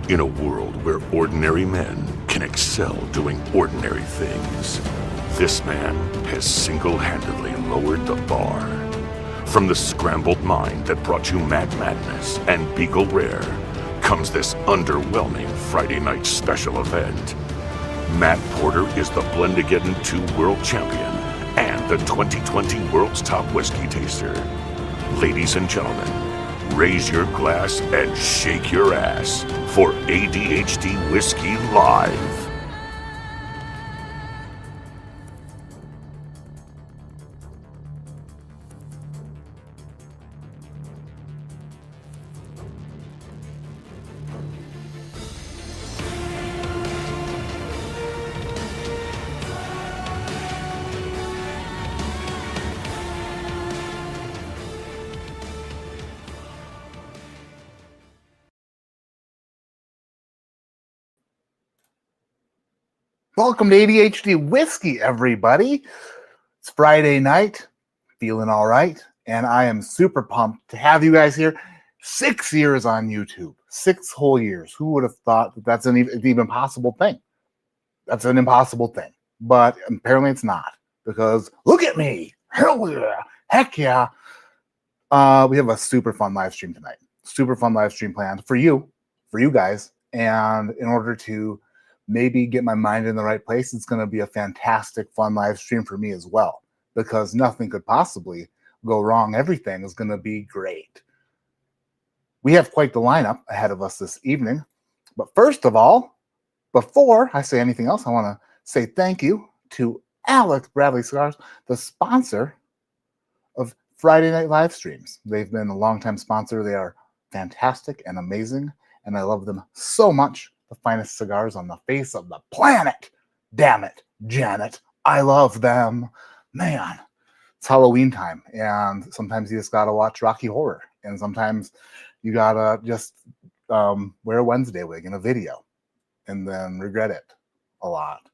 In a world where ordinary men can excel doing ordinary things, this man has single-handedly lowered the bar. From the scrambled mind that brought you Mad Madness and Beagle Rare comes this underwhelming Friday night special event. Matt Porter is the Blendigeddon 2 World Champion and the 2020 World's Top Whiskey Taster. Ladies and gentlemen, raise your glass and shake your ass for ADHD Whiskey Live. Welcome to ADHD Whiskey, everybody. It's Friday night, feeling all right, and I am super pumped to have you guys here. 6 years on YouTube, 6 whole years. Who would have thought that that's an even possible thing? That's an impossible thing, but apparently it's not, because look at me. Hell yeah. Heck yeah. We have a super fun live stream tonight. Super fun live stream planned for you guys, and in order to maybe get my mind in the right place, it's going to be a fantastic, fun live stream for me as well, because nothing could possibly go wrong. Everything is going to be great. We have quite the lineup ahead of us this evening. But first of all, before I say anything else, I want to say thank you to Alex Bradley Cigars, the sponsor of Friday Night Live Streams. They've been a longtime sponsor. They are fantastic and amazing, and I love them so much. The finest cigars on the face of the planet. Damn it, Janet. I love them. Man, it's Halloween time, and sometimes you just gotta watch Rocky Horror, and sometimes you gotta just wear a Wednesday wig in a video and then regret it a lot.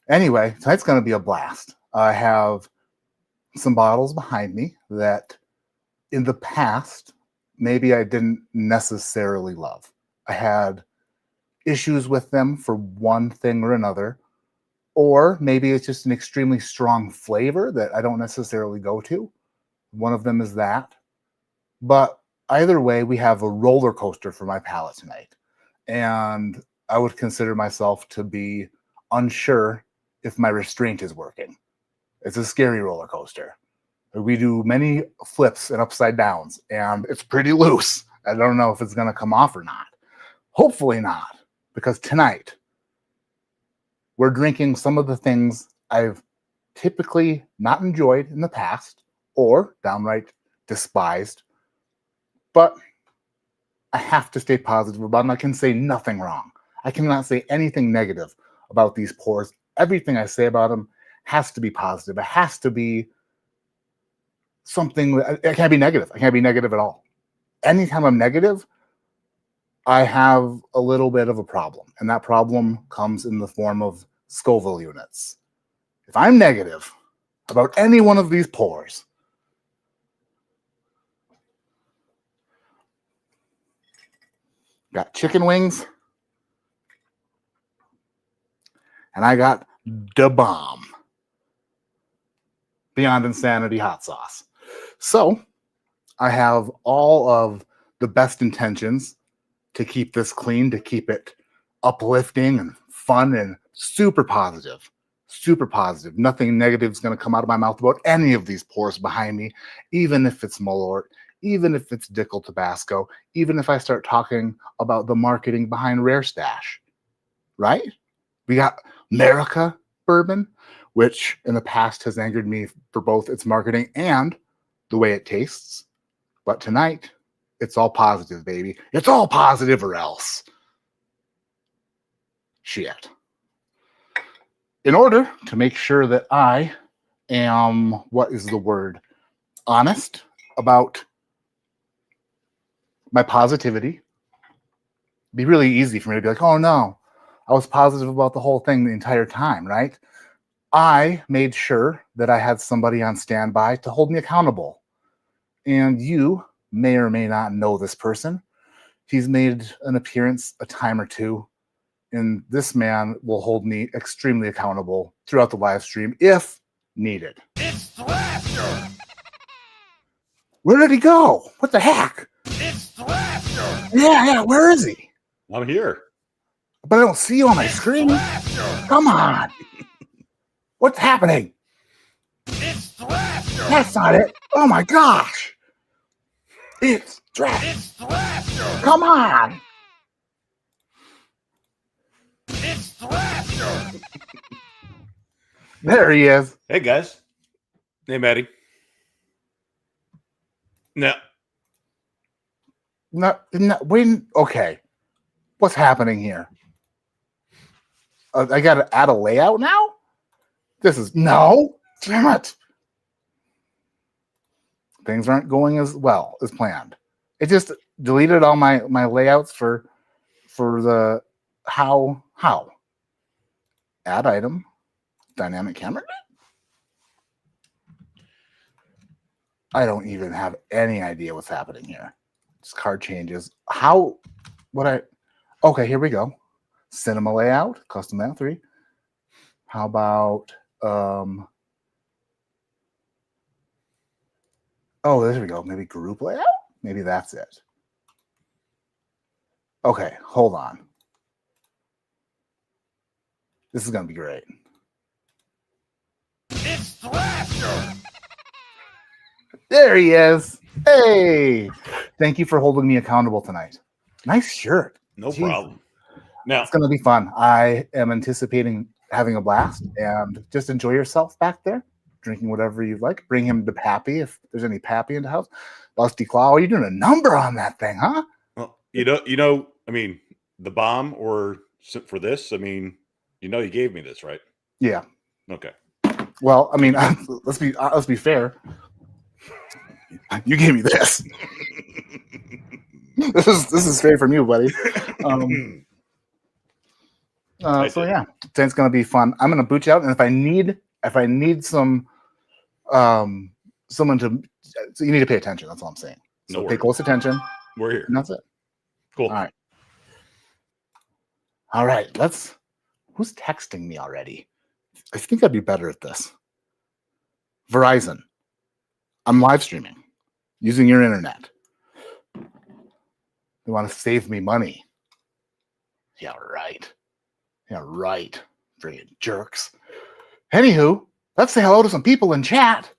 Anyway, tonight's gonna be a blast. I have some bottles behind me that in the past maybe I didn't necessarily love. I had issues with them for one thing or another, or maybe it's just an extremely strong flavor that I don't necessarily go to. One of them is that. But either way, we have a roller coaster for my palate tonight, and I would consider myself to be unsure if my restraint is working. It's a scary roller coaster. We do many flips and upside downs, and it's pretty loose. I don't know if it's going to come off or not. Hopefully not. Because tonight, we're drinking some of the things I've typically not enjoyed in the past or downright despised. But I have to stay positive about them. I can say nothing wrong. I cannot say anything negative about these pours. Everything I say about them has to be positive. It has to be something. It can't be negative. I can't be negative at all. Anytime I'm negative, I have a little bit of a problem, and that problem comes in the form of Scoville units. If I'm negative about any one of these pours, got chicken wings, and I got Da Bomb Beyond Insanity hot sauce. So I have all of the best intentions to keep this clean, to keep it uplifting and fun and super positive. Super positive. Nothing negative is going to come out of my mouth about any of these pours behind me, even if it's Malort, even if it's Dickel Tabasco, even if I start talking about the marketing behind Rare Stash. Right? We got America bourbon, which in the past has angered me for both its marketing and the way it tastes. But tonight, it's all positive, baby. It's all positive or else. Shit. In order to make sure that I am, what is the word, honest about my positivity, it'd be really easy for me to be like, oh no, I was positive about the whole thing the entire time, right? I made sure that I had somebody on standby to hold me accountable. And you may or may not know this person. He's made an appearance a time or two, and this man will hold me extremely accountable throughout the live stream if needed. It's Thrasher! Where did he go? What the heck? It's Thrasher! Yeah, where is he? I'm here. But I don't see you on my screen. Thrasher! Come on. What's happening? It's Thrasher! That's not it. Oh my gosh. It's Thrasher. It's Thrasher! Come on. It's Thrasher! There he is. Hey, guys. Hey, Maddie. No. No, when, okay. What's happening here? I got to add a layout now? This is, no. Damn it. Things aren't going as well as planned. It just deleted all my layouts for the how. Add item. Dynamic camera. I don't even have any idea what's happening here. Just card changes. How? Okay, here we go. Cinema layout, custom layout 3. How about oh, there we go. Maybe group layout? Maybe that's it. Okay, hold on. This is gonna be great. It's Thrasher! There he is. Hey, thank you for holding me accountable tonight. Nice shirt. No Jeez. problem. Now, It's going to be fun. I am anticipating having a blast, and just enjoy yourself back there, drinking whatever you like. Bring him to Pappy if there's any Pappy in the house. Lusty Claw, you're doing a number on that thing, huh? well, I mean, the bomb or for this, I mean, you gave me this, right? Yeah. Okay. Well, I mean, let's be fair. You gave me this. This is fair from you, buddy. So yeah, tonight's gonna be fun. I'm gonna boot you out, and if I need some someone to, so you need to pay attention. That's all I'm saying. So No pay worries. close attention. We're here. And that's it. Cool. All right. Who's texting me already? I think I'd be better at this. Verizon. I'm live streaming using your internet. They want to save me money. Yeah, right. Friggin' jerks. Anywho, let's say hello to some people in chat.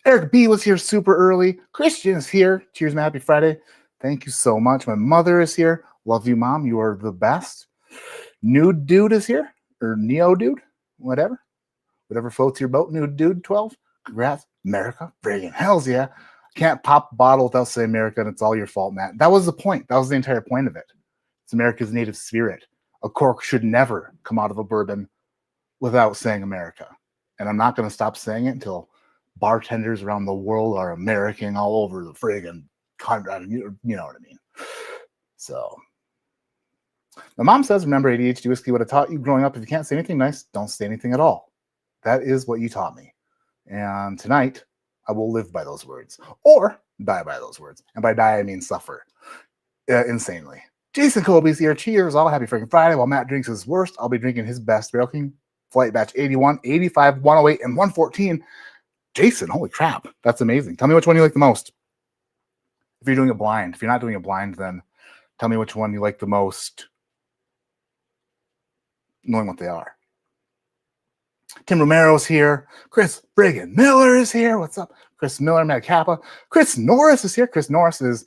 Eric B was here super early. Christian is here. Cheers, man. Happy Friday. Thank you so much. My mother is here. Love you, Mom. You are the best. Nude Dude is here. Or Neo Dude. Whatever floats your boat. Nude Dude 12. Congrats. America. Friggin' hells yeah. Can't pop a bottle without saying America, and it's all your fault, Matt. That was the point. That was the entire point of it. It's America's native spirit. A cork should never come out of a bourbon without saying America. And I'm not going to stop saying it until bartenders around the world are American all over the friggin' country. You know what I mean? So, my mom says, remember, ADHD Whiskey would have taught you growing up, if you can't say anything nice, don't say anything at all. That is what you taught me. And tonight, I will live by those words or die by those words. And by die, I mean suffer insanely. Jason Colby's here. Cheers, all. Happy freaking Friday. While Matt drinks his worst, I'll be drinking his best. Barrel King, Flight Batch 81, 85, 108, and 114. Jason, holy crap. That's amazing. Tell me which one you like the most. If you're doing it blind. If you're not doing it blind, then tell me which one you like the most, knowing what they are. Tim Romero's here. Chris Brigham Miller is here. What's up? Chris Miller, Mad Kappa. Chris Norris is here. Chris Norris is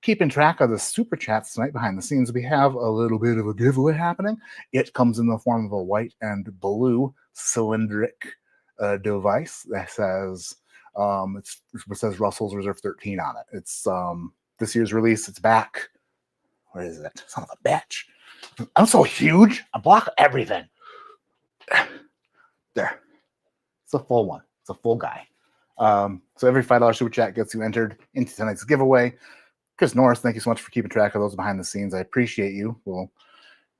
keeping track of the super chats tonight behind the scenes. We have a little bit of a giveaway happening. It comes in the form of a white and blue cylindric device that says it says Russell's Reserve 13 on it. It's this year's release. It's back. Where is it? Son of a bitch. I'm so huge. I block everything. There. It's a full one. It's a full guy. So every $5 super chat gets you entered into tonight's giveaway. Chris Norris, thank you so much for keeping track of those behind the scenes. I appreciate you. We'll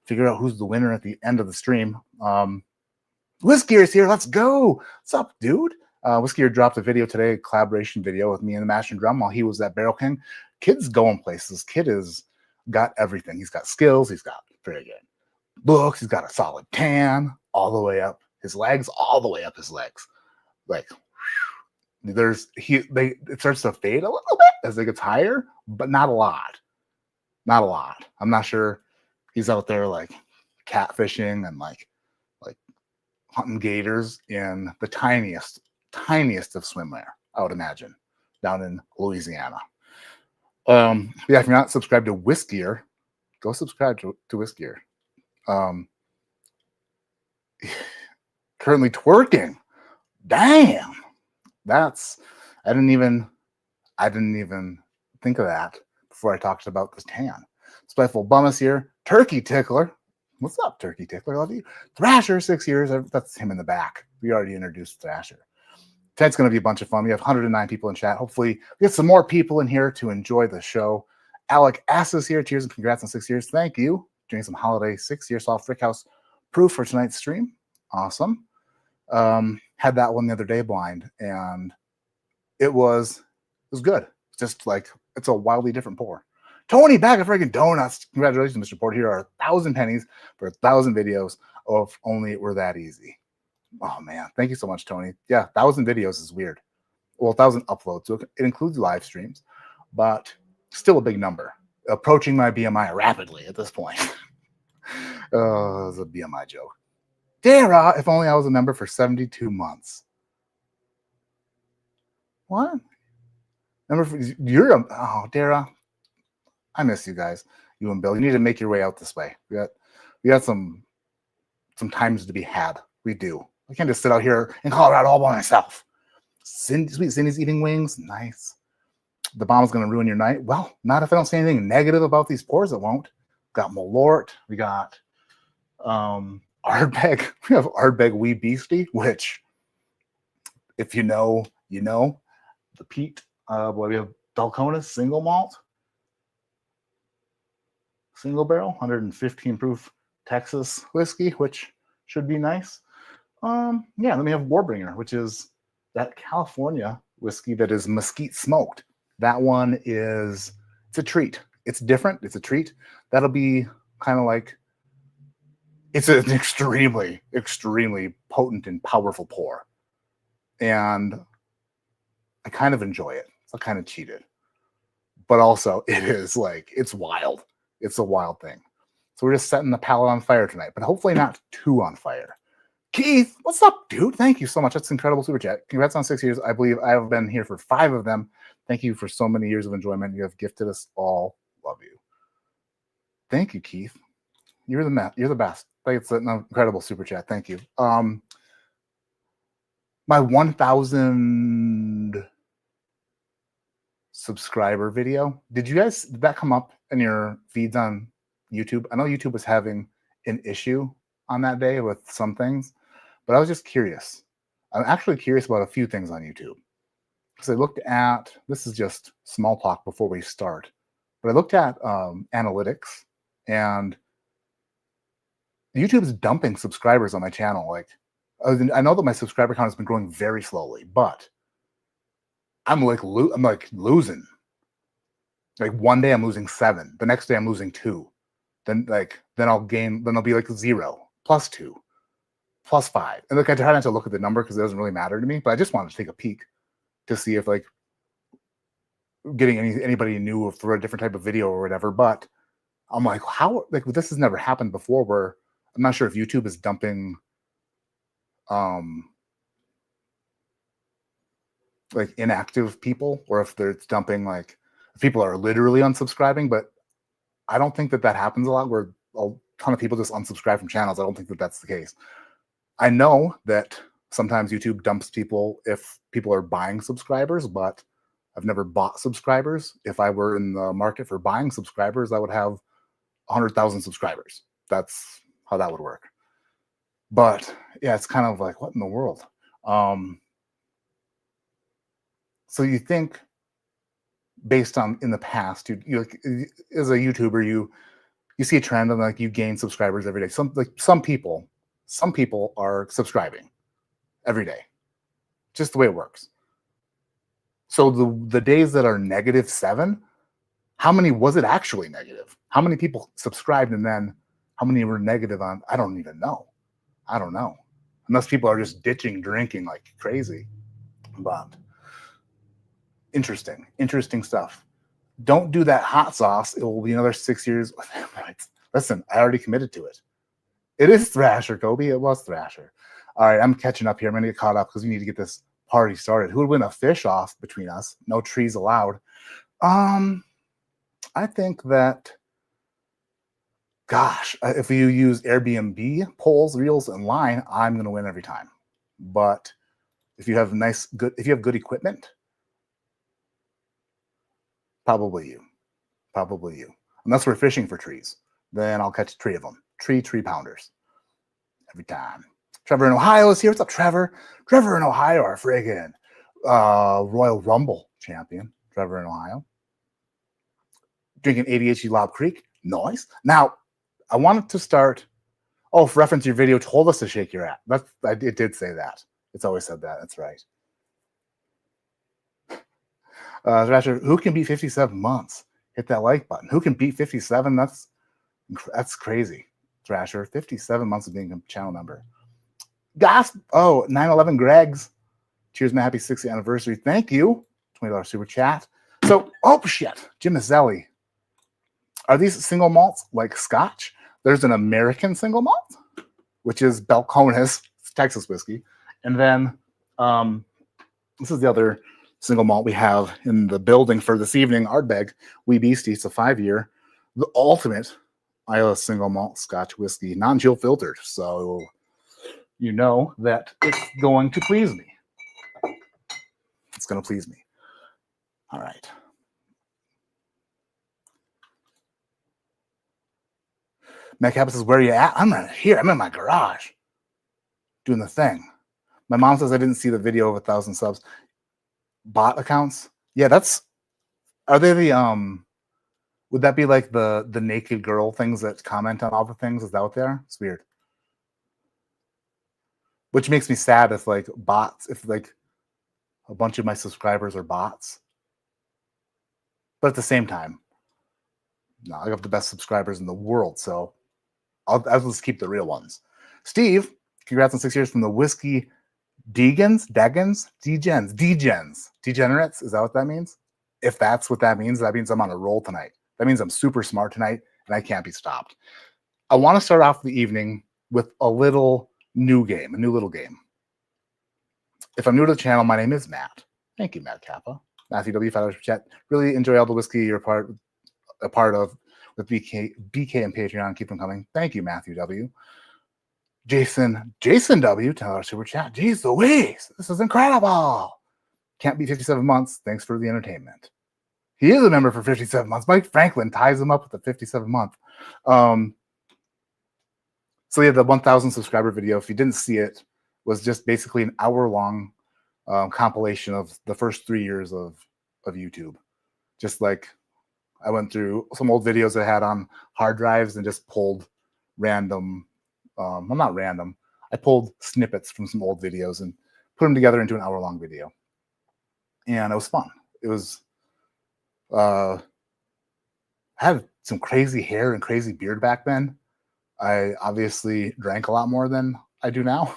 figure out who's the winner at the end of the stream. Whiskey is here. Let's go. What's up, dude? Whiskey dropped a video today, a collaboration video with me and the Master and Drum while he was at Barrel King. Kid's going places. Kid is got everything. He's got skills. He's got very good looks. He's got a solid tan all the way up his legs, all the way up his legs. Like it starts to fade a little bit as it gets higher, but not a lot. Not a lot. I'm not sure he's out there like catfishing and like hunting gators in the tiniest of swimwear, I would imagine, down in Louisiana. Yeah, if you're not subscribed to Whiskier, go subscribe to Whiskier. Currently twerking. Damn. I didn't even think of that before I talked about this tan. Spiteful Bummus here. Turkey Tickler. What's up, Turkey Tickler? Love you. Thrasher, 6 years. That's him in the back. We already introduced Thrasher. Tonight's going to be a bunch of fun. We have 109 people in chat. Hopefully, we get some more people in here to enjoy the show. Alec Ass is here. Cheers and congrats on 6 years. Thank you. Doing some holiday 6-year soft brick house proof for tonight's stream. Awesome. Had that one the other day blind, and it was good. It's just like it's a wildly different pour. Tony, bag of friggin' donuts. Congratulations, Mr. Port. Here are 1,000 pennies for 1,000 videos. Oh, if only it were that easy. Oh, man. Thank you so much, Tony. Yeah, 1,000 videos is weird. Well, 1,000 uploads. So it includes live streams, but still a big number. Approaching my BMI rapidly at this point. Oh, it's a BMI joke. Dara, if only I was a member for 72 months. What? Dara. I miss you guys. You and Bill. You need to make your way out this way. We got some times to be had. We do. I can't just sit out here in Colorado all by myself. Sweet Cindy's eating wings. Nice. The bomb's going to ruin your night. Well, not if I don't say anything negative about these pours. It won't. Got Malort. We got Ardbeg. We have Ardbeg Wee Beastie, which, if you know, you know. The peat. We have Dalcona's single malt. Single barrel, 115 proof Texas whiskey, which should be nice. Yeah, then we have Warbringer, which is that California whiskey that is mesquite smoked. That one it's a treat. It's different. It's a treat. That'll be kind of like, it's an extremely, extremely potent and powerful pour. And I kind of enjoy it. So I kind of cheated. But also, it is like, it's wild. It's a wild thing. So we're just setting the palate on fire tonight, but hopefully not too on fire. Keith, what's up, dude? Thank you so much. That's incredible super chat. Congrats on 6 years. I believe I have been here for 5 of them. Thank you for so many years of enjoyment. You have gifted us all. Love you. Thank you, Keith. You're the best. It's an incredible super chat. Thank you. My 1,000 subscriber video. Did that come up in your feeds on YouTube? I know YouTube was having an issue on that day with some things, but I was just curious. I'm actually curious about a few things on YouTube. Because I looked at, this is just small talk before we start, but I looked at analytics, and YouTube is dumping subscribers on my channel. Like, I know that my subscriber count has been growing very slowly, but I'm like losing. Like one day I'm losing 7. The next day I'm losing 2. Then I'll be like 0, +2, +5. And I try not to look at the number because it doesn't really matter to me, but I just wanted to take a peek to see if like getting anybody new for a different type of video or whatever. But I'm like, how, like, this has never happened before, where I'm not sure if YouTube is dumping like inactive people, or if it's dumping like people are literally unsubscribing. But I don't think that happens a lot, where a ton of people just unsubscribe from channels. I don't think that that's the case. I know that sometimes YouTube dumps people if people are buying subscribers, but I've never bought subscribers. If I were in the market for buying subscribers, I would have 100,000 subscribers. That's how that would work. But yeah, it's kind of like, what in the world? So you think, based on in the past, you as a YouTuber, you see a trend and like you gain subscribers every day. Some people are subscribing every day, just the way it works. So the days that are -7, How many was it actually negative? How many people subscribed and then how many were negative on? I don't even know. I don't know. Unless people are just ditching drinking like crazy. But interesting stuff. Don't do that hot sauce. It will be another 6 years. Listen, I already committed to it. It is Thrasher, Kobe. It was Thrasher. All right, I'm catching up here. I'm going to get caught up because we need to get this party started. Who would win a fish off between us? No trees allowed. I think that, gosh, if you use Airbnb, poles, reels, and line, I'm going to win every time. But if you have good equipment, probably you. Unless we're fishing for trees, then I'll catch 3 of them. Tree pounders every time. Trevor in Ohio is here. What's up, Trevor? Trevor in Ohio, our friggin' Royal Rumble champion. Trevor in Ohio. Drinking ADHD Lob Creek. Nice. Now, I wanted to start. Oh, for reference, your video told us to shake your ass. It did say that. It's always said that. That's right. Thrasher, who can beat 57 months? Hit that like button. Who can beat 57? That's crazy. Thrasher, 57 months of being a channel member. Gasp! Oh, 9/11 Greg's. Cheers, my happy 60th anniversary. Thank you. $20 super chat. So, oh shit, Jim Mazzelli. Are these single malts like Scotch? There's an American single malt, which is Balcones, Texas whiskey. And then this is the other single malt we have in the building for this evening, Ardbeg, Wee Beastie. It's a 5-year, the ultimate Isla single malt Scotch whiskey, non-chill filtered. So you know that it's going to please me. It's going to please me. All right. Matt Kappa says, where are you at? I'm right here. I'm in my garage doing the thing. My mom says I didn't see the video of 1,000 subs. Bot accounts? Yeah, are they the would that be like the naked girl things that comment on all the things? Is that what they are? It's weird. Which makes me sad if like bots, if like a bunch of my subscribers are bots. But at the same time, no, I have the best subscribers in the world, so I'll just keep the real ones. Steve, congrats on 6 years from the Whiskey Degens, Degenerates. Is that what that means? If that's what that means I'm on a roll tonight. That means I'm super smart tonight and I can't be stopped. I want to start off the evening with a little new game, a new little game. If I'm new to the channel, my name is Matt. Thank you, Matt Kappa. Matthew W. $5 per chat. Really enjoy all the whiskey you're a part of with BK and Patreon. Keep them coming. Thank you, Matthew W. Jason W. $10 super chat. Jeez Louise, this is incredible. Can't be 57 months. Thanks for the entertainment. He is a member for 57 months. Mike Franklin ties him up with the 57 month. So yeah, the 1,000 subscriber video, if you didn't see it, was just basically an hour-long compilation of the first 3 years of YouTube. Just like I went through some old videos I had on hard drives and just pulled random, well, not random. I pulled snippets from some old videos and put them together into an hour-long video. And it was fun. It was, I had some crazy hair and crazy beard back then. I obviously drank a lot more than I do now.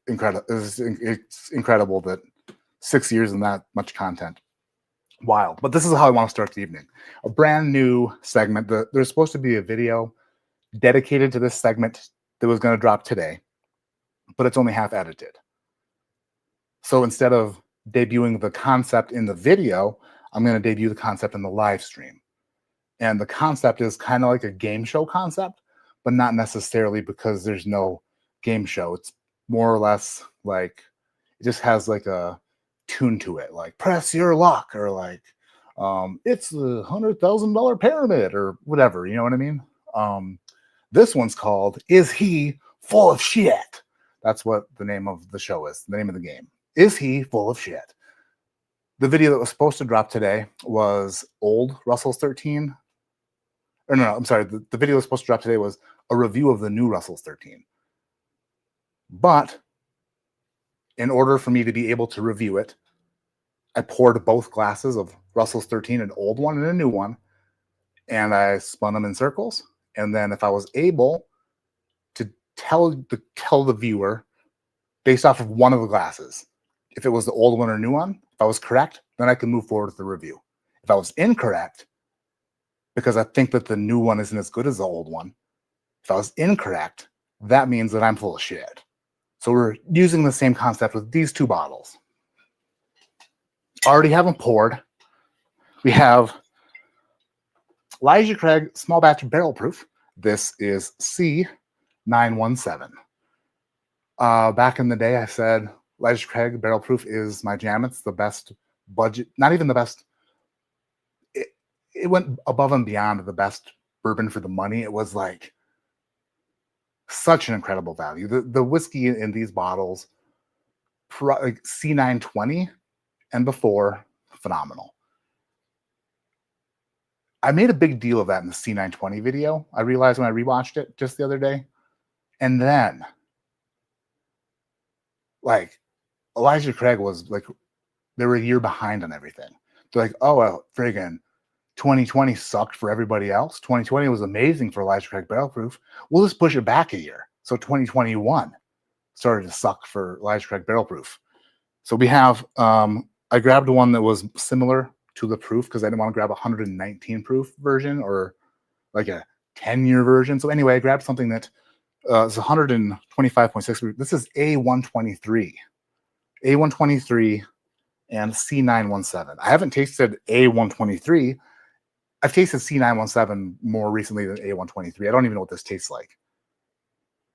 Incredible. It's incredible that 6 years and that much content. Wild. But this is how I want to start the evening. A brand new segment. There's supposed to be a video dedicated to this segment that was going to drop today, but it's only half edited. So instead of debuting the concept in the video, I'm going to debut the concept in the live stream. And the concept is kind of like a game show concept, but not necessarily because there's no game show. It's more or less like it just has like a tune to it, like press your luck, or like it's the $100,000 pyramid, or whatever. You know what I mean? This one's called "Is He Full of Shit?" That's what the name of the show is. The name of the game. Is he full of shit? The video that was supposed to drop today was old Russell's 13. Or no, I'm sorry. The video that was supposed to drop today was a review of the new Russell's 13. But in order for me to be able to review it, I poured both glasses of Russell's 13, an old one and a new one, and I spun them in circles. And then if I was able to tell the viewer based off of one of the glasses, if it was the old one or new one, if I was correct, then I can move forward with the review. If I was incorrect, because I think that the new one isn't as good as the old one, if I was incorrect, that means that I'm full of shit. So we're using the same concept with these two bottles. Already have them poured. We have Elijah Craig Small Batch Barrel Proof. This is C917. Back in the day, I said Elijah Craig Barrel Proof is my jam. It's the best budget, not even the best. It went above and beyond the best bourbon for the money. It was like such an incredible value. The whiskey in these bottles, like C920 and before, phenomenal. I made a big deal of that in the C920 video. I realized when I rewatched it just the other day. And then, like, Elijah Craig was like, they were a year behind on everything. They're like, oh, well, friggin' 2020 sucked for everybody else. 2020 was amazing for Elijah Craig Barrel Proof. We'll just push it back a year. So 2021 started to suck for Elijah Craig Barrel Proof. So we have, I grabbed one that was similar to the proof because I didn't want to grab a 119 proof version or like a 10-year version. So anyway, I grabbed something that is 125.6 proof. This is A123. A123 and C917. I haven't tasted A123. I've tasted C917 more recently than A123. I don't even know what this tastes like.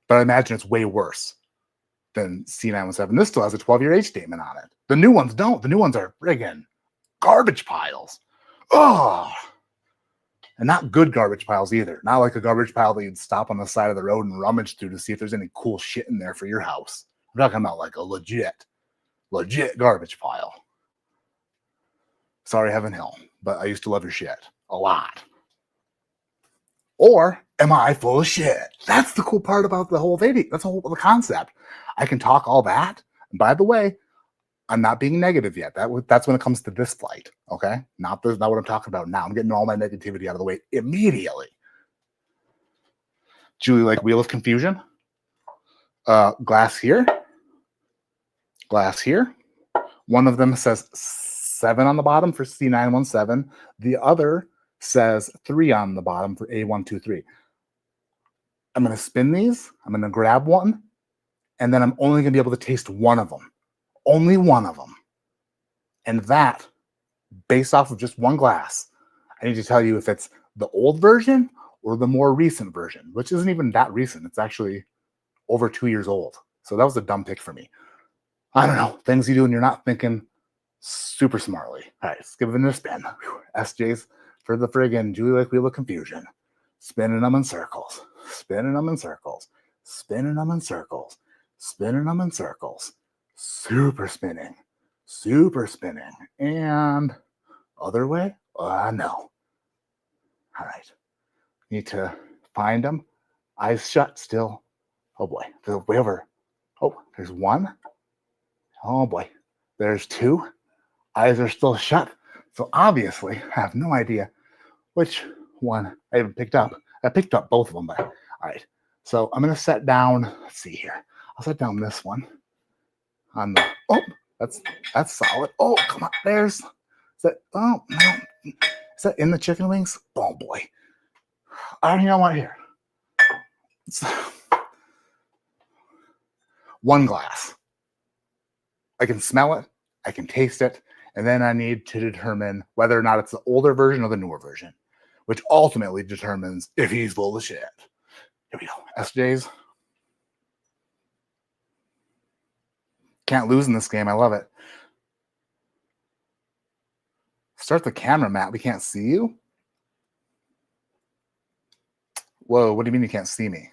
But I imagine it's way worse than C917. This still has a 12-year age statement on it. The new ones don't. The new ones are friggin' garbage piles. Oh, and not good garbage piles either. Not like a garbage pile that you'd stop on the side of the road and rummage through to see if there's any cool shit in there for your house. I'm talking about like a legit garbage pile. Sorry, Heaven Hill, but I used to love your shit a lot. Or am I full of shit? That's the cool part about the whole video. That's the whole concept. I can talk all that. And by the way, I'm not being negative yet. That's when it comes to this flight. Okay, not what I'm talking about now. I'm getting all my negativity out of the way immediately. Julie, like Wheel of Confusion. Glass here. Glass here. One of them says 7 on the bottom for C917. The other says 3 on the bottom for A123. I'm going to spin these. I'm going to grab one. And then I'm only going to be able to taste one of them. Only one of them. And that, based off of just one glass, I need to tell you if it's the old version or the more recent version, which isn't even that recent. It's actually over 2 years old. So that was a dumb pick for me. I don't know. Things you do and you're not thinking super smartly. All right, let's give it a spin. Whew. SJ's for the friggin' Julie like Wheel of Confusion. Spinning them in circles. Spinning them in circles. Spinning them in circles. Spinning them in circles. Super spinning. Super spinning. And other way? No. All right. Need to find them. Eyes shut still. Oh boy. They're way over. Oh, there's one. Oh boy. There's 2. Eyes are still shut. So obviously, I have no idea which one I even picked up. I picked up both of them, but all right. So I'm going to set down, let's see here. I'll set down this one on the, oh, that's solid. Oh, come on. Is that, oh, no. Is that in the chicken wings? Oh boy. I don't know what here. It's one glass. I can smell it. I can taste it. And then I need to determine whether or not it's the older version or the newer version, which ultimately determines if he's full of shit. Here we go. SJ's. Can't lose in this game. I love it. Start the camera, Matt. We can't see you? Whoa, what do you mean you can't see me?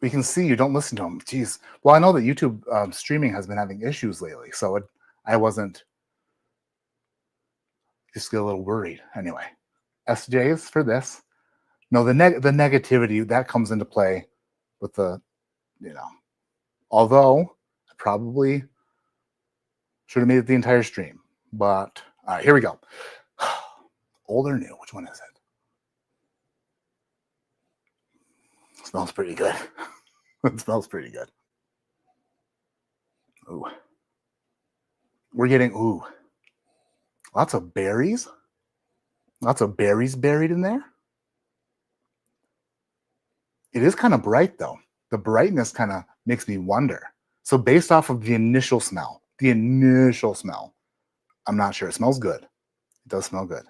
We can see you don't listen to them. Jeez. Well, I know that YouTube streaming has been having issues lately, so I wasn't just get a little worried. Anyway, SJs for this. No, the negativity that comes into play with the, although I probably should have made it the entire stream. But all right, here we go. Old or new? Which one is it? Smells pretty good. It smells pretty good. Ooh. We're getting lots of berries. Lots of berries buried in there. It is kind of bright though. The brightness kind of makes me wonder. So based off of the initial smell, I'm not sure. It smells good. It does smell good.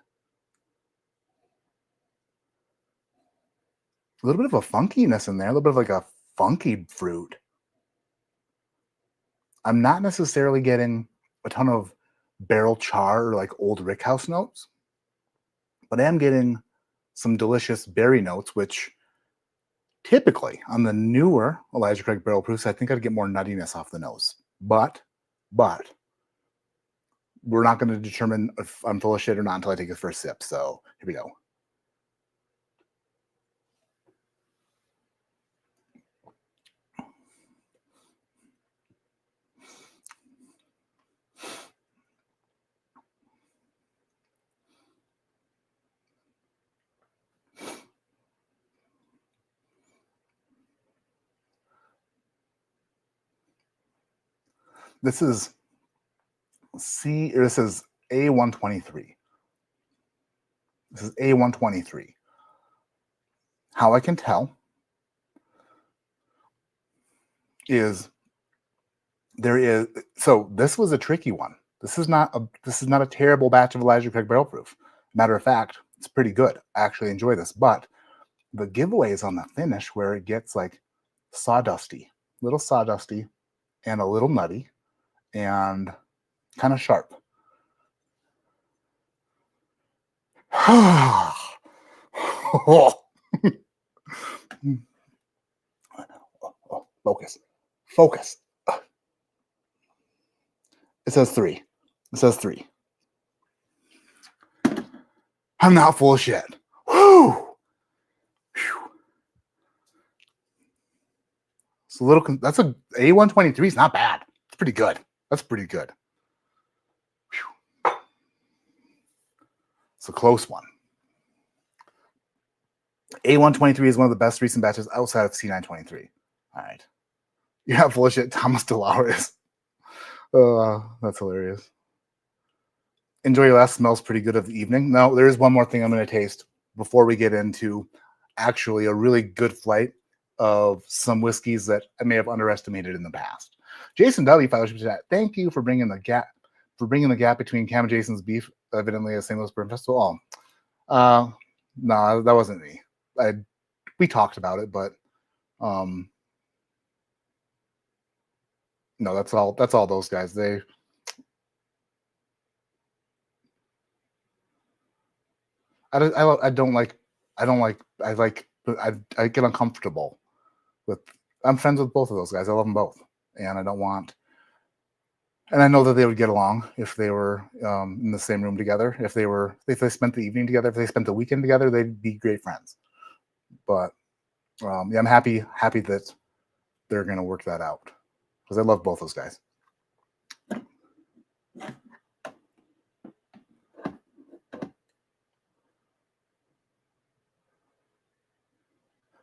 A little bit of a funkiness in there, a little bit of like a funky fruit. I'm not necessarily getting a ton of barrel char or like old rickhouse notes, but I am getting some delicious berry notes, which typically on the newer Elijah Craig barrel proofs, I think I'd get more nuttiness off the nose. But we're not going to determine if I'm full of shit or not until I take the first sip. So here we go. This is A123. This is A123. How I can tell is so this was a tricky one. This is not a terrible batch of Elijah Craig barrel proof. Matter of fact, it's pretty good. I actually enjoy this, but the giveaway is on the finish where it gets like sawdusty, little sawdusty and a little nutty and kind of sharp. Focus. It says 3. I'm not full of shit. Woo! It's a little. That's a A123 is not bad. It's pretty good. That's pretty good. Whew. It's a close one. A123 is one of the best recent batches outside of C923. All right. You're not full of shit. Thomas DeLauris. That's hilarious. Enjoy your last. Smells pretty good of the evening. Now, there is one more thing I'm going to taste before we get into actually a really good flight of some whiskeys that I may have underestimated in the past. Jason W. Fellowship Chat. Thank you for bringing the gap between Cam and Jason's beef, evidently at St. Louis Bourbon Festival. No, that wasn't me. We talked about it, but no, that's all those guys. I get uncomfortable with. I'm friends with both of those guys. I love them both, and I don't want. And I know that they would get along if they were in the same room together. If they spent the evening together, if they spent the weekend together, they'd be great friends. But yeah, I'm happy that they're going to work that out because I love both those guys.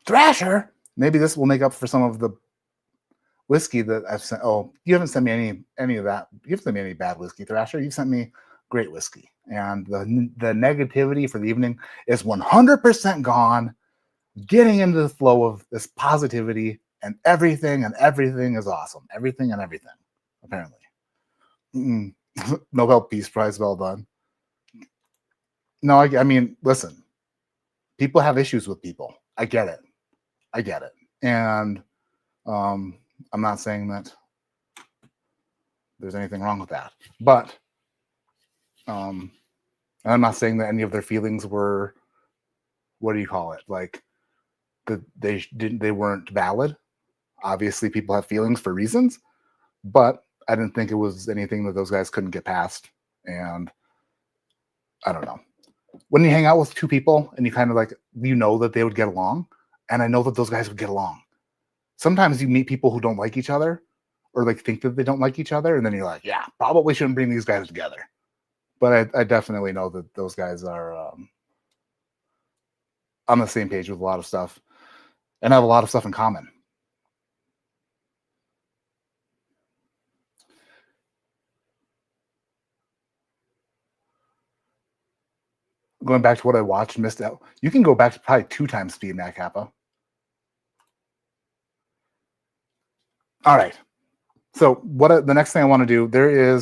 Thrasher. Maybe this will make up for some of the whiskey that I've sent. Oh, you haven't sent me any of that. You haven't sent me any bad whiskey, Thrasher. You've sent me great whiskey, and the negativity for the evening is 100% gone. Getting into the flow of this positivity and everything is awesome. Everything, apparently. Nobel Peace Prize, well done. No, I mean, listen. People have issues with people. I get it. And I'm not saying that there's anything wrong with that. But I'm not saying that any of their feelings were, what do you call it? Like that they weren't valid. Obviously, people have feelings for reasons, but I didn't think it was anything that those guys couldn't get past. And I don't know. When you hang out with two people and you kind of like, you know that they would get along, and I know that those guys would get along. Sometimes you meet people who don't like each other or like think that they don't like each other, and then you're like, yeah, probably shouldn't bring these guys together. But I definitely know that those guys are on the same page with a lot of stuff and have a lot of stuff in common. Going back to what I watched, missed out. You can go back to probably 2 times speed, Matt Kappa. All right. So the next thing I want to do,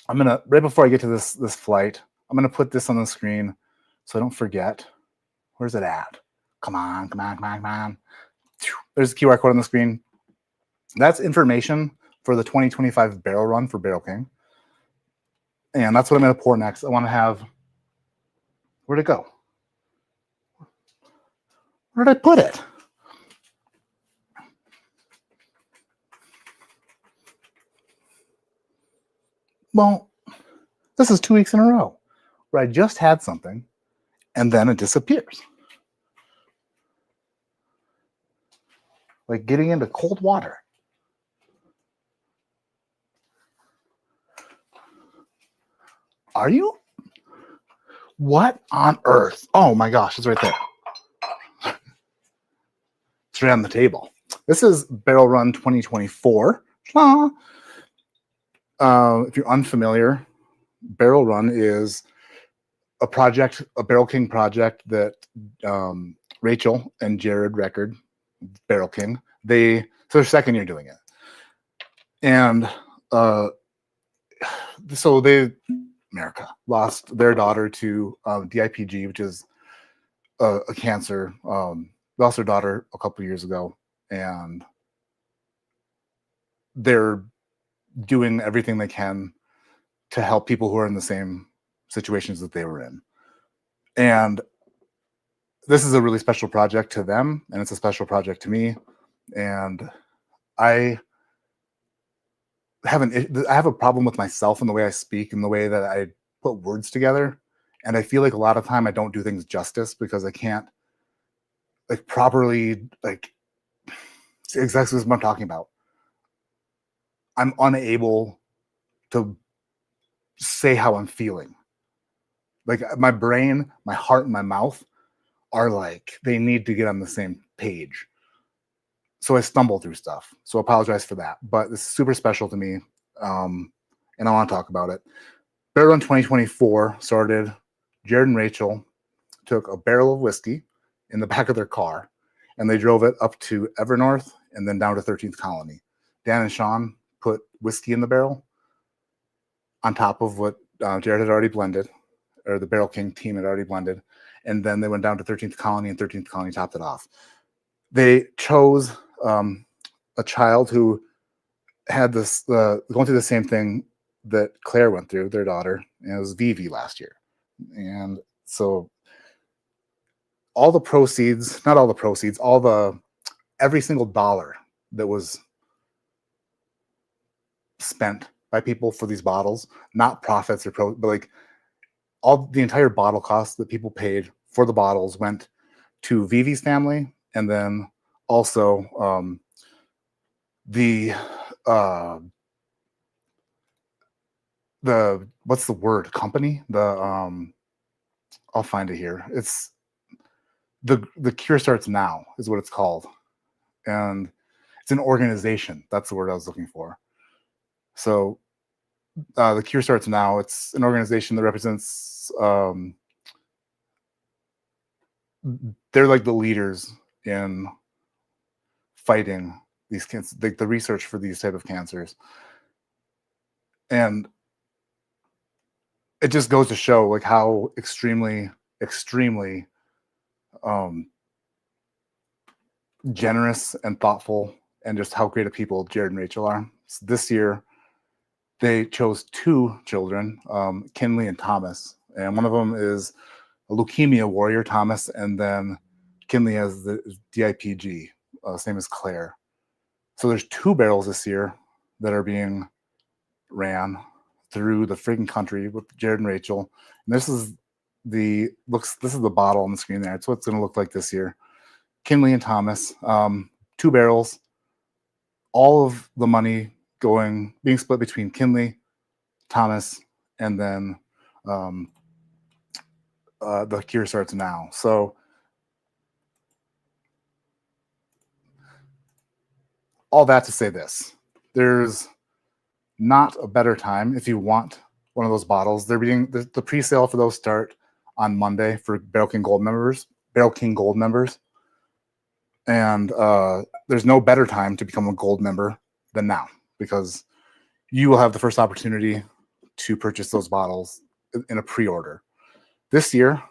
I'm gonna, right before I get to this flight, I'm gonna put this on the screen so I don't forget. Where's it at? Come on. There's a QR code on the screen. That's information for the 2025 barrel run for Barrel King. And that's what I'm gonna pour next. I want to have, where'd it go? Where did I put it? Well, this is 2 weeks in a row where I just had something and then it disappears. Like getting into cold water. Are you? What on earth? Oh my gosh, it's right there. It's right on the table. This is Barrel Run 2024. If you're unfamiliar, Barrel Run is a project, a Barrel King project that Rachel and Jared Record, Barrel King, so their second year doing it. And so America lost their daughter to DIPG, which is a cancer. Lost their daughter a couple years ago, and they're doing everything they can to help people who are in the same situations that they were in. And this is a really special project to them, and it's a special project to me. And I have a problem with myself and the way I speak and the way that I put words together. And I feel like a lot of time I don't do things justice because I can't like properly like exactly what I'm talking about. I'm unable to say how I'm feeling. Like my brain, my heart, and my mouth are like, they need to get on the same page. So I stumble through stuff. So I apologize for that. But this is super special to me. And I want to talk about it. Barrel Run 2024 started. Jared and Rachel took a barrel of whiskey in the back of their car, and they drove it up to Evernorth and then down to 13th Colony. Dan and Sean put whiskey in the barrel on top of what Jared had already blended, or the Barrel King team had already blended. And then they went down to 13th Colony, and 13th Colony topped it off. They chose a child who had this going through the same thing that Claire went through, their daughter, and it was Vivi last year. And so all the proceeds, every single dollar that was spent by people for these bottles, not profits but like all the entire bottle cost that people paid for the bottles went to Vivi's family, and then also the what's the word, company, I'll find it here. It's the Cure Starts Now is what it's called, and it's an organization. That's the word I was looking for. So the Cure Starts Now, it's an organization that represents they're like the leaders in fighting these cancers, like the research for these type of cancers. And it just goes to show like how extremely generous and thoughtful and just how great of people Jared and Rachel are. So this year they chose 2 children, Kinley and Thomas, and one of them is a leukemia warrior, Thomas, and then Kinley has the DIPG, same as Claire. So there's 2 barrels this year that are being ran through the freaking country with Jared and Rachel. And this is the bottle on the screen there. It's what it's going to look like this year. Kinley and Thomas, 2 barrels. All of the money being split between Kinley, Thomas, and then the cure starts now. So all that to say this, there's not a better time if you want one of those bottles. They're being the pre-sale for those start on Monday for Barrel King Gold members. And there's no better time to become a gold member than now, because you will have the first opportunity to purchase those bottles in a pre-order. This year,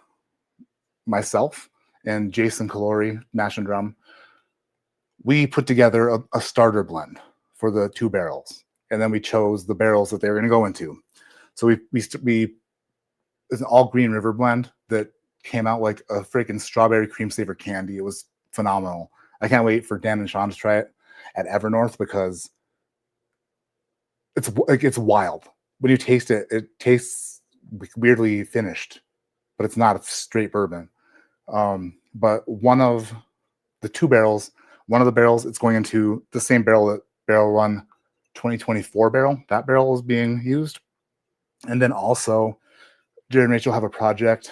myself and Jason Calori, Mash and Drum, we put together a starter blend for the 2 barrels, and then we chose the barrels that they were going to go into. So it's an all Green River blend that came out like a freaking strawberry cream saver candy. It was phenomenal. I can't wait for Dan and Sean to try it at Evernorth, because it's wild. When you taste it, it tastes weirdly finished, but it's not a straight bourbon. But one of the 2 barrels, one of the barrels, it's going into the same barrel that Barrel Run 2024 barrel. That barrel is being used. And then also, Jared and Rachel have a project,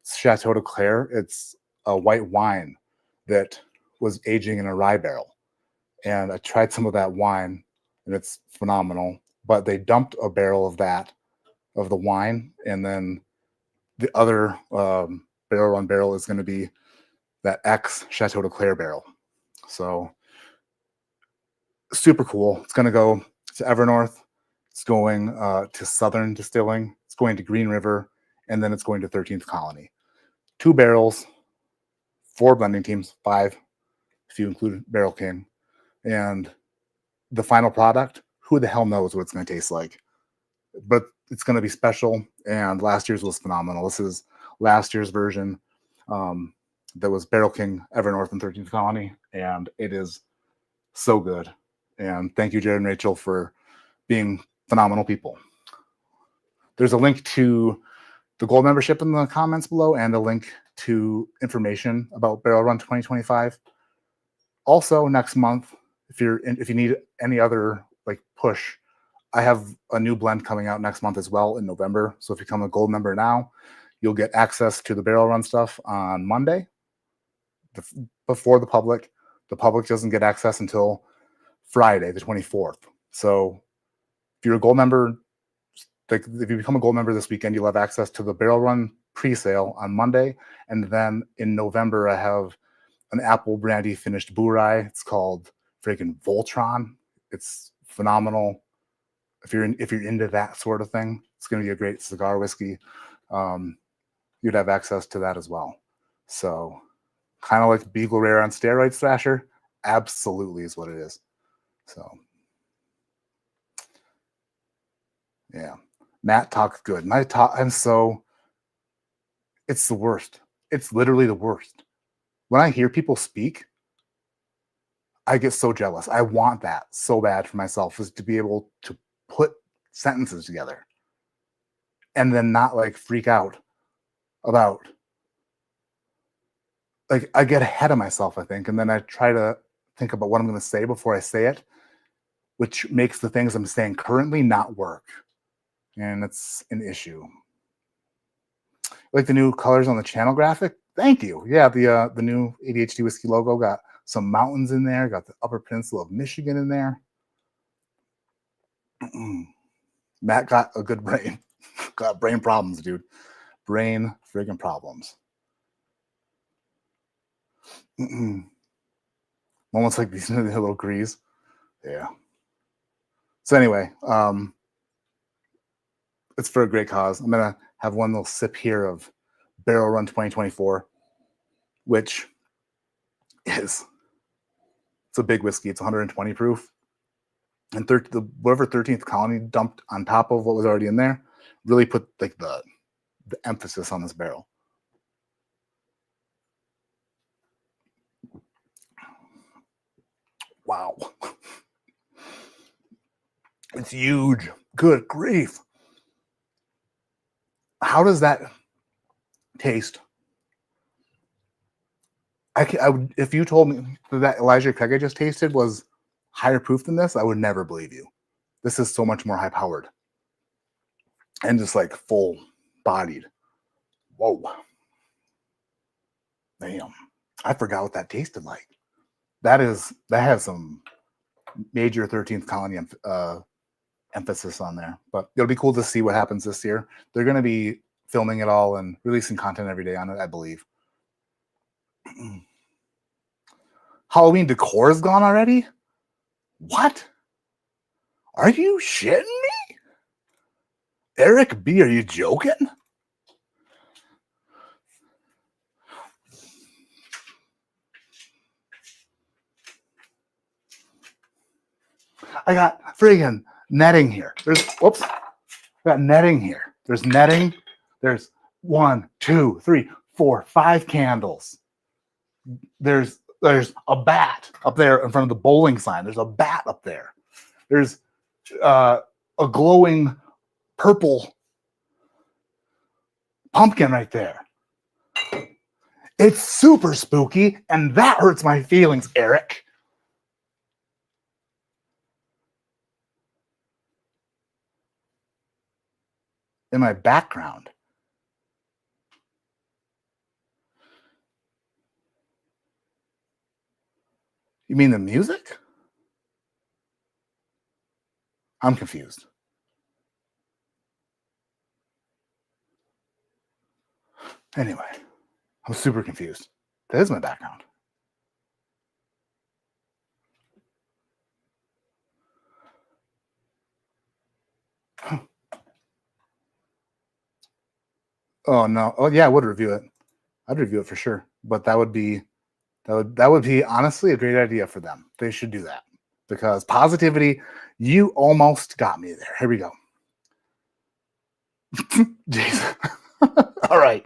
Chateau de Claire. It's a white wine that was aging in a rye barrel. And I tried some of that wine, and it's phenomenal. But they dumped a barrel of the wine, and then the other Barrel Run barrel is going to be that X Chateau de Claire barrel. So super cool. It's going to go to Evernorth. It's going to Southern Distilling. It's going to Green River, and then it's going to 13th Colony. 2 barrels, 4 blending teams, 5 if you include Barrel King. And the final product, who the hell knows what it's going to taste like? But it's going to be special, and last year's was phenomenal. This is last year's version. That was Barrel King, Evernorth, and 13th Colony, and it is so good. And thank you, Jared and Rachel, for being phenomenal people. There's a link to the gold membership in the comments below, and a link to information about Barrel Run 2025. Also, next month, if you need any other push, I have a new blend coming out next month as well in November. So if you become a gold member now, you'll get access to the Barrel Run stuff on Monday before the public. The public doesn't get access until Friday, the 24th. So if you're a gold member, if you become a gold member this weekend, you'll have access to the Barrel Run pre-sale on Monday. And then in November, I have an apple brandy finished Burai. It's called freaking Voltron. It's phenomenal. If you're into that sort of thing, it's going to be a great cigar whiskey. You'd have access to that as well. So kind of like Beagle Rare on steroids, Thrasher. Absolutely is what it is. So yeah, Matt talks good. It's the worst. It's literally the worst. When I hear people speak, I get so jealous. I want that so bad for myself, is to be able to put sentences together and then not freak out about, I get ahead of myself, I think, and then I try to think about what I'm going to say before I say it, which makes the things I'm saying currently not work. And it's an issue. Like the new colors on the channel graphic? Thank you. Yeah, the new ADHD Whiskey logo got some mountains in there, got the Upper Peninsula of Michigan in there. Matt got a good brain. Got brain problems, dude. Brain friggin' problems. Moments like these little grease. Yeah. So anyway, it's for a great cause. I'm gonna have one little sip here of Barrel Run 2024, which it's a big whiskey. It's 120 proof, and whatever 13th Colony dumped on top of what was already in there really put the emphasis on this barrel. Wow. It's huge. Good grief. How does that taste? I would, if you told me that Elijah Craig I just tasted was higher proof than this, I would never believe you. This is so much more high powered and just like full bodied. Whoa. Damn. I forgot what that tasted like. That has some major 13th colony emphasis on there, but it'll be cool to see what happens this year. They're going to be filming it all and releasing content every day on it, I believe. Halloween decor is gone already? What? Are you shitting me? Eric B, are you joking? I got friggin' netting here. I got netting here. There's netting. There's 1, 2, 3, 4, 5 candles. There's a bat up there in front of the bowling sign. There's a bat up there. There's a glowing purple pumpkin right there. It's super spooky, and that hurts my feelings, Eric. In my background. You mean the music? I'm confused. Anyway, I'm super confused. That is my background. Oh no. Oh yeah, I would review it. I'd review it for sure. But that would be honestly a great idea for them. They should do that. Because positivity, you almost got me there. Here we go. Jason. All right.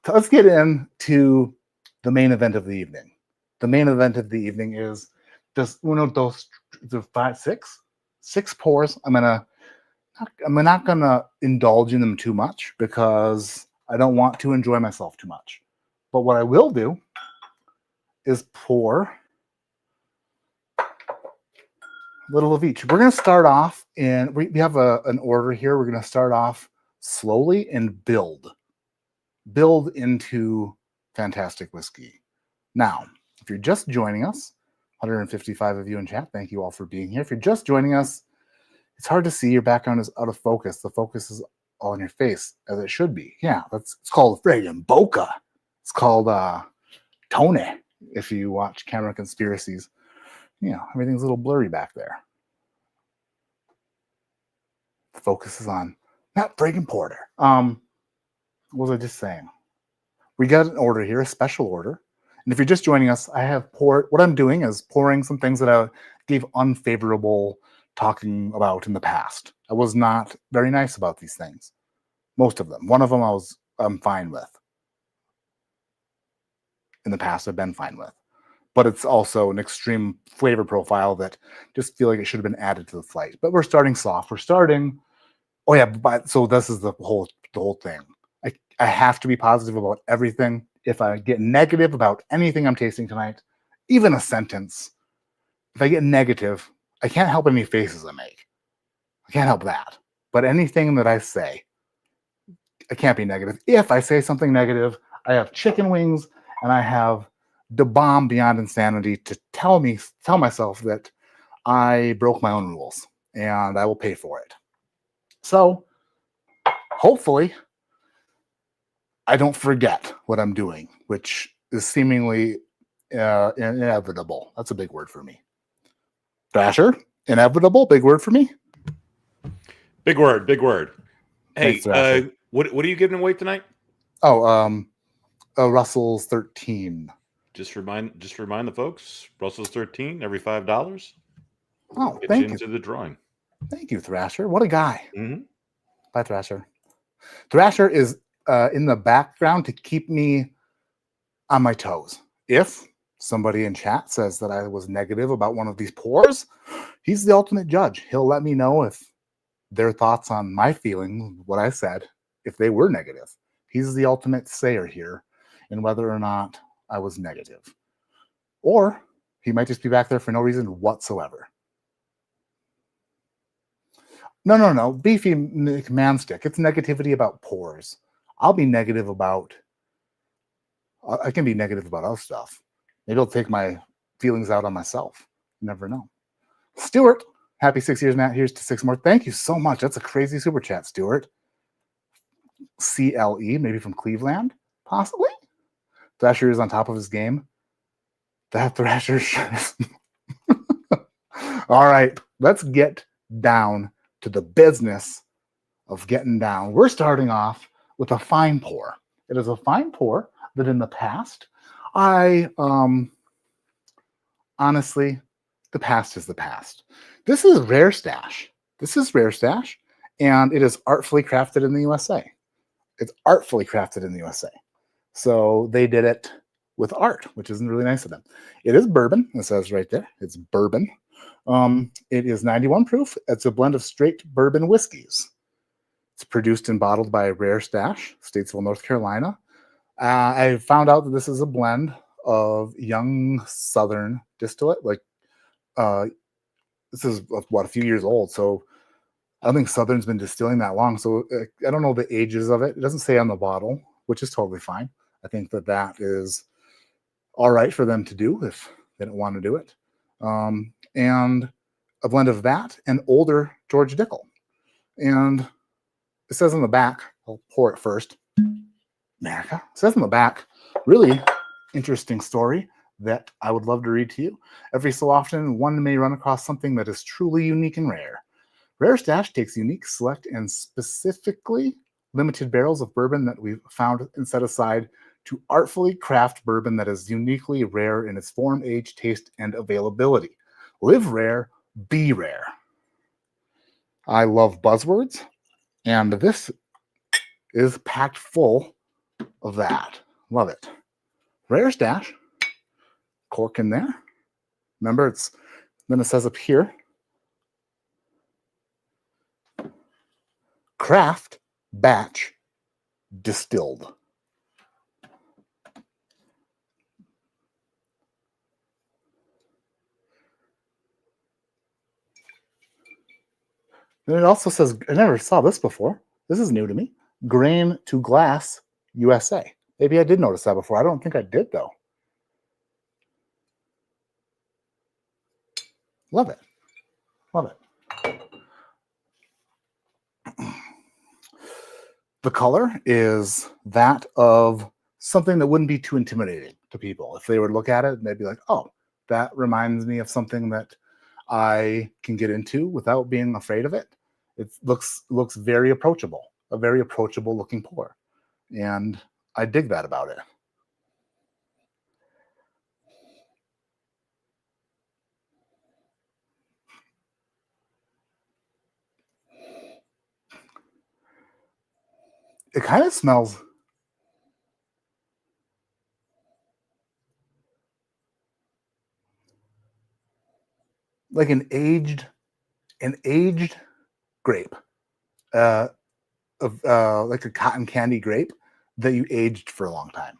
So let's get into the main event of the evening. The main event of the evening is just one of those six pours. I'm not gonna indulge in them too much because I don't want to enjoy myself too much. But what I will do is pour a little of each. We're gonna start off in. We have an order here. We're gonna start off slowly and build into fantastic whiskey. Now, if you're just joining us, 155 of you in chat, thank you all for being here. If you're just joining us, it's hard to see. Your background is out of focus. The focus is all in your face, as it should be. Yeah, it's called friggin' bokeh. It's called Tony. If you watch Camera Conspiracies, everything's a little blurry back there. The focus is on not friggin' porter. What was I just saying? We got an order here, a special order. And if you're just joining us, I have poured. What I'm doing is pouring some things that I gave unfavorable talking about in the past. I was not very nice about these things. Most of them. One of them I'm fine with. In the past, I've been fine with. But it's also an extreme flavor profile that just feel like it should have been added to the flight. But we're starting soft. We're starting. Oh yeah, so this is the whole thing. I have to be positive about everything. If I get negative about anything I'm tasting tonight, even a sentence, if I get negative, I can't help any faces I make. I can't help that. But anything that I say, I can't be negative. If I say something negative, I have chicken wings and I have the bomb beyond insanity to tell myself that I broke my own rules and I will pay for it. So hopefully I don't forget what I'm doing, which is seemingly inevitable. That's a big word for me. Thrasher, inevitable, big word for me. Big word. Hey, Thanks, what are you giving away tonight? Oh, Russell's 13. Just remind the folks, Russell's 13 every $5. Oh, Get thank you you. into the drawing. Thank you, Thrasher. What a guy. Mm-hmm. Bye, Thrasher. Thrasher is in the background to keep me on my toes. If somebody in chat says that I was negative about one of these pours, he's the ultimate judge. He'll let me know if their thoughts on my feelings, what I said, if they were negative. He's the ultimate sayer here in whether or not I was negative. Or he might just be back there for no reason whatsoever. No. Beefy McManstick. It's negativity about pours. I'll be negative about, I can be negative about other stuff. Maybe I'll take my feelings out on myself. You never know. Stuart, happy 6 years, Matt. Here's to 6 more. Thank you so much. That's a crazy super chat, Stuart. CLE, maybe from Cleveland, possibly. Thrasher is on top of his game. That Thrasher. All right, let's get down to the business of getting down. We're starting off with a fine pour. It is a fine pour that in the past, honestly, the past is the past. This is Rare Stash. And it is artfully crafted in the USA. It's artfully crafted in the USA. So they did it with art, which isn't really nice of them. It is bourbon. It says right there. It's bourbon. It is 91 proof. It's a blend of straight bourbon whiskeys. It's produced and bottled by Rare Stash, Statesville, North Carolina. I found out that this is a blend of young Southern distillate. Like, this is what, a few years old. So I don't think Southern's been distilling that long. So I don't know the ages of it. It doesn't say on the bottle, which is totally fine. I think that is all right for them to do if they don't want to do it. And a blend of that and older George Dickel. And it says on the back, I'll pour it first. America. It says on the back, really interesting story that I would love to read to you. Every so often, one may run across something that is truly unique and rare. Rare Stash takes unique, select, and specifically limited barrels of bourbon that we've found and set aside to artfully craft bourbon that is uniquely rare in its form, age, taste, and availability. Live rare, be rare. I love buzzwords, and this is packed full of that. Love it. Rare Stash. Cork in there. Remember, then it says up here, craft, batch, distilled. Then it also says, I never saw this before. This is new to me. Grain to glass, USA. Maybe I did notice that before. I don't think I did, though. Love it. Love it. The color is that of something that wouldn't be too intimidating to people. If they would look at it, they'd be like, oh, that reminds me of something that I can get into without being afraid of it. It looks very approachable, a very approachable looking pour. And I dig that about it. It kind of smells like an aged grape, like a cotton candy grape that you aged for a long time.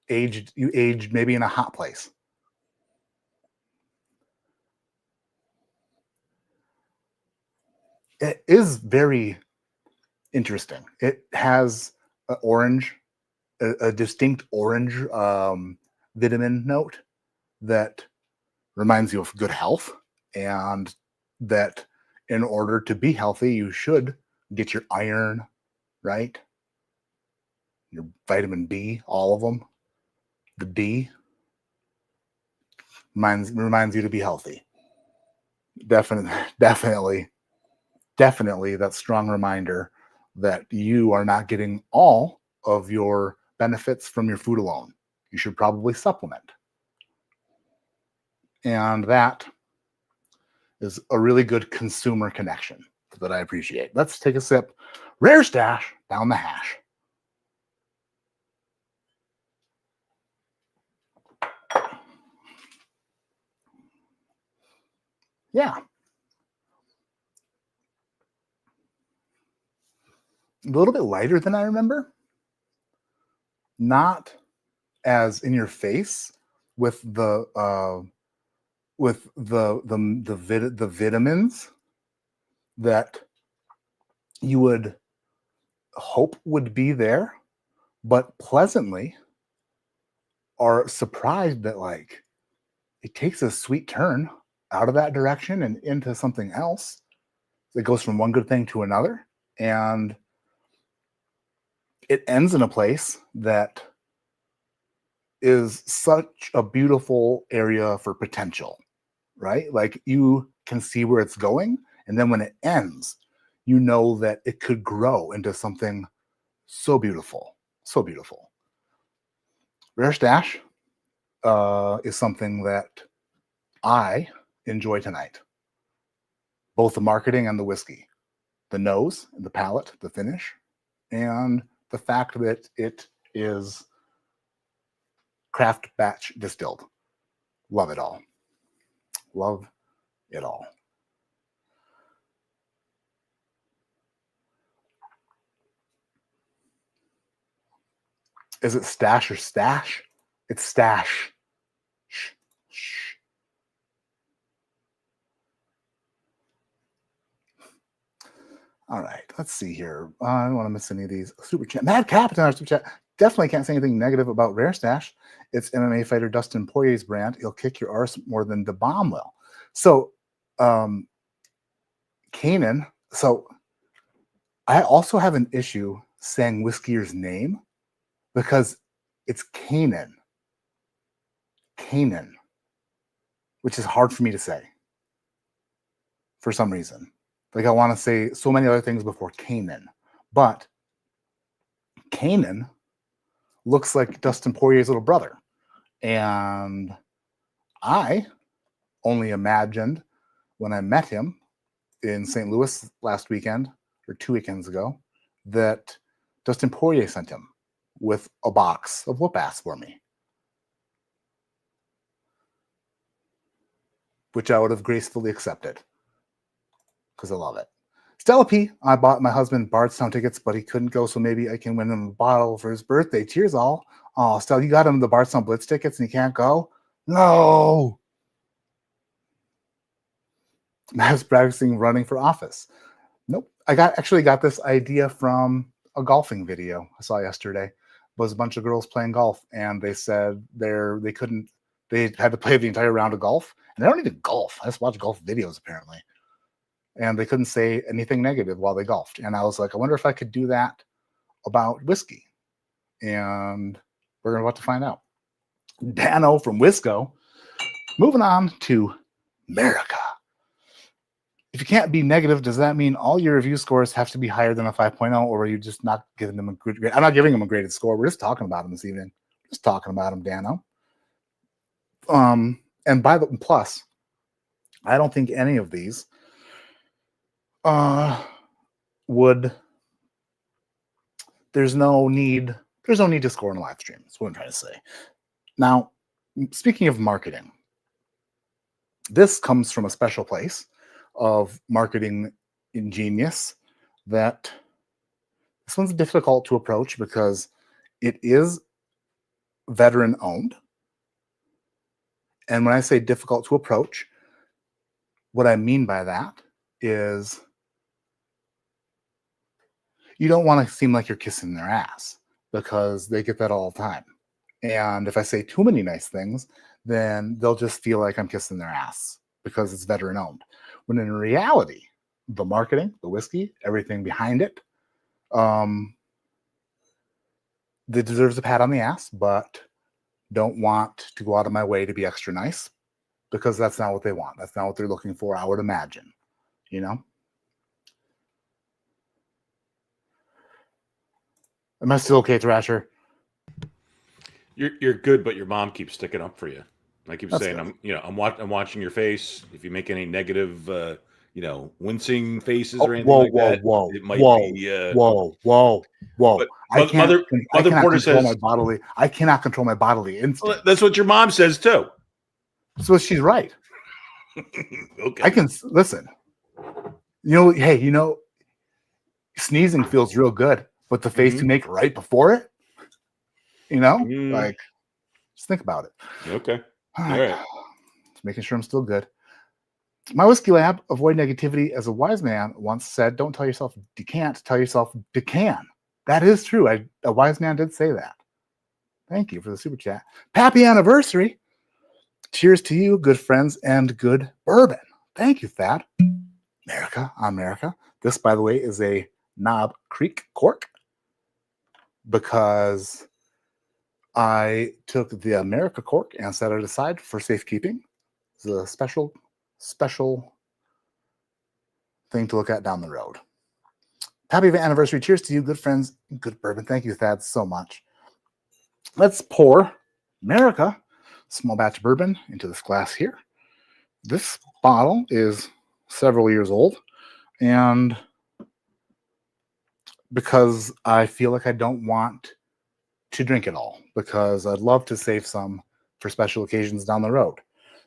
You aged maybe in a hot place. It is very interesting. It has an orange, a distinct orange vitamin note that reminds you of good health, and that in order to be healthy, you should get your iron, right? Your vitamin B, all of them. The D reminds you to be healthy. Definitely that strong reminder that you are not getting all of your benefits from your food alone. You should probably supplement. And that is a really good consumer connection that I appreciate. Let's take a sip. Rare Stash down the hash. Yeah. A little bit lighter than I remember. Not as in your face with the vitamins that you would hope would be there, but pleasantly are surprised that like it takes a sweet turn out of that direction and into something else. It goes from one good thing to another, and it ends in a place that is such a beautiful area for potential, right? Like you can see where it's going, and then when it ends, you know that it could grow into something so beautiful, so beautiful. Rare Stash is something that I enjoy tonight. Both the marketing and the whiskey, the nose, the palate, the finish, and the fact that it is craft batch distilled. Love it all. Love it all. Is it stash or stash? It's stash. Shh, shh. All right, let's see here. I don't want to miss any of these. Super chat. Mad Captain, our super chat. Definitely can't say anything negative about Rare Stash. It's MMA fighter Dustin Poirier's brand. He'll kick your arse more than the bomb will. So, Kanan. So, I also have an issue saying Whiskeyer's name because it's Kanan. Kanan, which is hard for me to say for some reason. Like I want to say so many other things before Kanan, but Kanan looks like Dustin Poirier's little brother. And I only imagined when I met him in St. Louis last weekend or 2 weekends ago that Dustin Poirier sent him with a box of whoop-ass for me, which I would have gracefully accepted because I love it. Stella P, I bought my husband Bardstown tickets, but he couldn't go, so maybe I can win him a bottle for his birthday. Cheers, all. Oh, Stella, you got him the Bardstown Blitz tickets and he can't go? No. I was practicing running for office. Nope. I actually got this idea from a golfing video I saw yesterday. It was a bunch of girls playing golf, and they said they had to play the entire round of golf, and they don't need to golf. I just watch golf videos apparently. And they couldn't say anything negative while they golfed. And I was like, I wonder if I could do that about whiskey. And we're about to find out. Dano from Wisco. Moving on to America. If you can't be negative, does that mean all your review scores have to be higher than a 5.0, or are you just not giving them a good grade? I'm not giving them a graded score. We're just talking about them this evening. Just talking about them, Dano. And by the plus, I don't think any of these there's no need to score in a live stream. That's what I'm trying to say. Now, speaking of marketing, this comes from a special place of marketing ingenious that this one's difficult to approach because it is veteran owned. And when I say difficult to approach, what I mean by that is you don't want to seem like you're kissing their ass because they get that all the time. And if I say too many nice things, then they'll just feel like I'm kissing their ass because it's veteran owned. When in reality, the marketing, the whiskey, everything behind it, they deserves a pat on the ass, but don't want to go out of my way to be extra nice because that's not what they want. That's not what they're looking for, I would imagine, you know? Am I still okay, Thrasher? You're good, but your mom keeps sticking up for you. I keep That's saying, good. I'm watching your face. If you make any negative, wincing faces or anything like that, it might be. Whoa. But Mother Porter says I cannot control my bodily instinct. Well, that's what your mom says too. So she's right. Okay. I can listen. Hey, sneezing feels real good, but the face you make right before it, like, just think about it. Okay. All All right. right. Just making sure I'm still good. My whiskey lab, avoid negativity. As a wise man once said, don't tell yourself you can't, tell yourself you can. That is true. A wise man did say that. Thank you for the super chat. Happy anniversary. Cheers to you, good friends, and good bourbon. Thank you, Thad. America on America. This, by the way, is a Knob Creek cork because I took the America cork and set it aside for safekeeping. It's a special thing to look at down the road. Happy anniversary. Cheers to you, good friends, good bourbon. Thank you, Thad, so much. Let's pour America small batch bourbon into this glass here. This bottle is several years old, and because I feel like I don't want to drink it all, because I'd love to save some for special occasions down the road.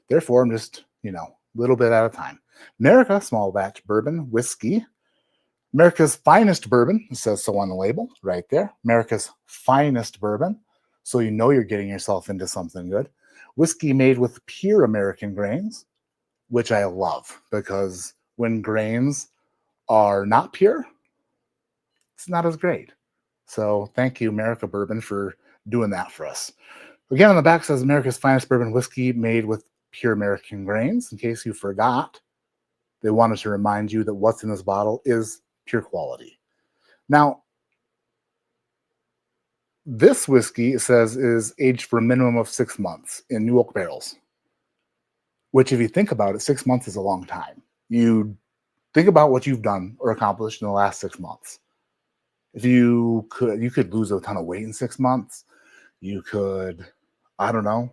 Therefore, I'm just, a little bit at a time. America small batch bourbon whiskey. America's finest bourbon. It says so on the label right there. America's finest bourbon. So you know you're getting yourself into something good. Whiskey made with pure American grains, which I love, because when grains are not pure, it's not as great. So thank you, America Bourbon, for doing that for us. Again, on the back says America's finest bourbon whiskey made with pure American grains. In case you forgot, they wanted to remind you that what's in this bottle is pure quality. Now, this whiskey, it says, is aged for a minimum of 6 months in new oak barrels, which, if you think about it, 6 months is a long time. You think about what you've done or accomplished in the last 6 months. If you could lose a ton of weight in 6 months. You could, I don't know.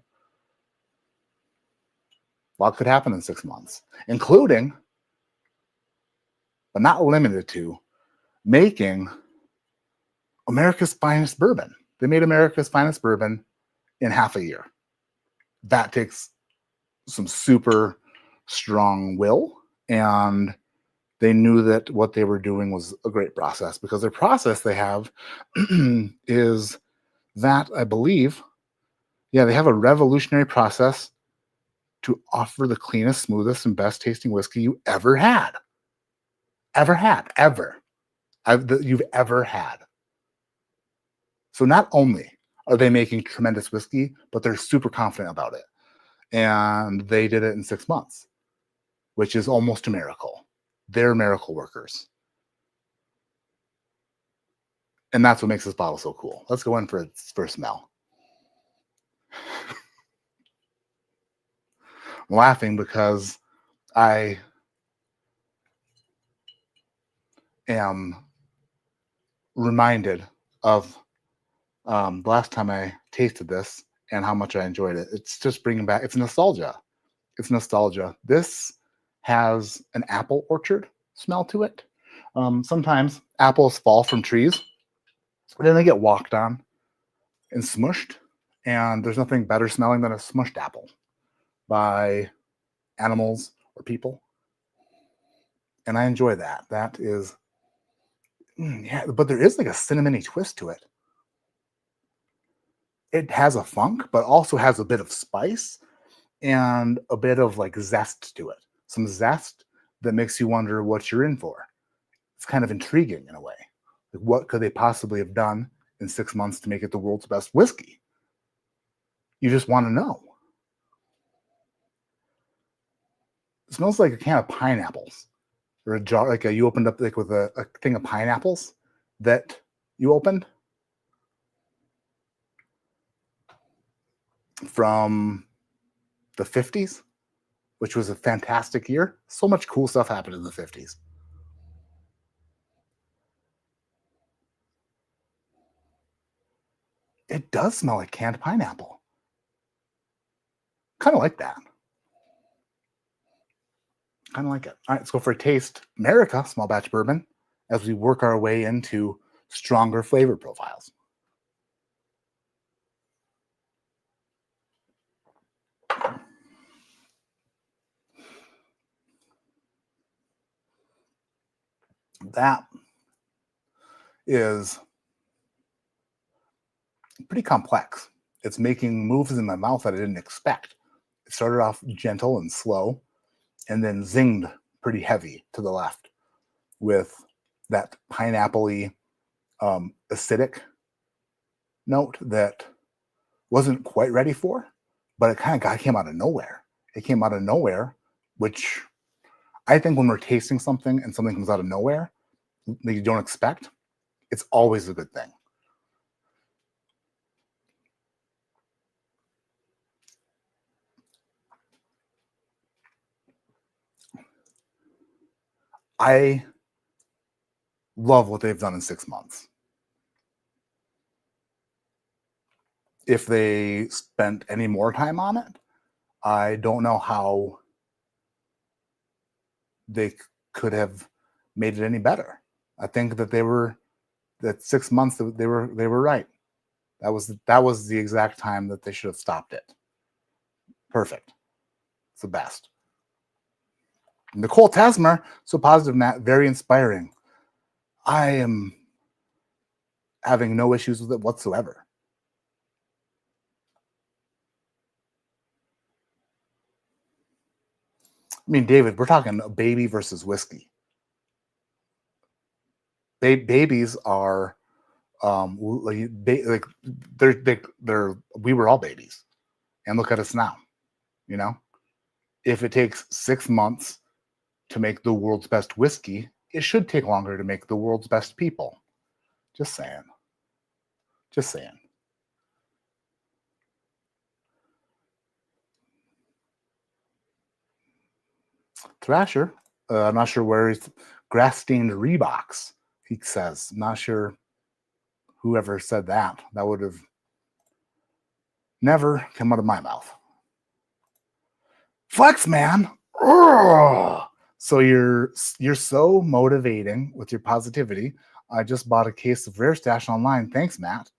A lot could happen in 6 months, including, but not limited to, making America's finest bourbon. They made America's finest bourbon in half a year. That takes some super strong will, and they knew that what they were doing was a great process, because their process they have is that, I believe, they have a revolutionary process to offer the cleanest, smoothest, and best tasting whiskey you ever had. You've ever had. So not only are they making tremendous whiskey, but they're super confident about it. And they did it in 6 months, which is almost a miracle. They're miracle workers. And that's what makes this bottle so cool. Let's go in for its first smell. I'm laughing because I am reminded of the last time I tasted this and how much I enjoyed it. It's just bringing back, it's nostalgia. This has an apple orchard smell to it. Sometimes apples fall from trees, and then they get walked on and smushed, and there's nothing better smelling than a smushed apple by animals or people. And I enjoy that. That is, but there is like a cinnamony twist to it. It has a funk, but also has a bit of spice and a bit of like zest to it. Some zest that makes you wonder what you're in for. It's kind of intriguing in a way. Like, what could they possibly have done in 6 months to make it the world's best whiskey? You just want to know. It smells like a can of pineapples, or a jar, like you opened up like with a thing of pineapples that you opened from the 50s, which was a fantastic year. So much cool stuff happened in the 50s. It does smell like canned pineapple. Kind of like that. Kind of like it. All right, let's go for a taste. America small batch bourbon as we work our way into stronger flavor profiles. That is pretty complex. It's making moves in my mouth that I didn't expect. It started off gentle and slow, and then zinged pretty heavy to the left with that pineapple-y, acidic note that wasn't quite ready for, but it kind of came out of nowhere. It came out of nowhere, which I think when we're tasting something and something comes out of nowhere that you don't expect, it's always a good thing. I love what they've done in 6 months. If they spent any more time on it, I don't know how they could have made it any better. I think that that 6 months they were right. That was the exact time that they should have stopped it. Perfect. It's the best. Nicole Tasmer, so positive, Matt, very inspiring. I am having no issues with it whatsoever. I mean, David, we're talking baby versus whiskey. Babies are like they're we were all babies, and look at us now. You know, if it takes 6 months to make the world's best whiskey, it should take longer to make the world's best people. Just saying. Just saying. Thrasher, I'm not sure where he's grass-stained Reeboks, he says. I'm not sure whoever said that. That would have never come out of my mouth. Flex, man. Ugh. So you're so motivating with your positivity. I just bought a case of Rare Stash online. Thanks, Matt.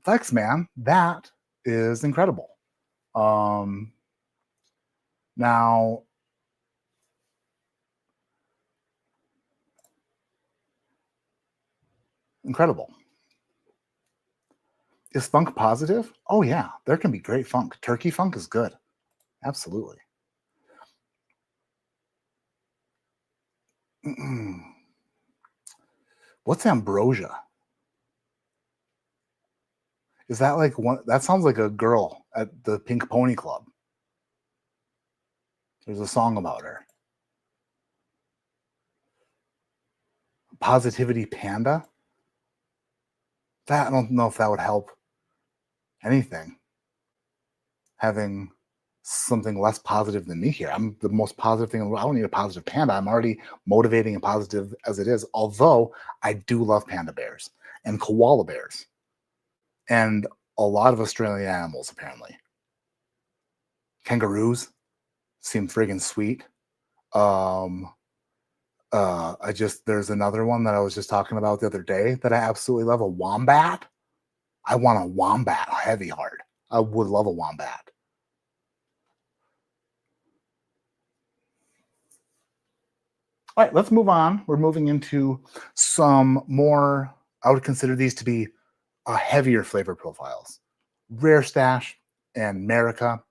Flex, man. That is incredible. Now, incredible. Is funk positive? Oh, yeah. There can be great funk. Turkey funk is good. Absolutely. What's ambrosia? Is that like one? That sounds like a girl at the Pink Pony Club. There's a song about her. Positivity Panda? That, I don't know if that would help anything. Having something less positive than me here. I'm the most positive thing in the world. I don't need a positive panda. I'm already motivating and positive as it is. Although I do love panda bears and koala bears and a lot of Australian animals, apparently. Kangaroos seem friggin' sweet. There's another one that I was just talking about the other day that I absolutely love, a wombat. I want a wombat heavy heart. I would love a wombat. All right, let's move on. We're moving into some more, I would consider these to be heavier flavor profiles. Rare Stash and America,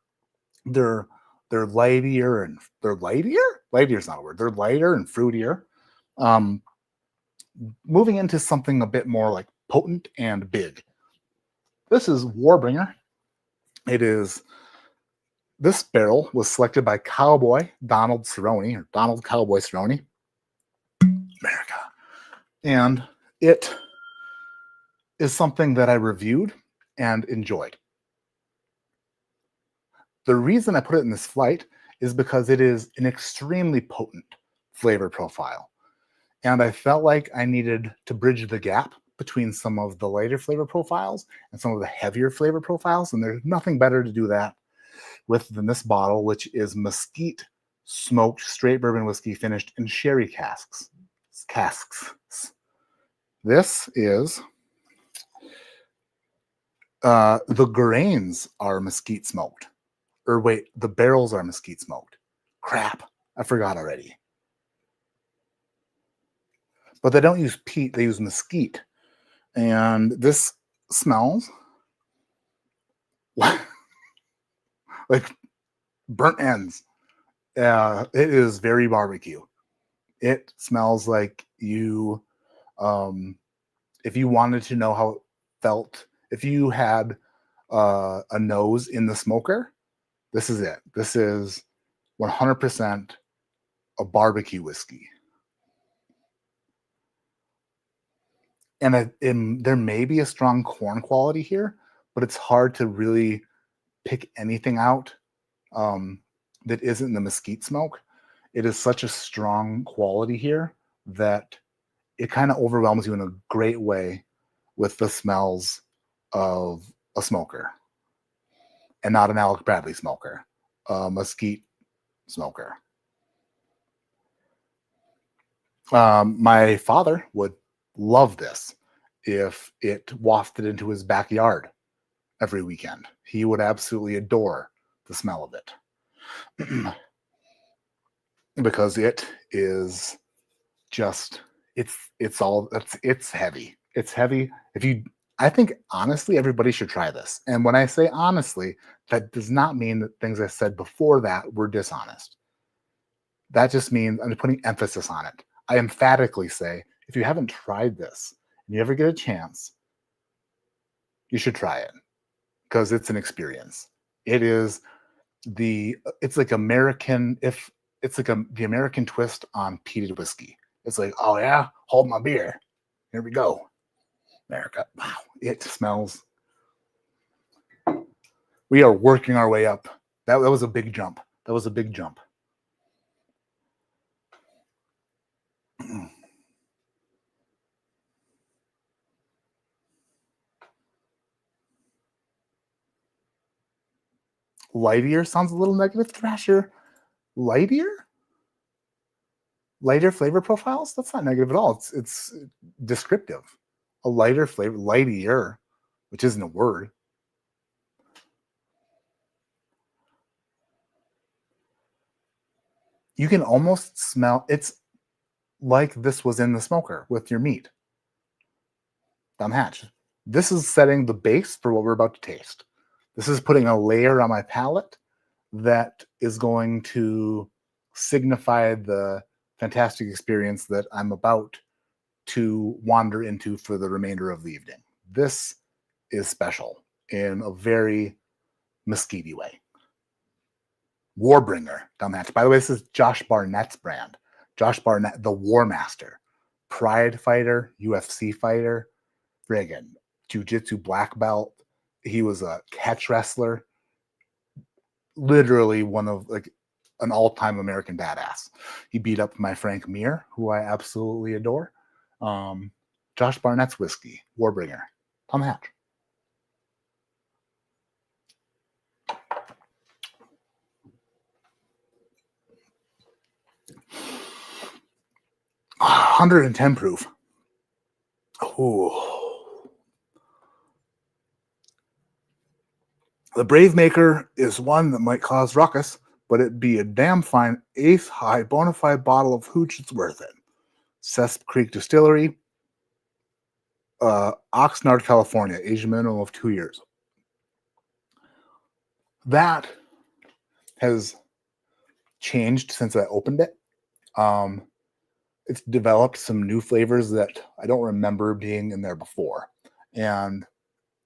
they're lightier and lightier's not a word. They're lighter and fruitier. Moving into something a bit more like potent and big. This is Warbringer. This barrel was selected by Cowboy Donald Cerrone, or Donald Cowboy Cerrone, America. And it is something that I reviewed and enjoyed. The reason I put it in this flight is because it is an extremely potent flavor profile. And I felt like I needed to bridge the gap between some of the lighter flavor profiles and some of the heavier flavor profiles. And there's nothing better to do that with than this bottle, which is mesquite smoked straight bourbon whiskey finished in sherry casks. This is the grains are mesquite smoked. Or wait, the barrels are mesquite smoked. Crap, I forgot already. but they don't use peat, they use mesquite. And this smells like burnt ends. It is very barbecue. It smells like you, if you wanted to know how it felt, if you had a nose in the smoker, this is it. This is 100% a barbecue whiskey. And there may be a strong corn quality here, but it's hard to really pick anything out that isn't the mesquite smoke. It is such a strong quality here that it kind of overwhelms you in a great way with the smells of a smoker, and not an Alec Bradley smoker, a mesquite smoker. My father would love this if it wafted into his backyard every weekend. He would absolutely adore the smell of it. Because it is just, it's heavy. It's heavy. I think honestly, everybody should try this. And when I say honestly, that does not mean that things I said before that were dishonest. That just means I'm putting emphasis on it. I emphatically say, if you haven't tried this and you ever get a chance, you should try it, because it's an experience. It's like American, the American twist on peated whiskey. It's like, oh yeah, hold my beer. Here we go. America. Wow. It smells. We are working our way up. That was a big jump. That was a big jump. Lightier sounds a little negative. Thrasher. Lightier flavor profiles? That's not negative at all. It's descriptive. A lighter flavor, lightier, which isn't a word. You can almost smell, it's like this was in the smoker with your meat. Dumb hatch. This is setting the base for what we're about to taste. This is putting a layer on my palate that is going to signify the fantastic experience that I'm about to wander into for the remainder of the evening. This is special in a very mesquite way. Warbringer, dumb hatch. By the way, this is Josh Barnett's brand. Josh Barnett, the War Master, Pride fighter, UFC fighter, friggin' jiu-jitsu black belt. He was a catch wrestler. Literally one of an all-time American badass. He beat up my Frank Mir, who I absolutely adore. Josh Barnett's whiskey, Warbringer. Tom Hatch. Ah, 110 proof. Ooh. The Brave Maker is one that might cause ruckus, but it'd be a damn fine eighth high bona fide bottle of hooch. It's worth it. Cesp Creek Distillery, Oxnard, California, age minimum of 2 years. That has changed since I opened it. It's developed some new flavors that I don't remember being in there before. And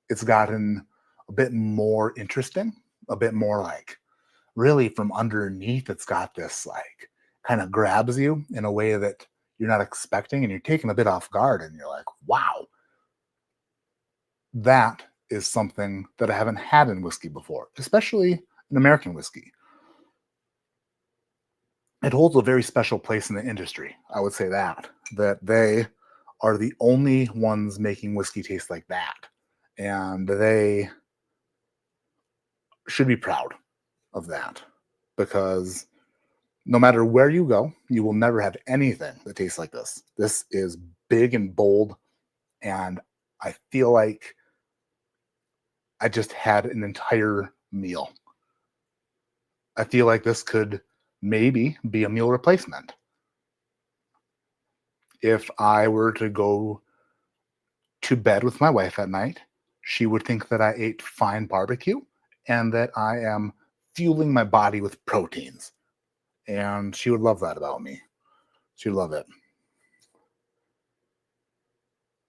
it's gotten a bit more interesting, a bit more like really from underneath. It's got this like kind of grabs you in a way that you're not expecting, and you're taken a bit off guard, and you're like, wow, that is something that I haven't had in whiskey before, especially in American whiskey. It holds a very special place in the industry. I would say that they are the only ones making whiskey taste like that. And they should be proud of that, because no matter where you go, you will never have anything that tastes like this. This is big and bold, and I feel like I just had an entire meal. I feel like this could maybe be a meal replacement. if I were to go to bed with my wife at night, she would think that I ate fine barbecue and that I am fueling my body with proteins. And she would love that about me. She'd love it.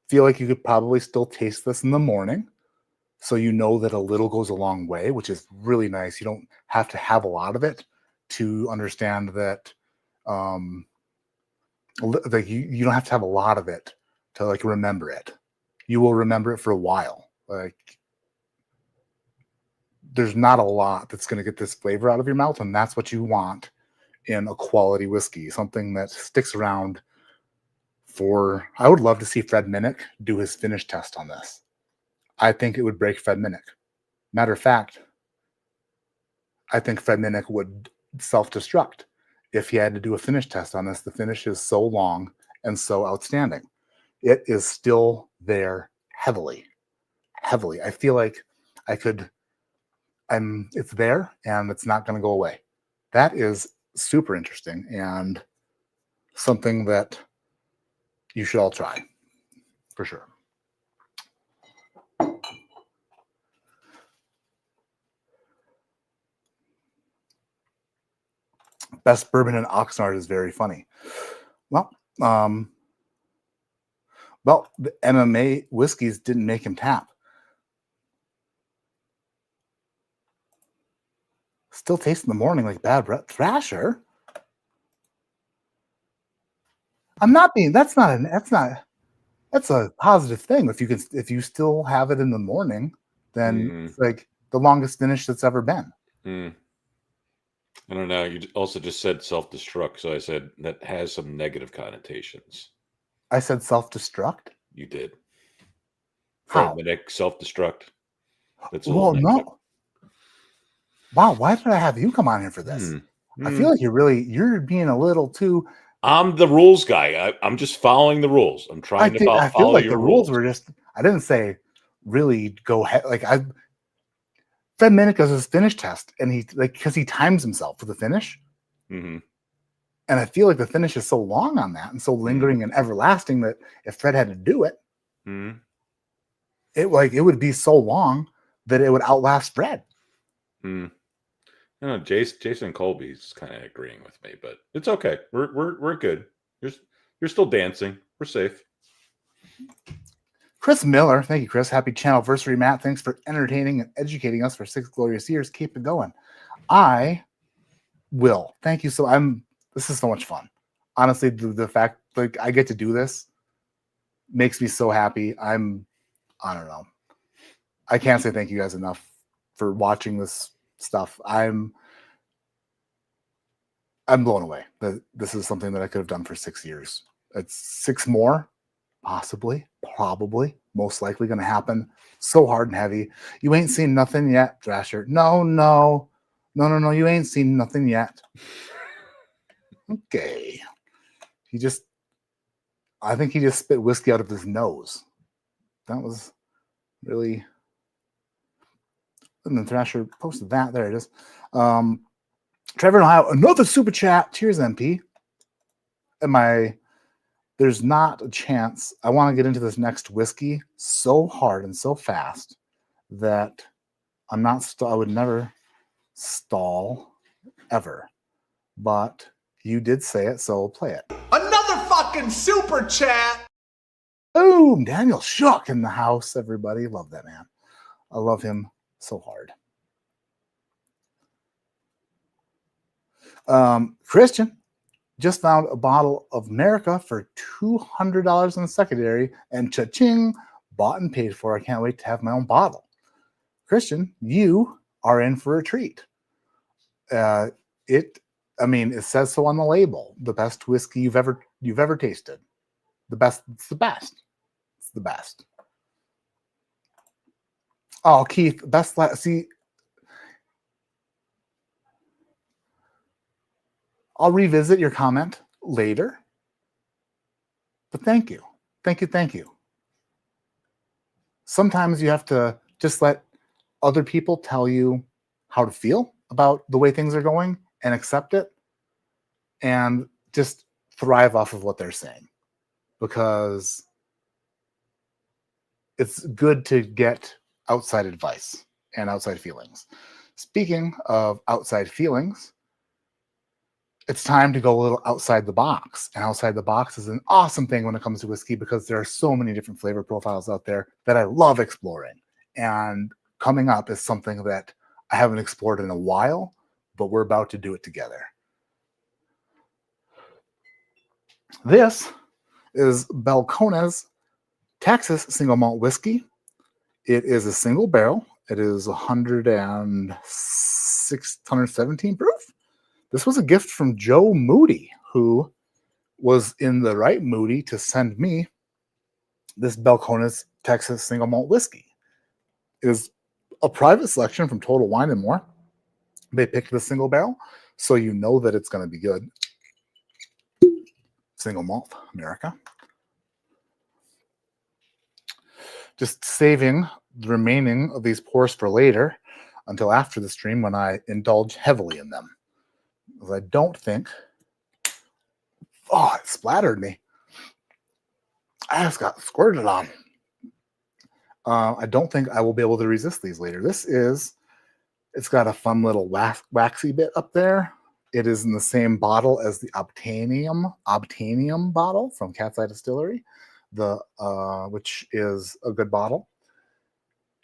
Feel like you could probably still taste this in the morning. So you know that a little goes a long way, which is really nice. You don't have to have a lot of it to understand that like you don't have to have a lot of it to like remember it. You will remember it for a while. Like there's not a lot that's going to get this flavor out of your mouth, and that's what you want in a quality whiskey, something that sticks around for. I would love to see Fred Minnick do his finish test on this. I think it would break Fred Minnick. Matter of fact, I think Fred Minnick would self-destruct if he had to do a finish test on this. The finish is so long and so outstanding. It is still there heavily. I feel like it's there and it's not going to go away. That is super interesting and something that you should all try for sure. Best bourbon in Oxnard is very funny. Well, the MMA whiskeys didn't make him tap. Still tastes in the morning like bad breath. Thrasher. I'm not being. That's a positive thing. If you still have it in the morning, then it's like the longest finish that's ever been. I don't know. You also just said self-destruct, so I said that has some negative connotations. I said self-destruct? You did. How? Self-destruct. That's well, no. Wow, why did I have you come on here for this? I feel like you're being a little too. I'm the rules guy. I'm just following the rules. I'm trying to follow your rules. I feel like the rules were just. I didn't say really go ahead. Like Fred Minnick does his finish test, and because he times himself for the finish. Mm-hmm. And I feel like the finish is so long on that and so lingering and everlasting that if Fred had to do it, it would be so long that it would outlast Fred. No, Jason Colby's kind of agreeing with me, but it's okay. We're good. You're still dancing. We're safe. Chris Miller, thank you, Chris. Happy channelversary, Matt. Thanks for entertaining and educating us for 6 glorious years. Keep it going. I will. Thank you. This is so much fun. Honestly, the fact like I get to do this makes me so happy. I don't know. I can't say thank you guys enough for watching this stuff. I'm blown away that this is something that I could have done for 6 years. It's 6 more, possibly, probably, most likely going to happen. So hard and heavy. You ain't seen nothing yet, Thrasher. No. You ain't seen nothing yet. Okay. I think he just spit whiskey out of his nose. That was really. And then Thrasher posted that. There it is. Trevor in Ohio, another super chat. Cheers, MP. There's not a chance. I want to get into this next whiskey so hard and so fast that I'm not. I would never stall ever. But you did say it, so we'll play it. Another fucking super chat. Boom! Daniel Shook in the house. Everybody, love that man. I love him so hard. Christian just found a bottle of America for $200 in the secondary, and cha-ching, bought and paid for. I can't wait to have my own bottle. Christian, you are in for a treat. It says so on the label. The best whiskey you've ever tasted. The best. It's the best. It's the best. Oh, Keith, best. See, I'll revisit your comment later. But thank you. Thank you. Sometimes you have to just let other people tell you how to feel about the way things are going and accept it and just thrive off of what they're saying. because it's good to get outside advice and outside feelings. Speaking of outside feelings, it's time to go a little outside the box. And outside the box is an awesome thing when it comes to whiskey because there are so many different flavor profiles out there that I love exploring. And coming up is something that I haven't explored in a while, but we're about to do it together. This is Balcones Texas Single Malt Whiskey. It is a single barrel. It is 117 proof. This was a gift from Joe Moody, who was in the right moody to send me this Balcones Texas Single Malt Whiskey. It is a private selection from Total Wine & More. They picked the single barrel, so you know that it's going to be good. Single malt, America. Just saving the remaining of these pours for later until after the stream when I indulge heavily in them. Because I don't think... Oh, it splattered me. I just got squirted on. I don't think I will be able to resist these later. It's got a fun little waxy bit up there. It is in the same bottle as the Obtainium bottle from Cat's Eye Distillery, which is a good bottle.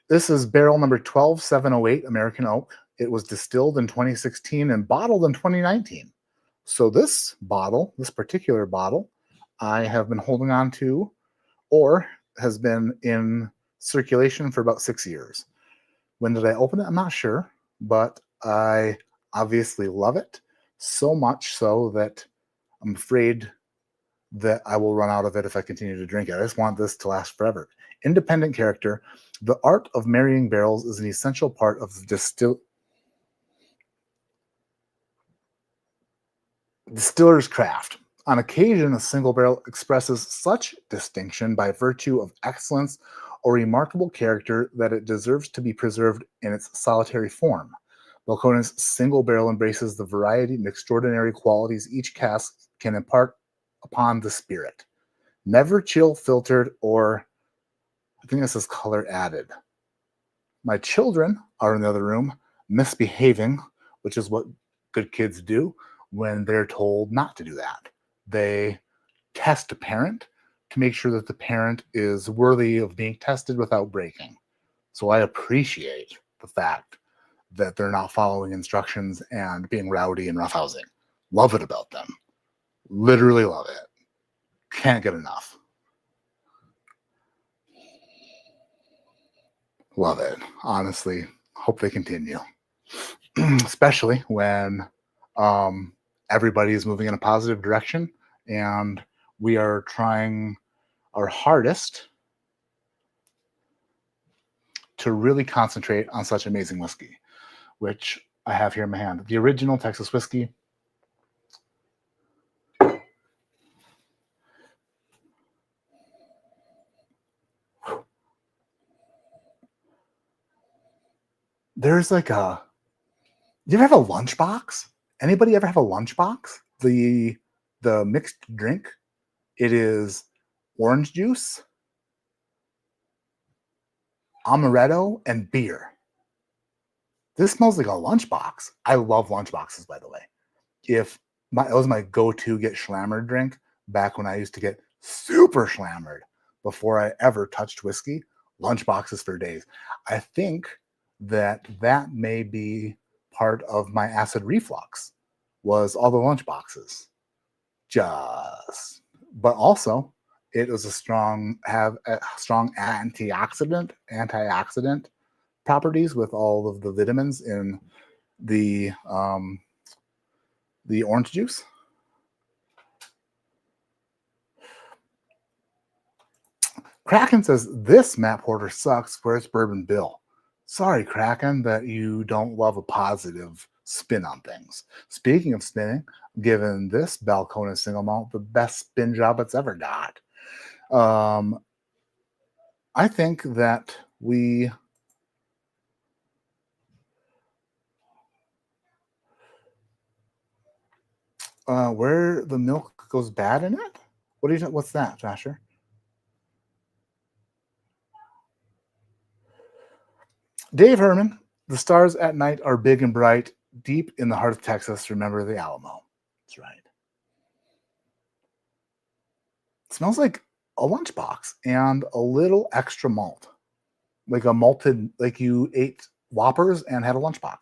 This is barrel number 12708 American Oak. It was distilled in 2016 and bottled in 2019. So this particular bottle, I have been holding on to, or has been in circulation for about 6 years. When did I open it? I'm not sure, but I obviously love it so much so that I'm afraid that I will run out of it if I continue to drink it. I just want this to last forever. Independent character. The art of marrying barrels is an essential part of the distiller's craft. On occasion, a single barrel expresses such distinction by virtue of excellence or remarkable character that it deserves to be preserved in its solitary form. Balcones' single barrel embraces the variety and extraordinary qualities each cask can impart upon the spirit. Never chill filtered or, I think this is color added. My children are in the other room misbehaving, which is what good kids do when they're told not to do that. They test a parent to make sure that the parent is worthy of being tested without breaking. So I appreciate the fact that they're not following instructions and being rowdy and roughhousing. Love it about them. Literally love it. Can't get enough. Love it. Honestly, hope they continue. Especially when everybody is moving in a positive direction and we are trying our hardest to really concentrate on such amazing whiskey, which I have here in my hand. The original Texas whiskey. There's like a... You ever have a lunchbox? Anybody ever have a lunchbox? The mixed drink. It is orange juice, amaretto, and beer. This smells like a lunchbox. I love lunchboxes, by the way. It was my go-to get schlammered drink back when I used to get super schlammered before I ever touched whiskey. Lunchboxes for days. I think that may be part of my acid reflux, was all the lunchboxes. But also it was a strong antioxidant properties with all of the vitamins in the orange juice. Kraken says, this Matt Porter sucks. Where's Bourbon Bill? Sorry, Kraken, that you don't love a positive spin on things. Speaking of spinning, given this Balcones single malt the best spin job it's ever got. I think that where the milk goes bad in it? What's that, Joshua? Dave Herman, the stars at night are big and bright, deep in the heart of Texas. Remember the Alamo. That's right. It smells like a lunchbox and a little extra malt. Like a malted, like you ate Whoppers and had a lunchbox.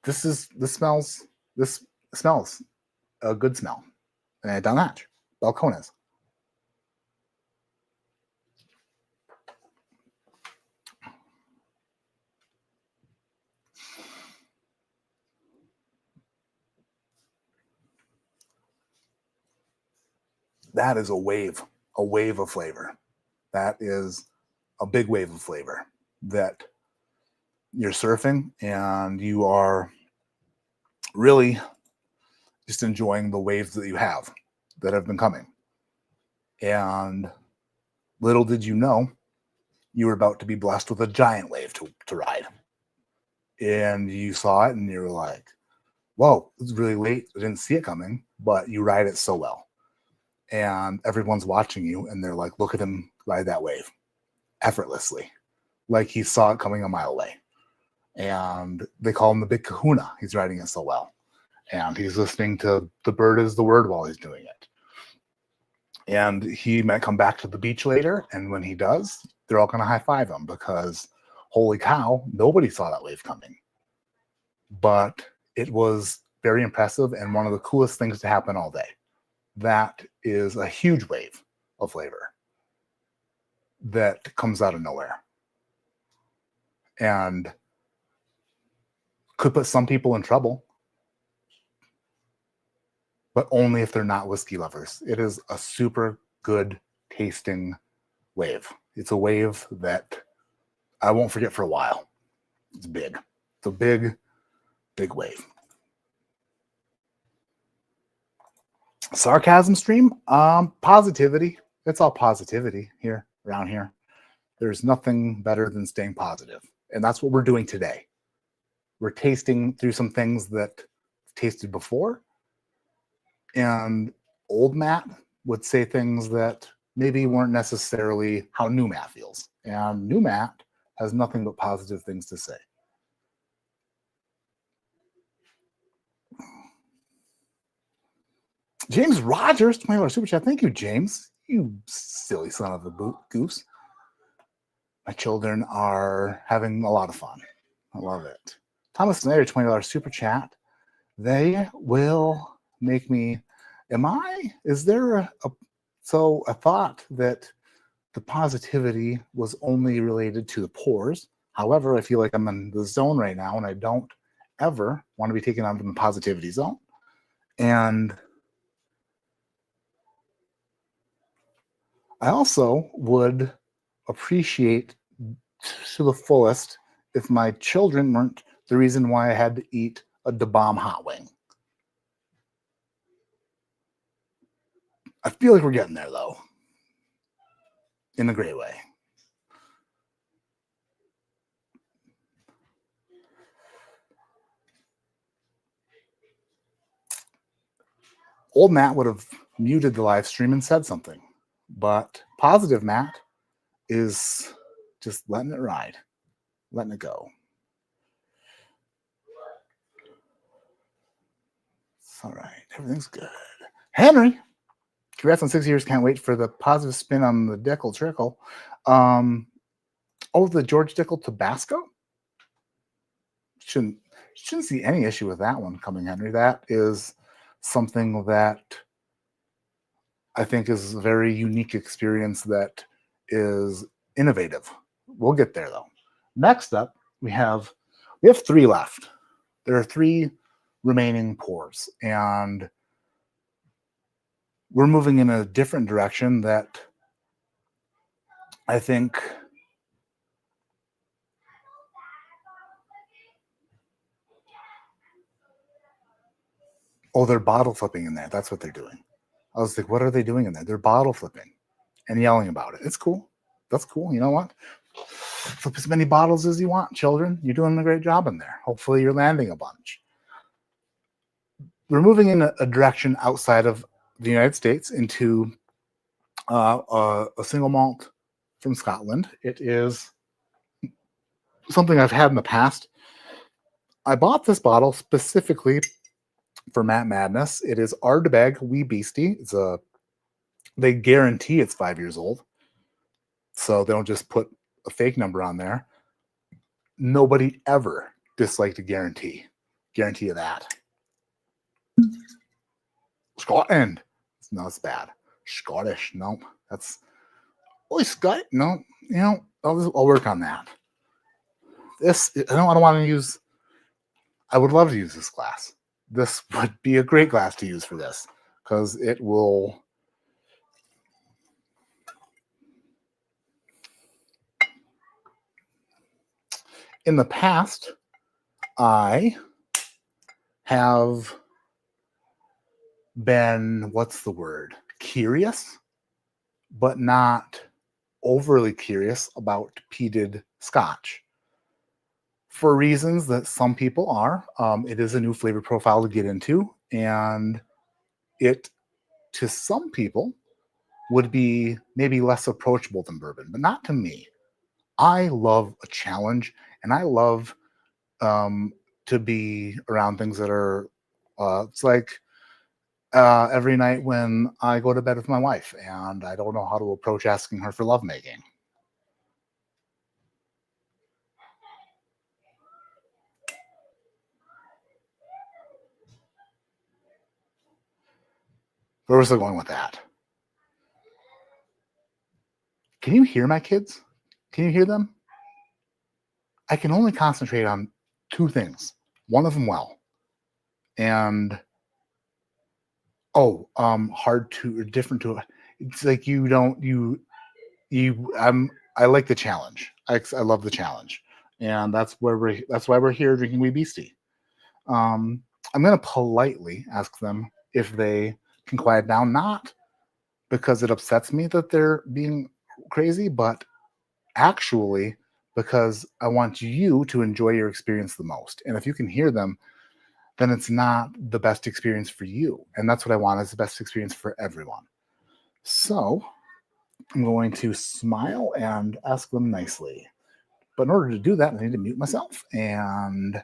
This smells a good smell. And Don Hatch, Balcones. That is a wave of flavor. That is a big wave of flavor that you're surfing, and you are really just enjoying the waves that have been coming. And little did you know, you were about to be blessed with a giant wave to ride. And you saw it and you were like, whoa, it's really late. I didn't see it coming, but you ride it so well. And everyone's watching you and they're like, look at him ride that wave effortlessly. Like he saw it coming a mile away. And they call him the Big Kahuna. He's riding it so well. And he's listening to The Bird is the Word while he's doing it. And he might come back to the beach later. And when he does, they're all going to high five him because holy cow, nobody saw that wave coming. But it was very impressive and one of the coolest things to happen all day. That is a huge wave of flavor that comes out of nowhere. And could put some people in trouble, but only if they're not whiskey lovers. It is a super good tasting wave. It's a wave that I won't forget for a while. It's big. It's a big, big wave. Sarcasm stream, positivity. It's all positivity here, around here. There's nothing better than staying positive. And that's what we're doing today. We're tasting through some things that I've tasted before. And old Matt would say things that maybe weren't necessarily how new Matt feels. And new Matt has nothing but positive things to say. James Rogers, $20 super chat. Thank you, James. You silly son of a goose. My children are having a lot of fun. I love it. Thomas Snyder, $20 super chat. They will make me. Is there so I thought that the positivity was only related to the pores. However, I feel like I'm in the zone right now and I don't ever want to be taken out of the positivity zone. And I also would appreciate to the fullest if my children weren't the reason why I had to eat a Da Bomb hot wing. I feel like we're getting there, though, in a great way. Old Matt would have muted the live stream and said something. But positive Matt is just letting it ride, letting it go. It's all right. Everything's good. Henry, congrats on 6 years. Can't wait for the positive spin on the Dickel Trickle. The George Dickel Tabasco? Shouldn't see any issue with that one coming, Henry. That is something that I think is a very unique experience that is innovative. We'll get there though. Next up, we have 3 left. There are 3 remaining pours, and we're moving in a different direction that I think they're bottle flipping in there. That's what they're doing. I was like, what are they doing in there? They're bottle flipping and yelling about it. It's cool. That's cool. You know what? Flip as many bottles as you want, children. You're doing a great job in there. Hopefully you're landing a bunch. we're moving in a direction outside of the United States into a single malt from Scotland. It is something I've had in the past. I bought this bottle specifically for Matt Madness. It is Ardbeg Wee Beastie. They guarantee it's 5 years old, so they don't just put a fake number on there. Nobody ever disliked a guarantee of that. Scotland. No, it's bad. Scottish. No, that's Scott. No, I'll work on that. This, I don't want to use. I would love to use this glass. This would be a great glass to use for this because it will. In the past, I have been, curious, but not overly curious about peated scotch for reasons that some people are. It is a new flavor profile to get into, and it, to some people, would be maybe less approachable than bourbon, but not to me. I love a challenge, and I love to be around things that are, it's like every night when I go to bed with my wife and I don't know how to approach asking her for lovemaking. Where was I going with that? Can you hear my kids? Can you hear them? I can only concentrate on two things. One of them well. And different to, it's like I like the challenge. I love the challenge. And that's why we're here drinking Wee Beastie. I'm going to politely ask them if they can quiet down, not because it upsets me that they're being crazy, but actually because I want you to enjoy your experience the most. And if you can hear them, then it's not the best experience for you. And that's what I want, is the best experience for everyone. So I'm going to smile and ask them nicely. But in order to do that, I need to mute myself. And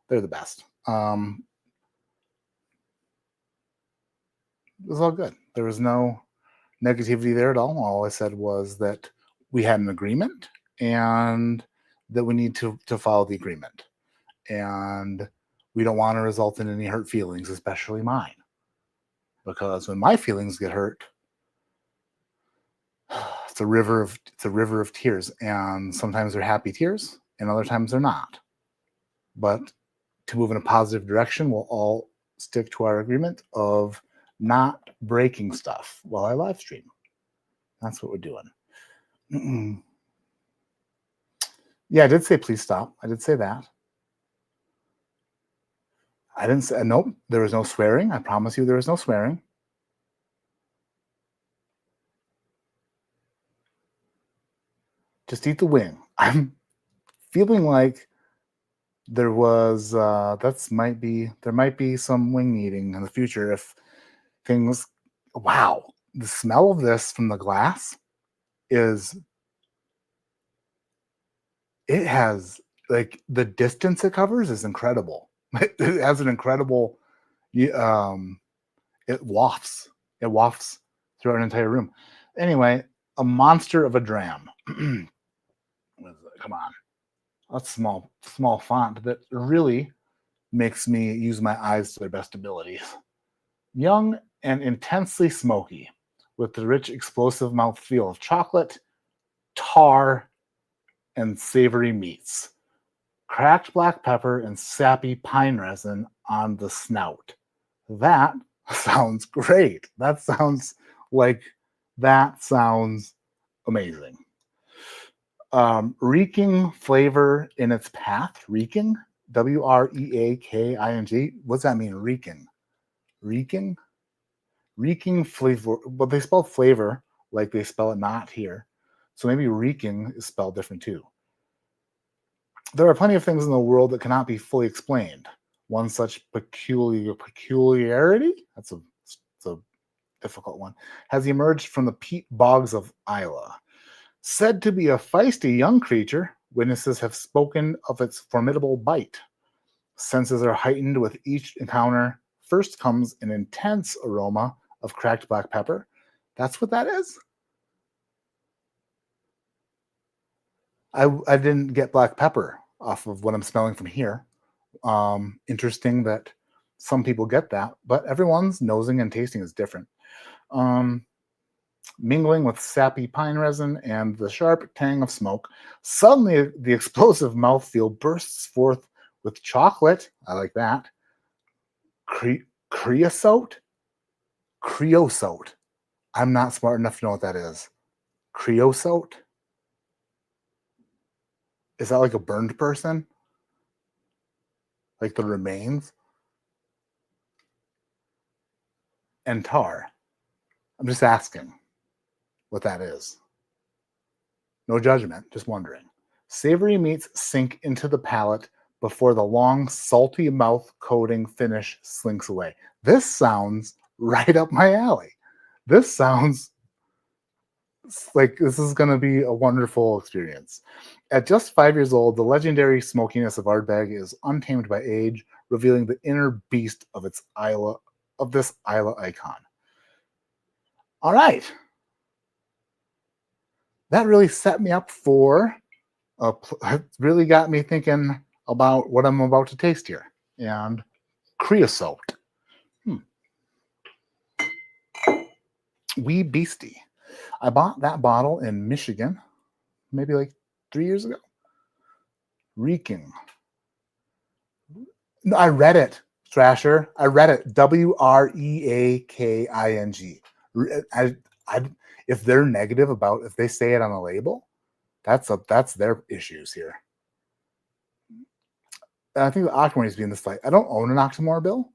they're the best. It was all good. There was no negativity there at all. All I said was that we had an agreement and that we need to follow the agreement. And we don't want to result in any hurt feelings, especially mine. Because when my feelings get hurt, it's a river of tears. And sometimes they're happy tears, and other times they're not. But to move in a positive direction, we'll all stick to our agreement of not breaking stuff while I live stream. That's what we're doing. Yeah, I did say please stop. I did say that. I didn't say, nope, there was no swearing. I promise you there was no swearing. Just eat the wing. I'm feeling like there was, there might be some wing eating in the future if things, wow, the smell of this from the glass is it has like the distance it covers is incredible. It has an incredible it wafts throughout an entire room. Anyway, a monster of a dram. Come on, that's small font that really makes me use my eyes to their best abilities. Young and intensely smoky, with the rich explosive mouthfeel of chocolate, tar, and savory meats. Cracked black pepper and sappy pine resin on the snout. That sounds great. That sounds amazing. Reeking flavor in its path. Reeking? Wereaking. What's that mean? Reeking. Reeking? Reeking flavor. But they spell flavor like they spell it not here. So maybe reeking is spelled different too. There are plenty of things in the world that cannot be fully explained. One such peculiarity, that's a difficult one, has emerged from the peat bogs of Isla. Said to be a feisty young creature, witnesses have spoken of its formidable bite. Senses are heightened with each encounter. First comes an intense aroma of cracked black pepper. That's what that is? I didn't get black pepper off of what I'm smelling from here. Interesting that some people get that, but everyone's nosing and tasting is different. Mingling with sappy pine resin and the sharp tang of smoke, suddenly the explosive mouthfeel bursts forth with chocolate. I like that. Creosote? Creosote. I'm not smart enough to know what that is. Creosote? Is that like a burned person? Like the remains? And tar. I'm just asking what that is. No judgment, just wondering. Savory meats sink into the palate before the long, salty mouth coating finish slinks away. This sounds right up my alley. This sounds like this is going to be a wonderful experience. At just 5 years old, the legendary smokiness of Ardbeg is untamed by age, revealing the inner beast of this Isla icon. All right. That really set me up for, it really got me thinking about what I'm about to taste here. And creosote. Wee Beastie. I bought that bottle in Michigan, maybe like 3 years ago. Reeking. No, I read it, Thrasher. I read it. Wereaking. If they're negative about if they say it on a label, that's their issues here. And I think the Octomore needs to be in this fight. I don't own an Octomore bill,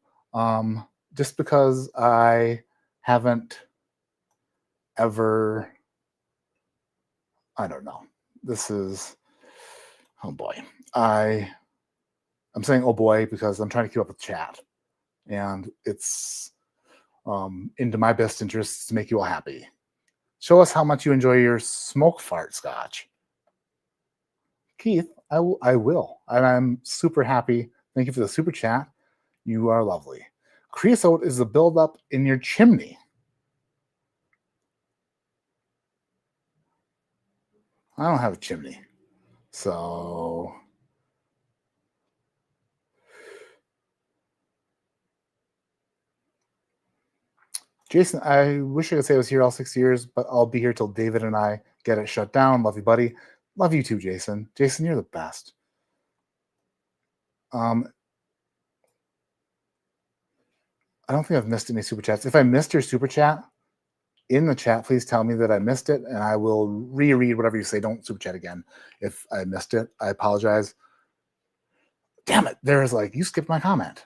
just because I haven't ever. I don't know. This is, oh boy. I'm saying oh boy because I'm trying to keep up with chat, and it's into my best interests to make you all happy. Show us how much you enjoy your smoke fart scotch. Keith, I will. And I'm super happy. Thank you for the super chat. You are lovely. Creosote is the buildup in your chimney. I don't have a chimney. So Jason, I wish I could say I was here all 6 years, but I'll be here till David and I get it shut down. Love you, buddy. Love you too, Jason. Jason, you're the best. I don't think I've missed any super chats. If I missed your super chat in the chat, please tell me that I missed it, and I will reread whatever you say. Don't super chat again. If I missed it, I apologize. Damn it. There's like, you skipped my comment.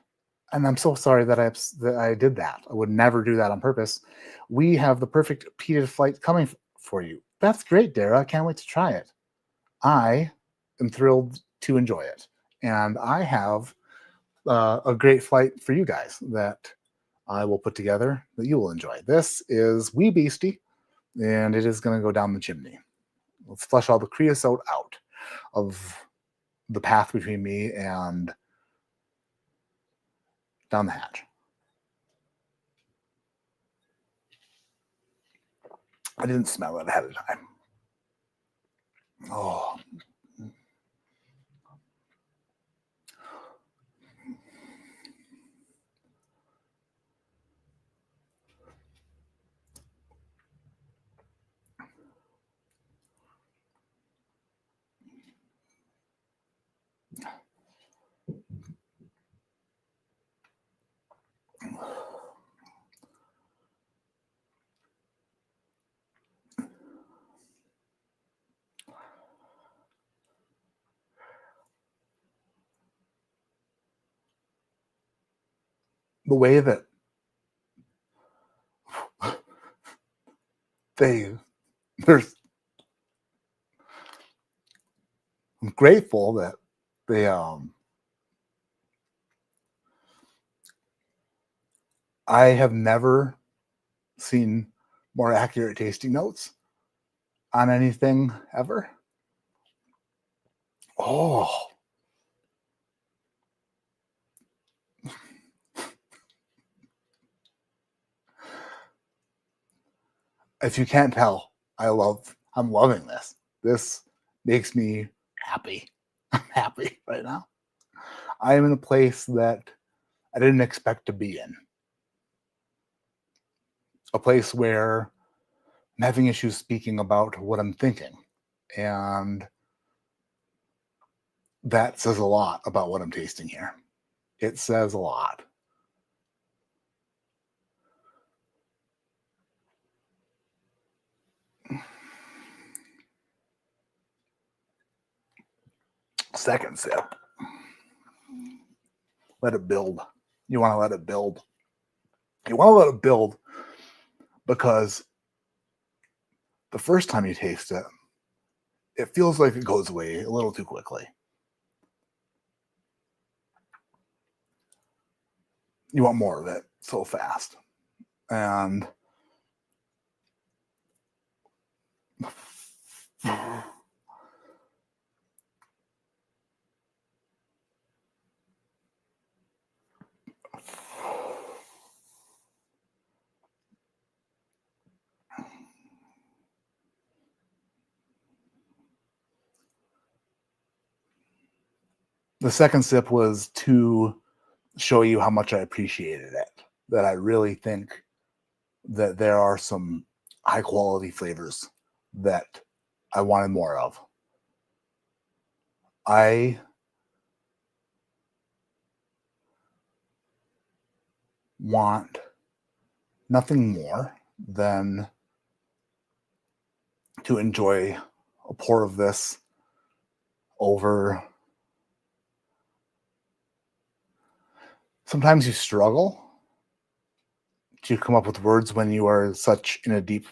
And I'm so sorry that I did that. I would never do that on purpose. We have the perfect peated flight coming for you. That's great, Dara. I can't wait to try it. I am thrilled to enjoy it. And I have a great flight for you guys that I will put together that you will enjoy. This is Wee Beastie and it is going to go down the chimney. Let's flush all the creosote out of the path between me and down the hatch. I didn't smell it ahead of time. Oh. The way that I'm grateful that they I have never seen more accurate tasting notes on anything ever. Oh. If you can't tell, I'm loving this. This makes me happy. I'm happy right now. I am in a place that I didn't expect to be in. A place where I'm having issues speaking about what I'm thinking. And that says a lot about what I'm tasting here. It says a lot. Second sip. Let it build. You want to let it build. You want to let it build because the first time you taste it, it feels like it goes away a little too quickly. You want more of it so fast. And the second sip was to show you how much I appreciated it. That I really think that there are some high quality flavors that I wanted more of. I want nothing more than to enjoy a pour of this over. Sometimes you struggle to come up with words when you are such in a deep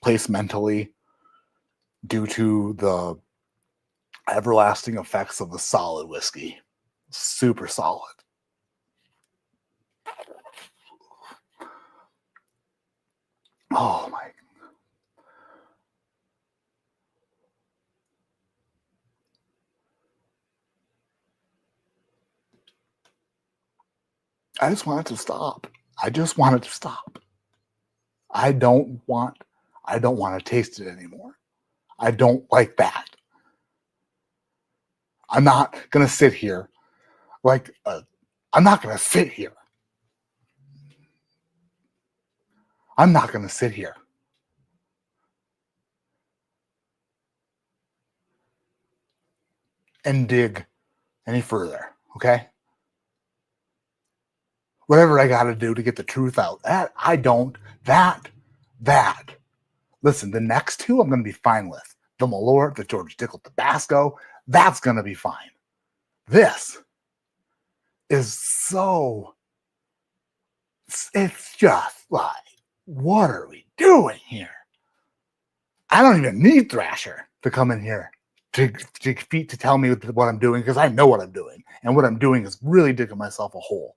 place mentally due to the everlasting effects of the solid whiskey. Super solid. Oh my. I just want it to stop. I just want it to stop. I don't want to taste it anymore. I don't like that. I'm not going to sit here I'm not going to sit here. I'm not going to sit here and dig any further, okay? Whatever I got to do to get the truth out. Listen, the next two I'm going to be fine with. The Malort, the George Dickel Tabasco, that's going to be fine. This is so, it's just like, what are we doing here? I don't even need Thrasher to come in here to tell me what I'm doing, because I know what I'm doing. And what I'm doing is really digging myself a hole.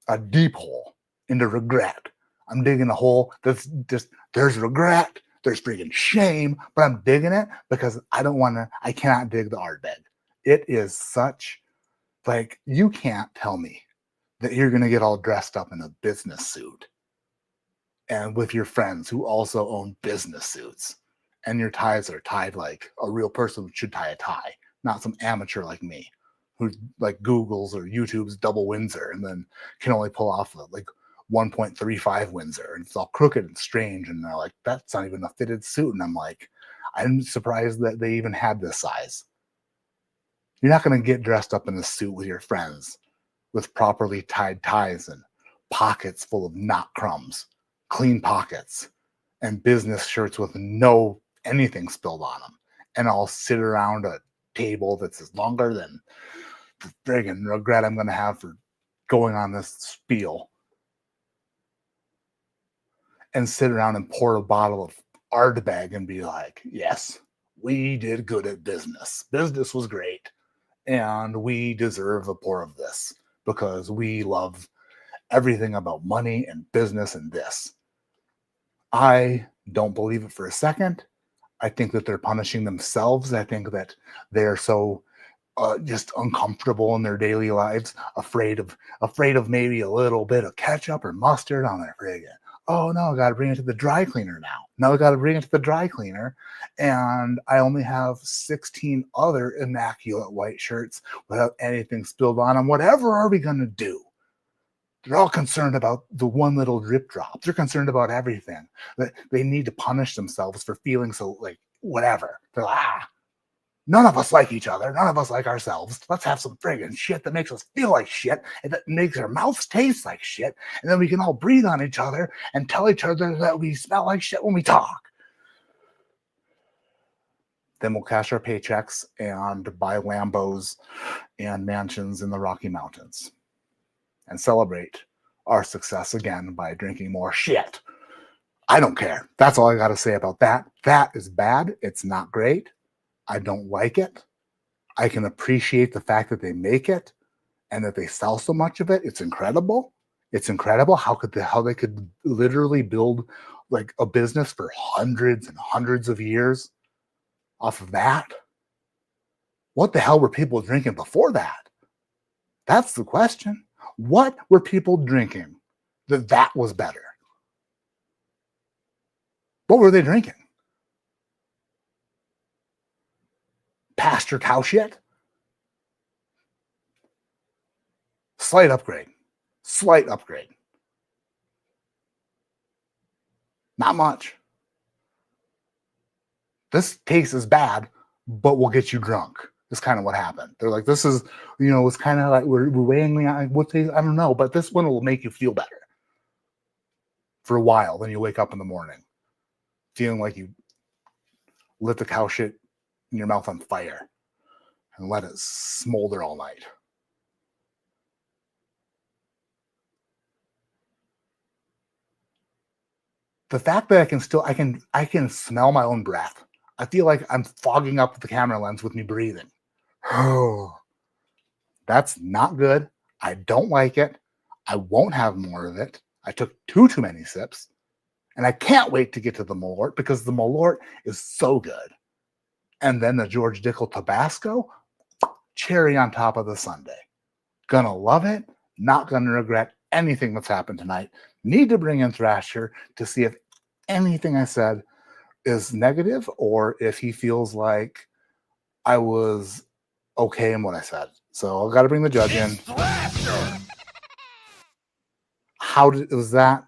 A deep hole into regret. I'm digging a hole that's just, there's regret, there's freaking shame, but I'm digging it because I cannot dig the Ardbeg. It is such, like, you can't tell me that you're going to get all dressed up in a business suit and with your friends who also own business suits, and your ties are tied like a real person should tie a tie, not some amateur like me who like Googles or YouTube's double Windsor and then can only pull off like 1.35 Windsor, and it's all crooked and strange, and they're like, that's not even a fitted suit. And I'm like, I'm surprised that they even had this size. You're not going to get dressed up in a suit with your friends with properly tied ties and pockets full of knot crumbs, clean pockets, and business shirts with no anything spilled on them, and I'll sit around a table that's longer than the friggin' regret I'm going to have for going on this spiel, and sit around and pour a bottle of Ardbeg and be like, yes, we did good at business. Business was great, and we deserve a pour of this because we love everything about money and business and this. I don't believe it for a second. I think that they're punishing themselves. I think that they're so just uncomfortable in their daily lives, afraid of maybe a little bit of ketchup or mustard on their friggin'. Oh no, I got to bring it to the dry cleaner now. Now I got to bring it to the dry cleaner, and I only have 16 other immaculate white shirts without anything spilled on them. Whatever are we gonna do? They're all concerned about the one little drip drop. They're concerned about everything. They need to punish themselves for feeling so like whatever. They're like, none of us like each other. None of us like ourselves. Let's have some friggin' shit that makes us feel like shit and that makes our mouths taste like shit. And then we can all breathe on each other and tell each other that we smell like shit when we talk. Then we'll cash our paychecks and buy Lambos and mansions in the Rocky Mountains and celebrate our success again by drinking more shit. I don't care. That's all I got to say about that. That is bad. It's not great. I don't like it. I can appreciate the fact that they make it and that they sell so much of it. It's incredible. It's incredible how they could literally build like a business for hundreds and hundreds of years off of that. What the hell were people drinking before that? That's the question. What were people drinking that was better? What were they drinking? Pasture cow shit? Slight upgrade. Slight upgrade. Not much. This taste is bad, but we'll get you drunk. That's kind of what happened. They're like, this is, it's kind of like we're weighing me on what taste, I don't know, but this one will make you feel better for a while. Then you wake up in the morning feeling like you lit the cow shit in your mouth on fire and let it smolder all night. The fact that I can smell my own breath. I feel like I'm fogging up the camera lens with me breathing. Oh, that's not good. I don't like it. I won't have more of it. I took too many sips, and I can't wait to get to the Malort because the Malort is so good. And then the George Dickel Tabasco, cherry on top of the sundae. Gonna love it. Not gonna regret anything that's happened tonight. Need to bring in Thrasher to see if anything I said is negative or if he feels like I was okay in what I said. So I've got to bring the judge in. Was that?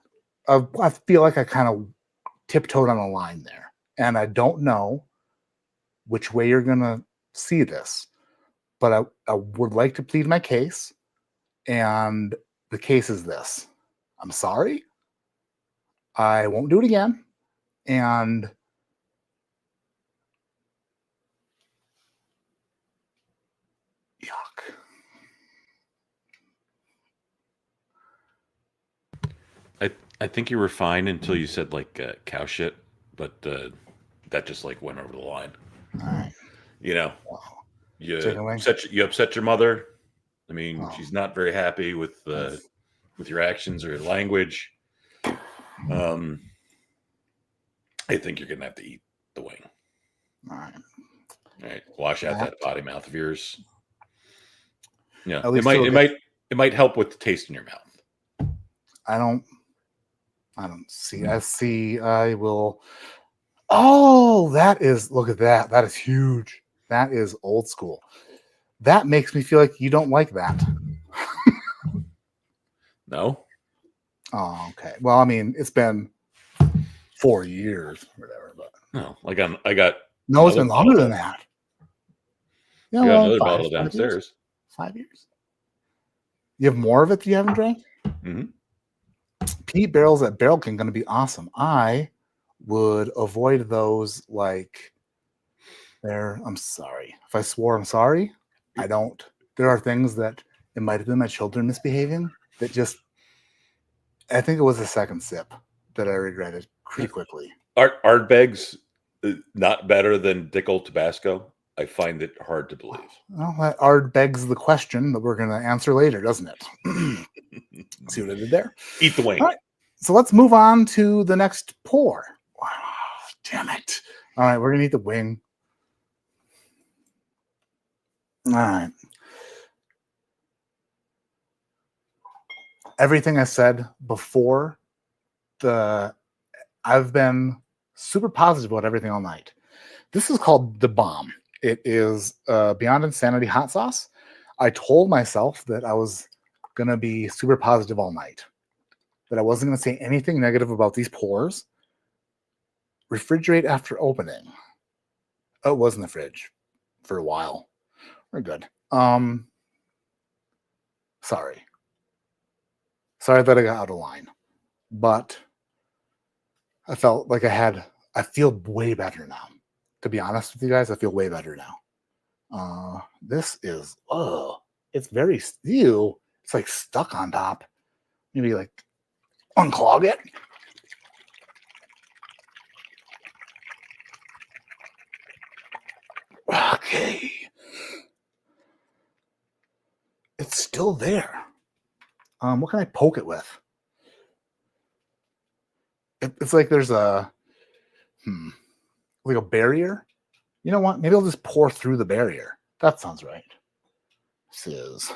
I feel like I kind of tiptoed on a line there, and I don't know which way you're gonna see this, but I would like to plead my case, and the case is this: I'm sorry. I won't do it again, and yuck. I think you were fine until you said like cow shit, but that just like went over the line. All right. You upset your mother. I mean, she's not very happy with your actions or your language. I think you're gonna have to eat the wing. All right. All right. Wash out that potty mouth of yours. Yeah. At least it might help with the taste in your mouth. I don't see. I will. Oh, look at that. That is huge. That is old school. That makes me feel like you don't like that. No. Oh, okay. Well, I mean, it's been 4 years or whatever, but no, I got no, it's been longer than that. Yeah, well, another bottle downstairs. 5 years. You have more of it that you haven't drank? Mm-hmm. Peat barrels at Barrel King going to be awesome. I would avoid those like I'm sorry. If I swore I'm sorry, I don't. There are things that it might have been my children misbehaving that just, I think it was the second sip that I regretted pretty quickly. Ardbeg's not better than Dickel Tabasco. I find it hard to believe. Well, that begs the question that we're going to answer later, doesn't it? See what I did there? Eat the wing. All right, so let's move on to the next pour. Wow, damn it. All right, we're going to eat the wing. All right. Everything I said before, I've been super positive about everything all night. This is called The Bomb. It is Beyond Insanity hot sauce. I told myself that I was going to be super positive all night, that I wasn't going to say anything negative about these pours. Refrigerate after opening. Oh, it was in the fridge for a while. We're good. Sorry that I got out of line, but I felt like I feel way better now. To be honest with you guys, I feel way better now. This is, it's very steel. It's like stuck on top. Maybe like unclog it. Okay. It's still there. What can I poke it with? It's like there's a like a barrier. You know what? Maybe I'll just pour through the barrier. That sounds right. This is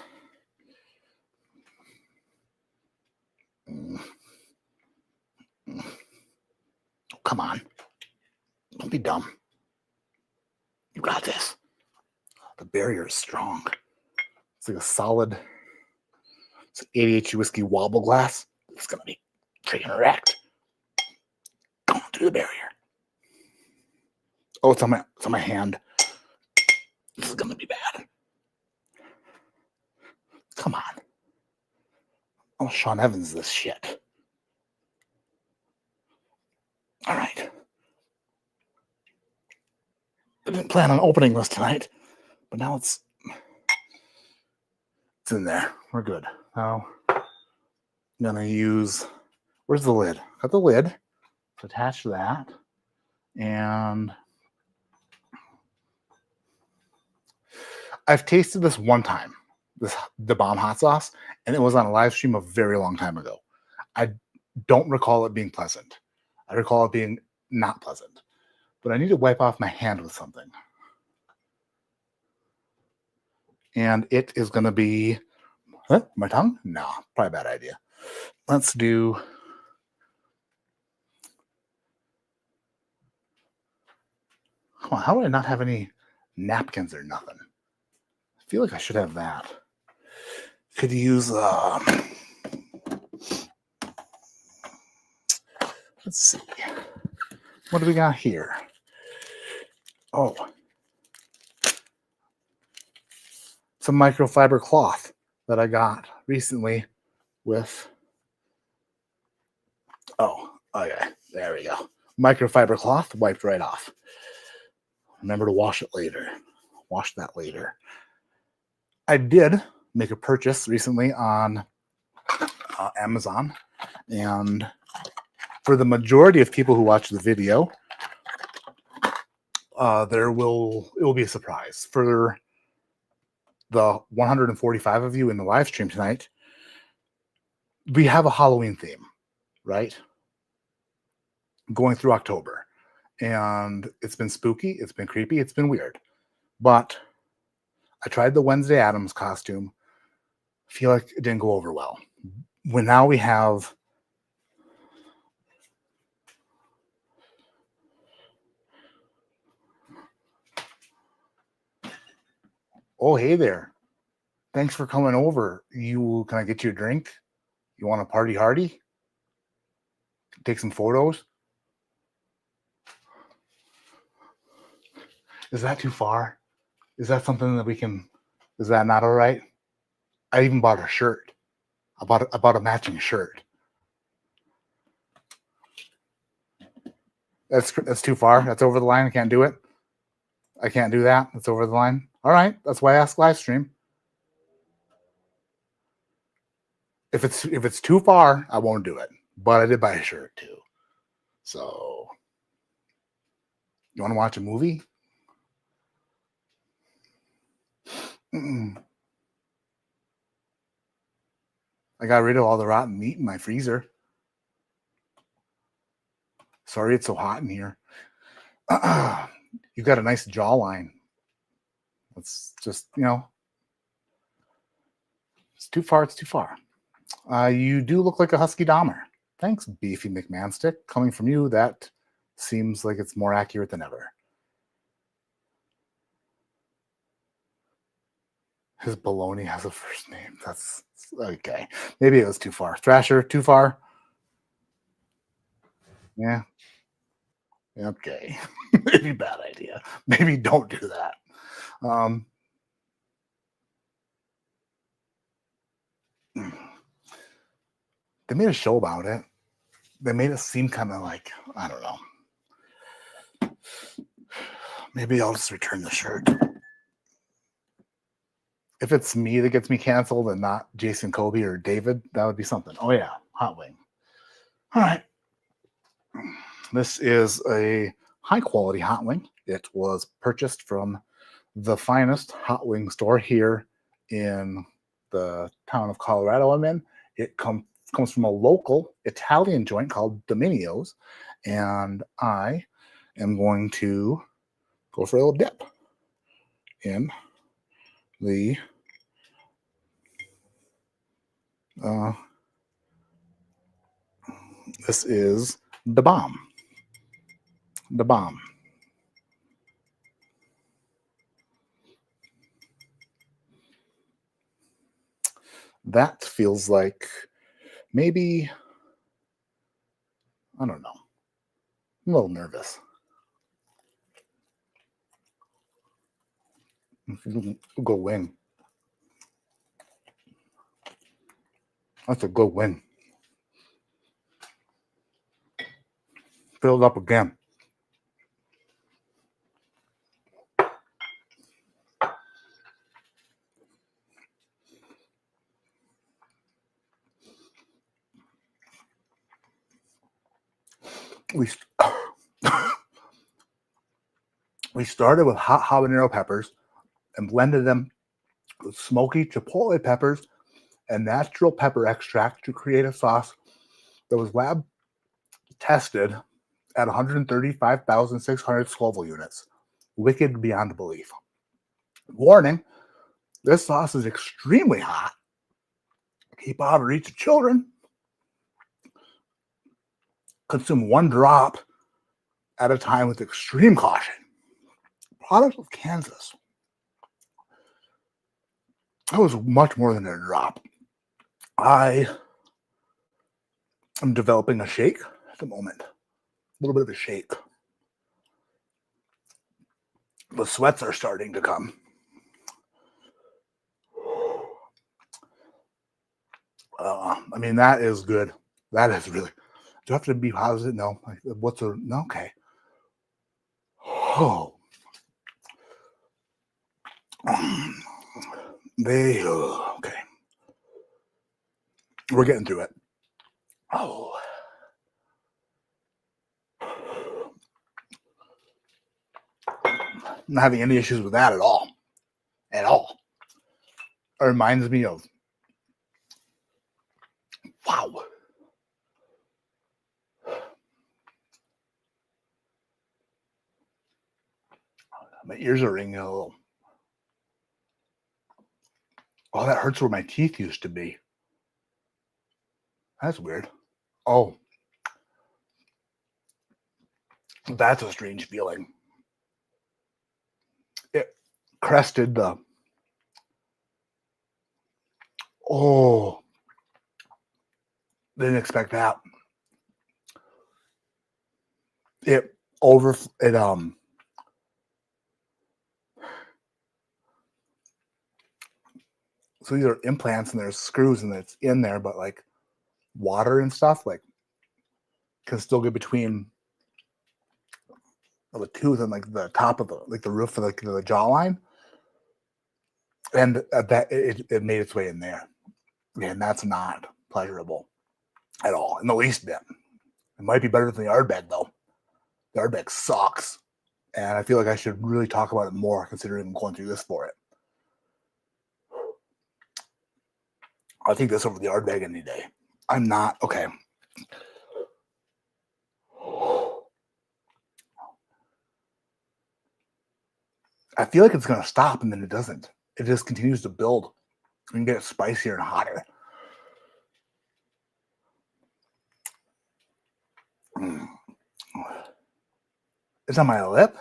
come on. Don't be dumb. You got this. The barrier is strong. It's like a solid. It's an ADHD whiskey wobble glass. It's gonna be freaking wrecked. Going through the barrier. Oh, it's on my hand. This is gonna be bad. Come on. Oh, Sean Evans, this shit. All right. I didn't plan on opening this tonight, but now it's in there. We're good. Now I'm gonna use. Where's the lid? Got the lid. Let's attach that, and I've tasted this one time, the bomb hot sauce, and it was on a live stream a very long time ago. I don't recall it being pleasant. I recall it being not pleasant, but I need to wipe off my hand with something. And it is going to be, my tongue? No, probably a bad idea. Let's do, come on, how do I not have any napkins or nothing? I feel like I should have that. Could use, let's see. What do we got here? Oh. Some microfiber cloth that I got recently with, okay, there we go. Microfiber cloth wiped right off. Remember to wash it later. Wash that later. I did make a purchase recently on Amazon, and for the majority of people who watch the video, it will be a surprise. For the 145 of you in the live stream tonight, we have a Halloween theme, right? going through October. And it's been spooky, it's been creepy, it's been weird. But I tried the Wednesday Addams costume. Feel like it didn't go over well. When now we have oh, hey there. Thanks for coming over. Can I get you a drink? You want a party hardy? Take some photos? Is that too far? Is that something that we can, is that not all right? I even bought a shirt. I bought a matching shirt. That's too far. That's over the line. I can't do it. I can't do that. That's over the line. All right. That's why I asked live stream. If it's too far, I won't do it. But I did buy a shirt too. So you want to watch a movie? I got rid of all the rotten meat in my freezer. Sorry it's so hot in here. You got a nice jawline. It's just, it's too far. It's too far. You do look like a husky Dahmer. Thanks, Beefy McMahonstick. Coming from you, that seems like it's more accurate than ever. His baloney has a first name. That's okay. Maybe it was too far. Thrasher, too far? Yeah. Okay. Maybe bad idea. Maybe don't do that. They made a show about it. They made it seem kind of like, I don't know. Maybe I'll just return the shirt. If it's me that gets me canceled and not Jason Kobe or David, that would be something. Oh, yeah. Hot wing. All right. This is a high-quality hot wing. It was purchased from the finest hot wing store here in the town of Colorado I'm in. It comes from a local Italian joint called Dominio's, and I am going to go for a little dip in the this is the bomb. The bomb. That feels like maybe, I don't know. I'm a little nervous. Good win. That's a good win. Filled up again. We started with hot habanero peppers and blended them with smoky chipotle peppers and natural pepper extract to create a sauce that was lab tested at 135,600 Scoville units. Wicked beyond belief. Warning, this sauce is extremely hot. Keep out of reach of children. Consume 1 drop at a time with extreme caution. Product of Kansas. That was much more than a drop. I am developing a shake at the moment. A little bit of a shake. The sweats are starting to come. I mean, that is good. That is really. Do I have to be positive? No. No? Okay. Oh. Okay. We're getting through it. Oh. I'm not having any issues with that at all. At all. It reminds me of, wow. My ears are ringing a little. Oh, that hurts where my teeth used to be. That's weird. Oh. That's a strange feeling. It crested the... Oh. Didn't expect that. So these are implants and there's screws and it's in there, but like water and stuff like can still get between the tooth and like the top of the roof of the jawline, and that it made its way in there, and that's not pleasurable at all in the least bit. It might be better than the yard bag though. The yard bag sucks, and I feel like I should really talk about it more considering I'm going through this for it. I'll take this over the yard bag any day. I'm not okay. I feel like it's going to stop, and then it doesn't. It just continues to build and get spicier and hotter. It's on my lip.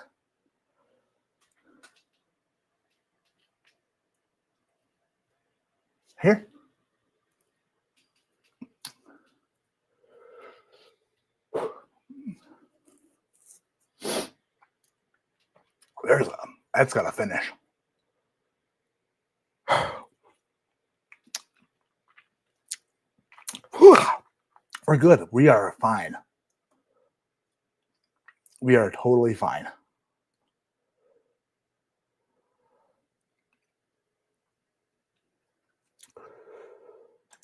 Here. That's got to finish. We're good. We are fine. We are totally fine.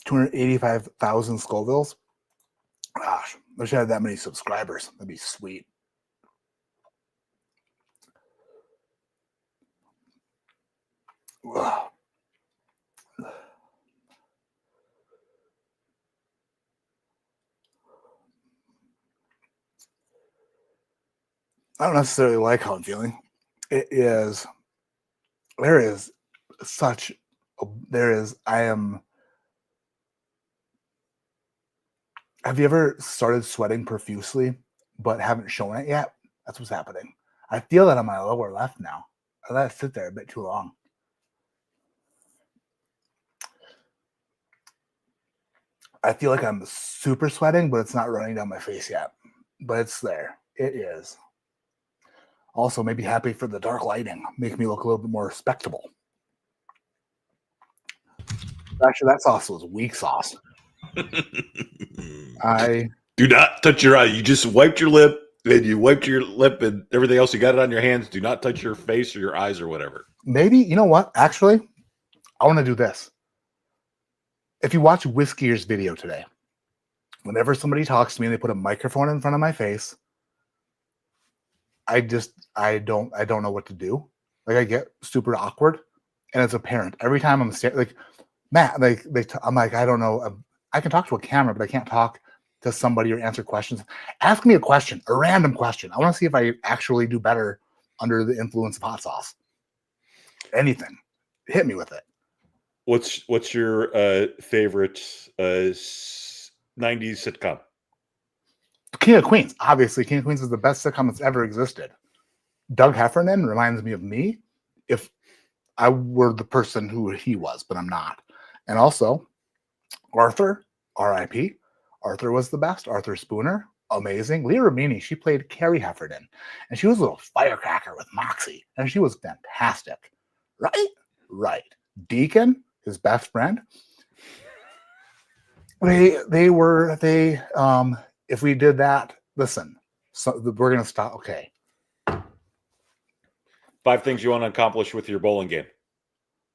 $285,000 Scovilles. Gosh, I wish I had that many subscribers. That'd be sweet. Ugh. I don't necessarily like how I'm feeling. I am. Have you ever started sweating profusely but haven't shown it yet? That's what's happening. I feel that on my lower left now. I let it sit there a bit too long. I feel like I'm super sweating, but it's not running down my face yet. But it's there. It is. Also, maybe happy for the dark lighting. Make me look a little bit more respectable. Actually, that sauce was weak sauce. Do not touch your eye. You just wiped your lip, and you wiped your lip and everything else. You got it on your hands. Do not touch your face or your eyes or whatever. Maybe, you know what? Actually, I want to do this. If you watch Whiskey's video today, whenever somebody talks to me and they put a microphone in front of my face, I don't know what to do. Like I get super awkward, and it's apparent every time I'm like Matt. I'm like I don't know. I can talk to a camera, but I can't talk to somebody or answer questions. Ask me a question, a random question. I want to see if I actually do better under the influence of hot sauce. Anything, hit me with it. What's your favorite 90s sitcom? King of Queens. Obviously, King of Queens is the best sitcom that's ever existed. Doug Heffernan reminds me of me if I were the person who he was, but I'm not. And also, Arthur, R.I.P. Arthur was the best. Arthur Spooner, amazing. Leah Remini, she played Carrie Heffernan, and she was a little firecracker with moxie, and she was fantastic. Right. Deacon, his best friend. If we did that, listen, so we're gonna stop. Okay. 5 things you want to accomplish with your bowling game.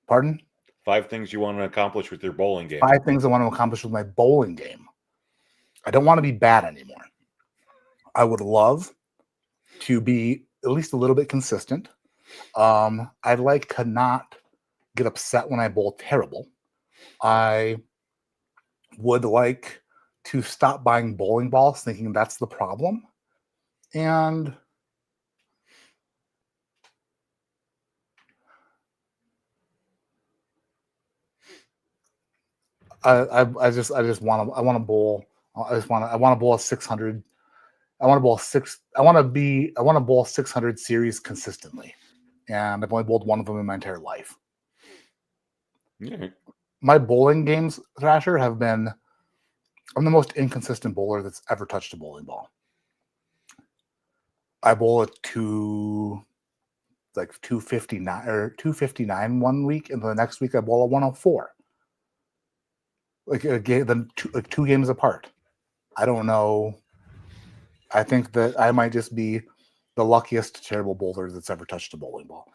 Pardon? 5 things you want to accomplish with your bowling game. 5 things I want to accomplish with my bowling game. I don't want to be bad anymore. I would love to be at least a little bit consistent. I'd like to not get upset when I bowl terrible. I would like to stop buying bowling balls thinking that's the problem. And I just want to. I want to bowl. I want to bowl a 600. I want to bowl 600 series consistently, and I've only bowled one of them in my entire life. Yeah. My bowling games, Thrasher, have been. I'm the most inconsistent bowler that's ever touched a bowling ball. I bowl at 259 or 259 one week, and the next week I bowl a 104. Like a game, then two games apart. I don't know. I think that I might just be the luckiest terrible bowler that's ever touched a bowling ball.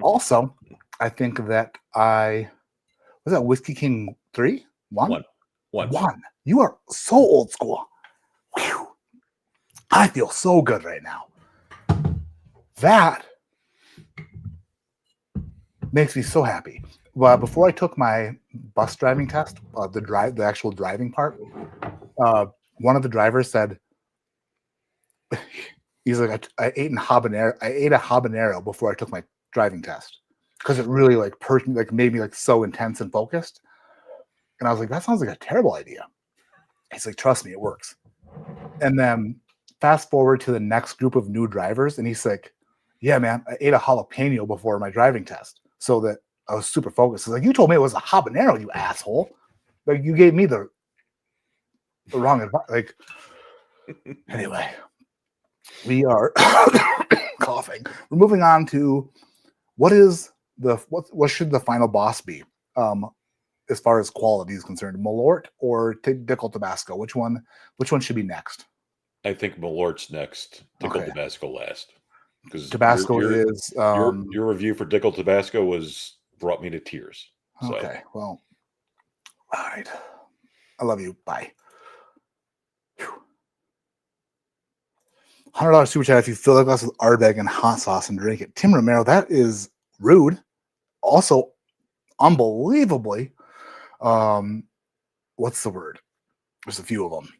Also, I think that was that Whiskey King 3? 1? 1. You are so old school. Whew. I feel so good right now. That makes me so happy. Well, before I took my bus driving test, the actual driving part, one of the drivers said, he's like, I ate a habanero before I took my driving test because it really made me like so intense and focused. And I was like, that sounds like a terrible idea. He's like, trust me, it works. And then fast forward to the next group of new drivers, and he's like, yeah, man, I ate a jalapeno before my driving test so that I was super focused. He's like, you told me it was a habanero, you asshole. Like, you gave me the wrong advice. Like, anyway, we are coughing. We're moving on to what should the final boss be? As far as quality is concerned, Malort or Dickel Tabasco? Which one should be next? I think Malort's next. Dickel Tabasco last. Because Tabasco is your review for Dickel Tabasco brought me to tears. So. Okay, well, all right. I love you. Bye. $100 super chat if you fill a glass with Ardbeg and hot sauce and drink it. Tim Romero, that is rude. Also, unbelievably, what's the word? There's a few of them.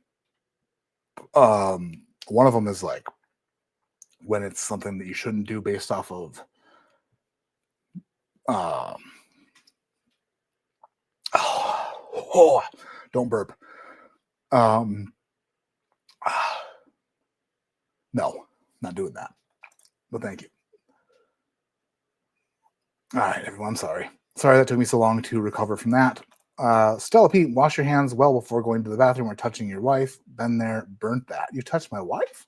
One of them is like when it's something that you shouldn't do based off of don't burp. No, not doing that. But thank you. All right, everyone. I'm sorry. Sorry that took me so long to recover from that. Stella Pete, wash your hands well before going to the bathroom or touching your wife. Been there, burnt that. You touched my wife?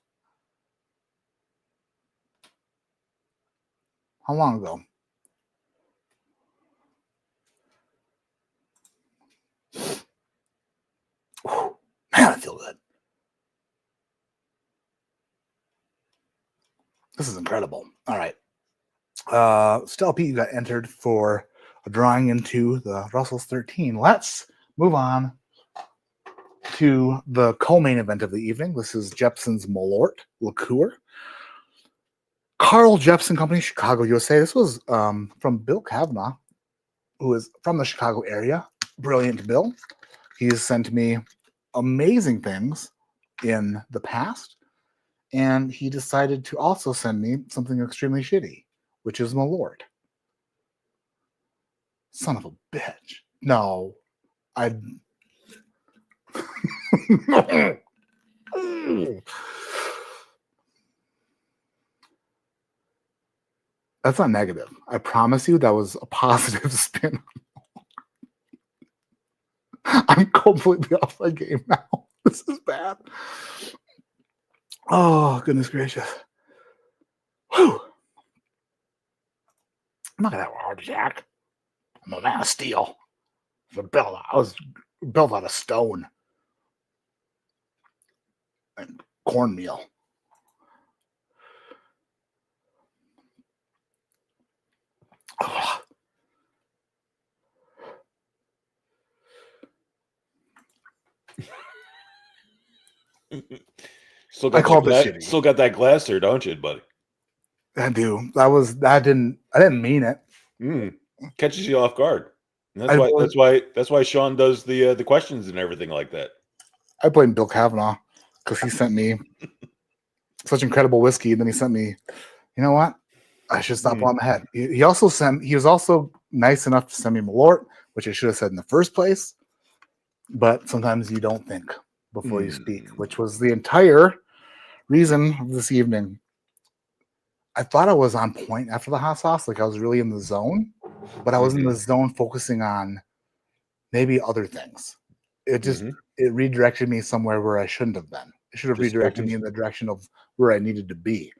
How long ago? Whew. Man, I feel good. This is incredible. All right. Stella Pete, you got entered for a drawing into the Russell's 13. Let's move on to the co-main event of the evening. This is Jepson's Malort liqueur. Carl Jepson Company, Chicago, USA. This was from Bill Kavanaugh, who is from the Chicago area. Brilliant Bill. He's sent me amazing things in the past, and he decided to also send me something extremely shitty, which is Malort. Son of a bitch. No. That's not negative. I promise you that was a positive spin. I'm completely off my game now. This is bad. Oh, goodness gracious. Whew. I'm not going to have a heart attack. I'm a man of steel. I was built out of stone and cornmeal. Oh. Still got that glass there, don't you, buddy? I do. I didn't mean it. Catches you off guard. And that's why Sean does the questions and everything like that. I blame Bill Kavanaugh because he sent me such incredible whiskey, and then he sent me, you know what? I should stop on my head. He was also nice enough to send me Malort, which I should have said in the first place. but sometimes you don't think before you speak, which was the entire reason of this evening. I thought I was on point after the hot sauce, like I was really in the zone, but I was in the zone focusing on maybe other things. It just it redirected me somewhere where I shouldn't have been. It should have redirected me in the direction of where I needed to be.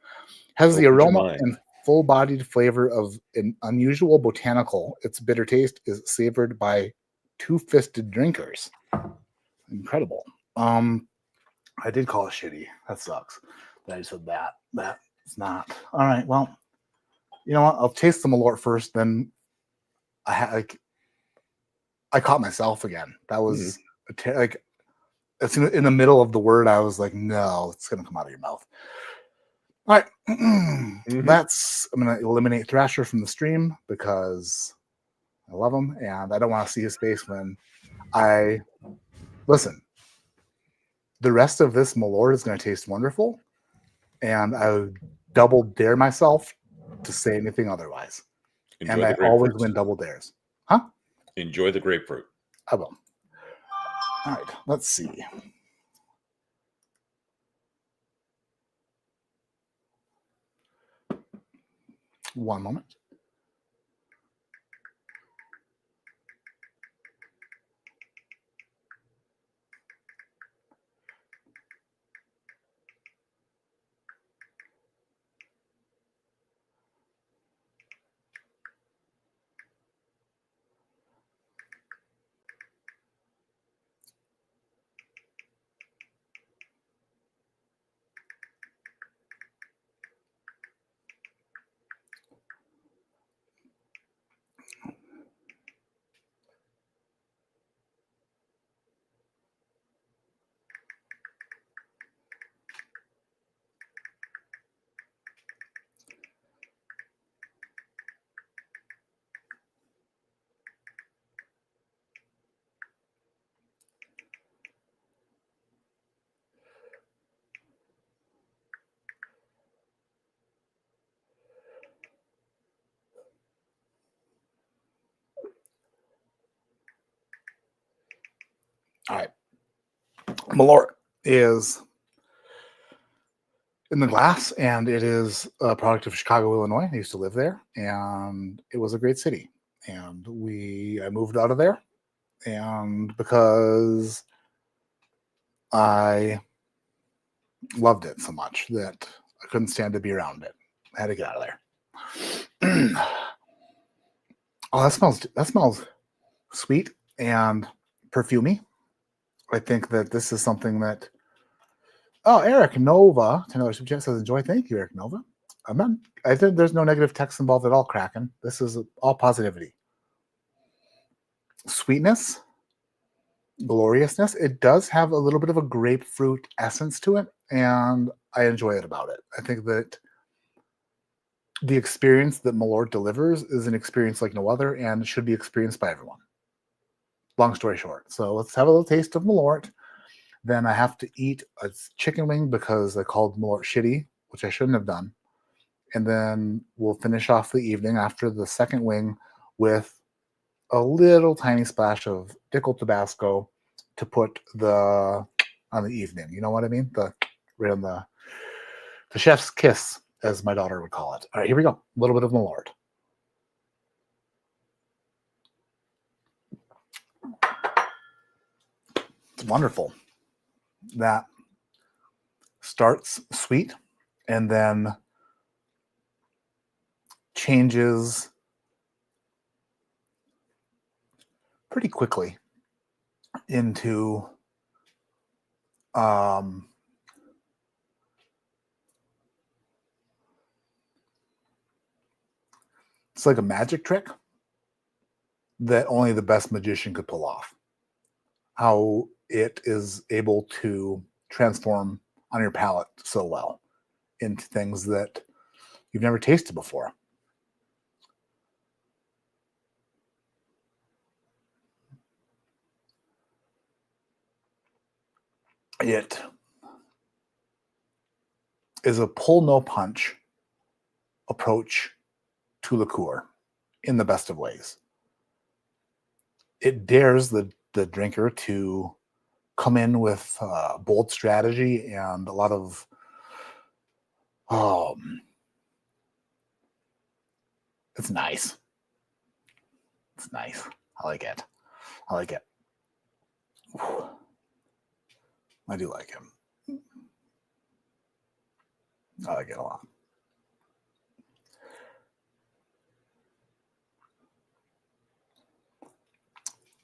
Has the aroma and full-bodied flavor of an unusual botanical. Its bitter taste is savored by two-fisted drinkers. Incredible. I did call it shitty. That sucks. That I said that. That's not. All right. Well, you know what? I'll taste the Malort first. Then I caught myself again. That was like it's in the middle of the word. I was like, no, it's gonna come out of your mouth. All right. I'm gonna eliminate Thrasher from the stream because I love him and I don't want to see his face when I listen. The rest of this Malort is going to taste wonderful, and I would double dare myself to say anything otherwise. And I always win double dares. Huh? Enjoy the grapefruit. I will. All right, let's see. One moment. All right. Malort is in the glass, and it is a product of Chicago, Illinois. I used to live there, and it was a great city. And I moved out of there, and because I loved it so much that I couldn't stand to be around it. I had to get out of there. Oh, that smells sweet and perfumey. I think that this is something that. Oh, Eric Nova, $10 super chat says enjoy. Thank you, Eric Nova. I think there's no negative text involved at all, Kraken. This is all positivity. Sweetness, gloriousness. It does have a little bit of a grapefruit essence to it, and I enjoy it about it. I think that the experience that Malort delivers is an experience like no other and should be experienced by everyone. Long story short. So let's have a little taste of Malort. Then I have to eat a chicken wing because I called Malort shitty, which I shouldn't have done. And then we'll finish off the evening after the second wing with a little tiny splash of pickled Tabasco to put on the evening. You know what I mean? Right on the chef's kiss, as my daughter would call it. All right, here we go. A little bit of Malort. It's wonderful. That starts sweet and then changes pretty quickly into it's like a magic trick that only the best magician could pull off. How it is able to transform on your palate so well into things that you've never tasted before. It is a pull no punch approach to liqueur in the best of ways. It dares the the drinker to come in with bold strategy and a lot of it's nice. It's nice. I like it. I like it. I do like him. I like it a lot.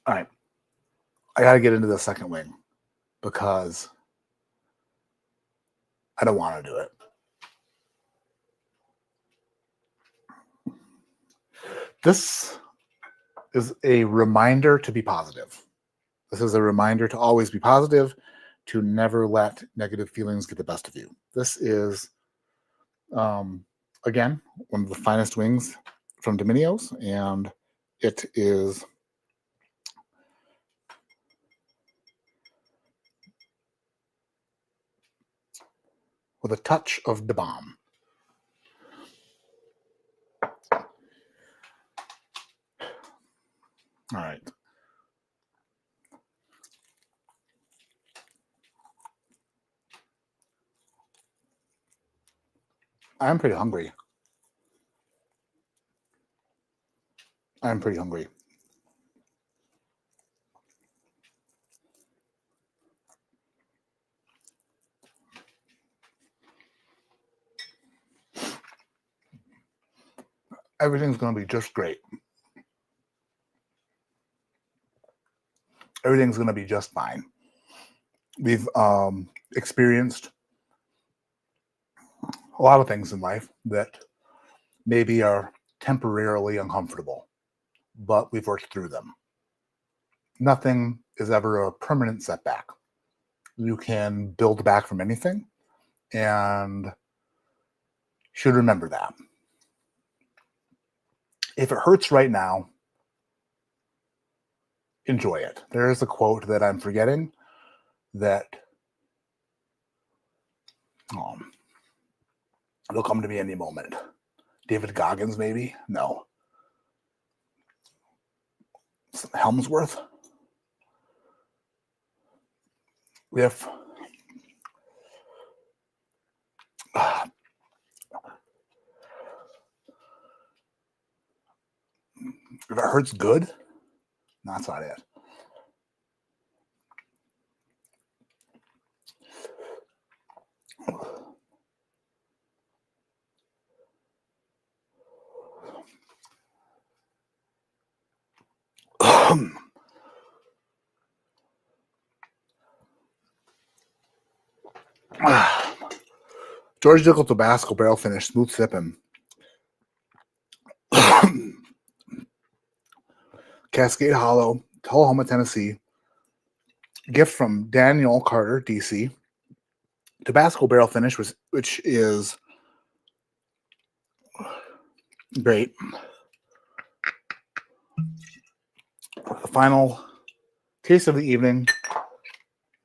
All right. I got to get into the second wing because I don't want to do it. This is a reminder to be positive. This is a reminder to always be positive, to never let negative feelings get the best of you. This is, again, one of the finest wings from Dominios, and it is with a touch of the bomb. All right. I'm pretty hungry. I'm pretty hungry. Everything's going to be just great. Everything's going to be just fine. We've experienced a lot of things in life that maybe are temporarily uncomfortable, but we've worked through them. Nothing is ever a permanent setback. You can build back from anything, and should remember that. If it hurts right now, enjoy it. There is a quote that I'm forgetting that it'll come to me any moment. David Goggins, maybe? No. Helmsworth? If it hurts good, no, that's not it. George Dickel Tabasco barrel finish, smooth sipping. Cascade Hollow, Tullahoma, Tennessee. Gift from Daniel Carter, DC. Tabasco barrel finish, which is great. The final taste of the evening,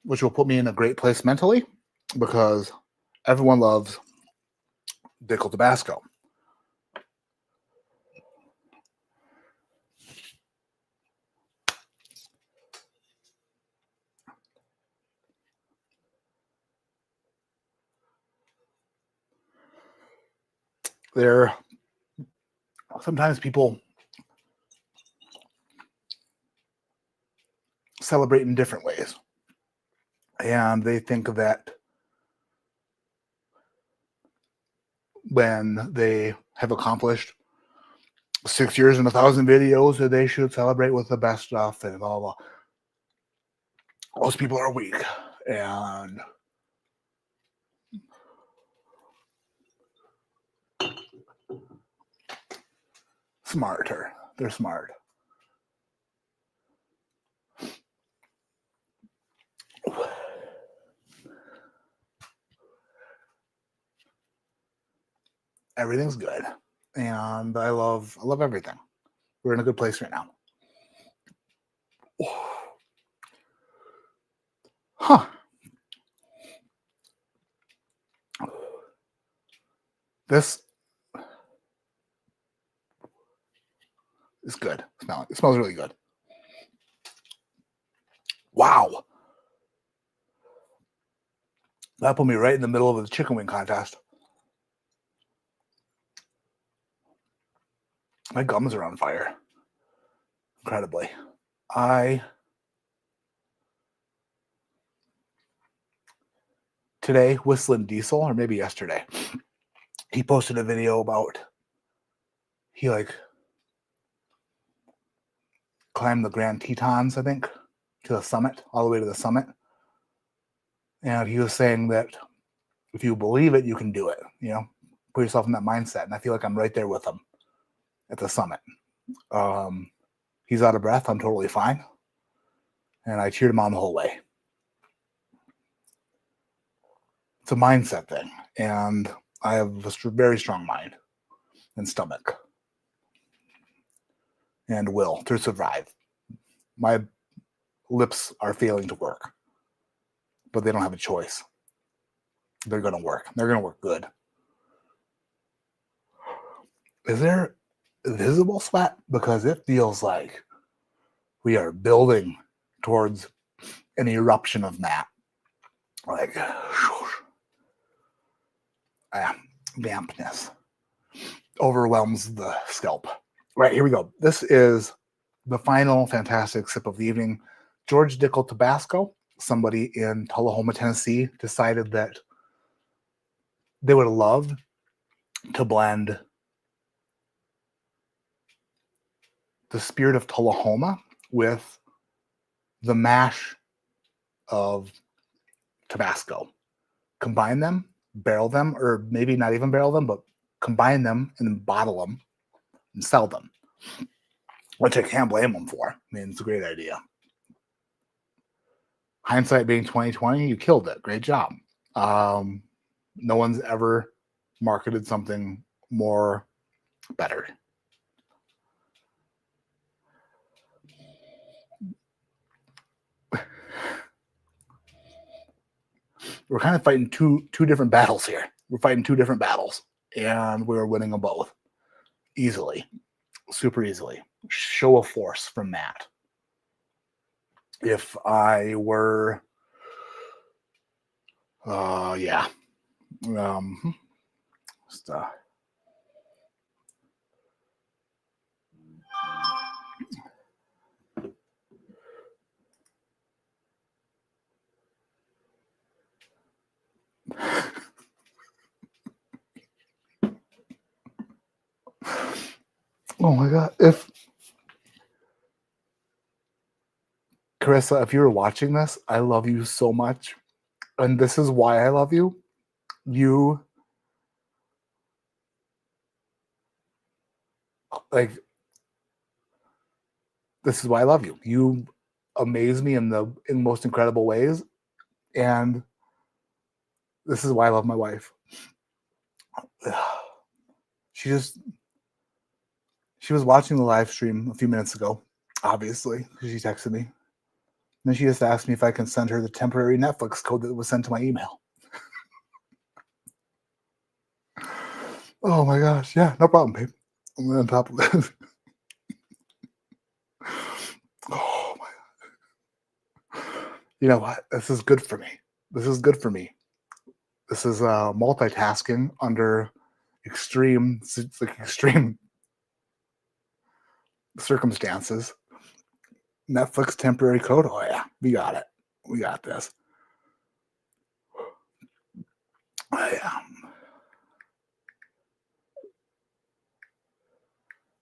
which will put me in a great place mentally because everyone loves Dickel Tabasco. Sometimes people celebrate in different ways, and they think that when they have accomplished 6 years and 1,000 videos, that they should celebrate with the best stuff and blah, blah, blah. Most people are weak and smarter. They're smart. Everything's good, and I love everything. We're in a good place right now. Huh. This is good. It smells really good. Wow. That put me right in the middle of the chicken wing contest. My gums are on fire. Incredibly. Today, Whistling Diesel, or maybe yesterday, he posted a video about he climbed the Grand Tetons, I think, to the summit, all the way to the summit. And he was saying that if you believe it, you can do it. Put yourself in that mindset. And I feel like I'm right there with him at the summit. He's out of breath. I'm totally fine. And I cheered him on the whole way. It's a mindset thing. And I have a very strong mind and stomach and will to survive. My lips are failing to work, but they don't have a choice. They're going to work. They're going to work good. Is there visible sweat? Because it feels like we are building towards an eruption of that. Like, dampness overwhelms the scalp. Right, here we go. This is the final fantastic sip of the evening. George Dickel Tabasco. Somebody in Tullahoma, Tennessee decided that they would love to blend the spirit of Tullahoma with the mash of Tabasco. Combine them, barrel them, or maybe not even barrel them, but combine them and then bottle them and sell them, which I can't blame them for. I mean, it's a great idea. Hindsight being 2020, you killed it. Great job. No one's ever marketed something more better. We're kind of fighting two different battles here. We're fighting two different battles, and we're winning them both easily, super easily. Show of force from Matt. If I were, yeah, just, oh my God. Carissa, if you were watching this, I love you so much. And this is why I love you. This is why I love you. You amaze me in the most incredible ways. And this is why I love my wife. She was watching the live stream a few minutes ago, obviously, because she texted me. And then she just asked me if I can send her the temporary Netflix code that was sent to my email. Oh my gosh. Yeah, no problem, babe. I'm on top of this. Oh my God. You know what? This is good for me. This is multitasking under extreme circumstances. Netflix temporary code. Oh yeah, we got it. We got this.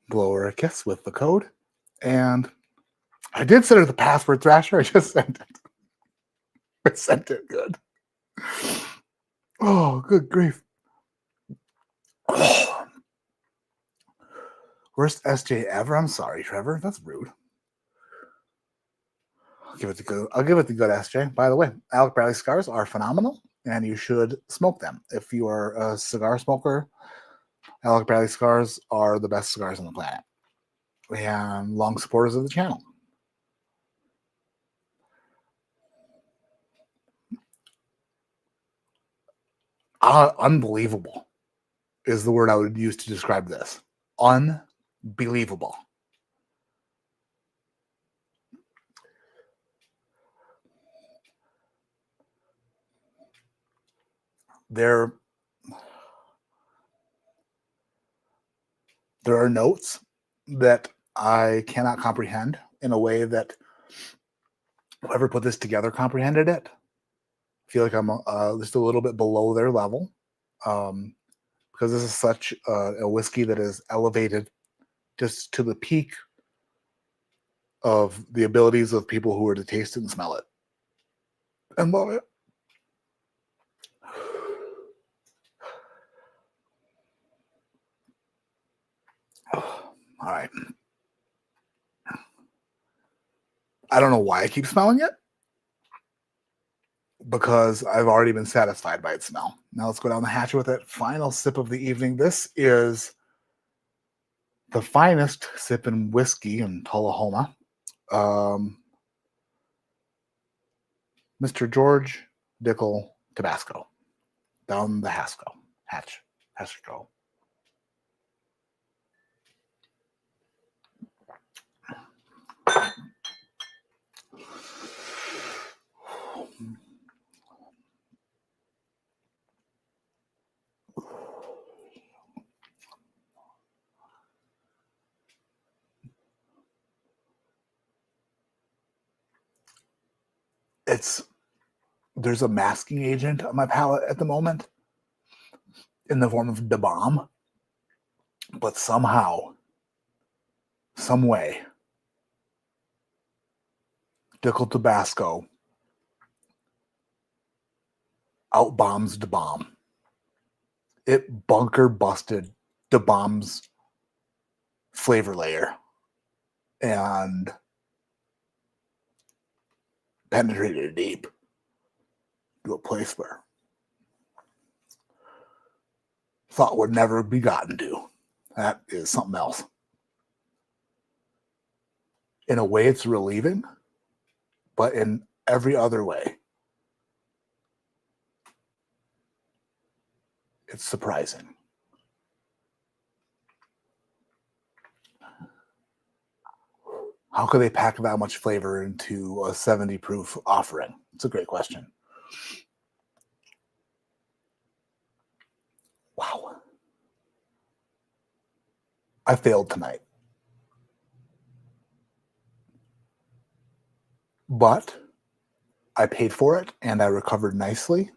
Blow her a kiss with the code. And I did send her the password, Thrasher. I just sent it. I sent it good. Oh, good grief. Oh. Worst SJ ever. I'm sorry, Trevor. That's rude. I'll give it the good SJ. By the way, Alec Bradley cigars are phenomenal, and you should smoke them. If you are a cigar smoker, Alec Bradley cigars are the best cigars on the planet, and long supporters of the channel. Unbelievable is the word I would use to describe this. Unbelievable. there are notes that I cannot comprehend in a way that whoever put this together comprehended it. I feel like I'm just a little bit below their level, because this is such a whiskey that is elevated just to the peak of the abilities of people who are to taste it and smell it and love it. All right. I don't know why I keep smelling it, because I've already been satisfied by its smell. Now let's go down the hatch with it. Final sip of the evening. This is the finest sipping whiskey in Tullahoma. Mr. George Dickel Tabasco. Down the hatch go. There's a masking agent on my palate at the moment in the form of Da Bomb, but somehow, some way, Dickel Tabasco outbombs Da Bomb. It bunker busted Da Bomb's flavor layer and penetrated deep to a place where thought would never be gotten to. That is something else. In a way, it's relieving, but in every other way, it's surprising. How could they pack that much flavor into a 70 proof offering? It's a great question. Wow. I failed tonight. But I paid for it and I recovered nicely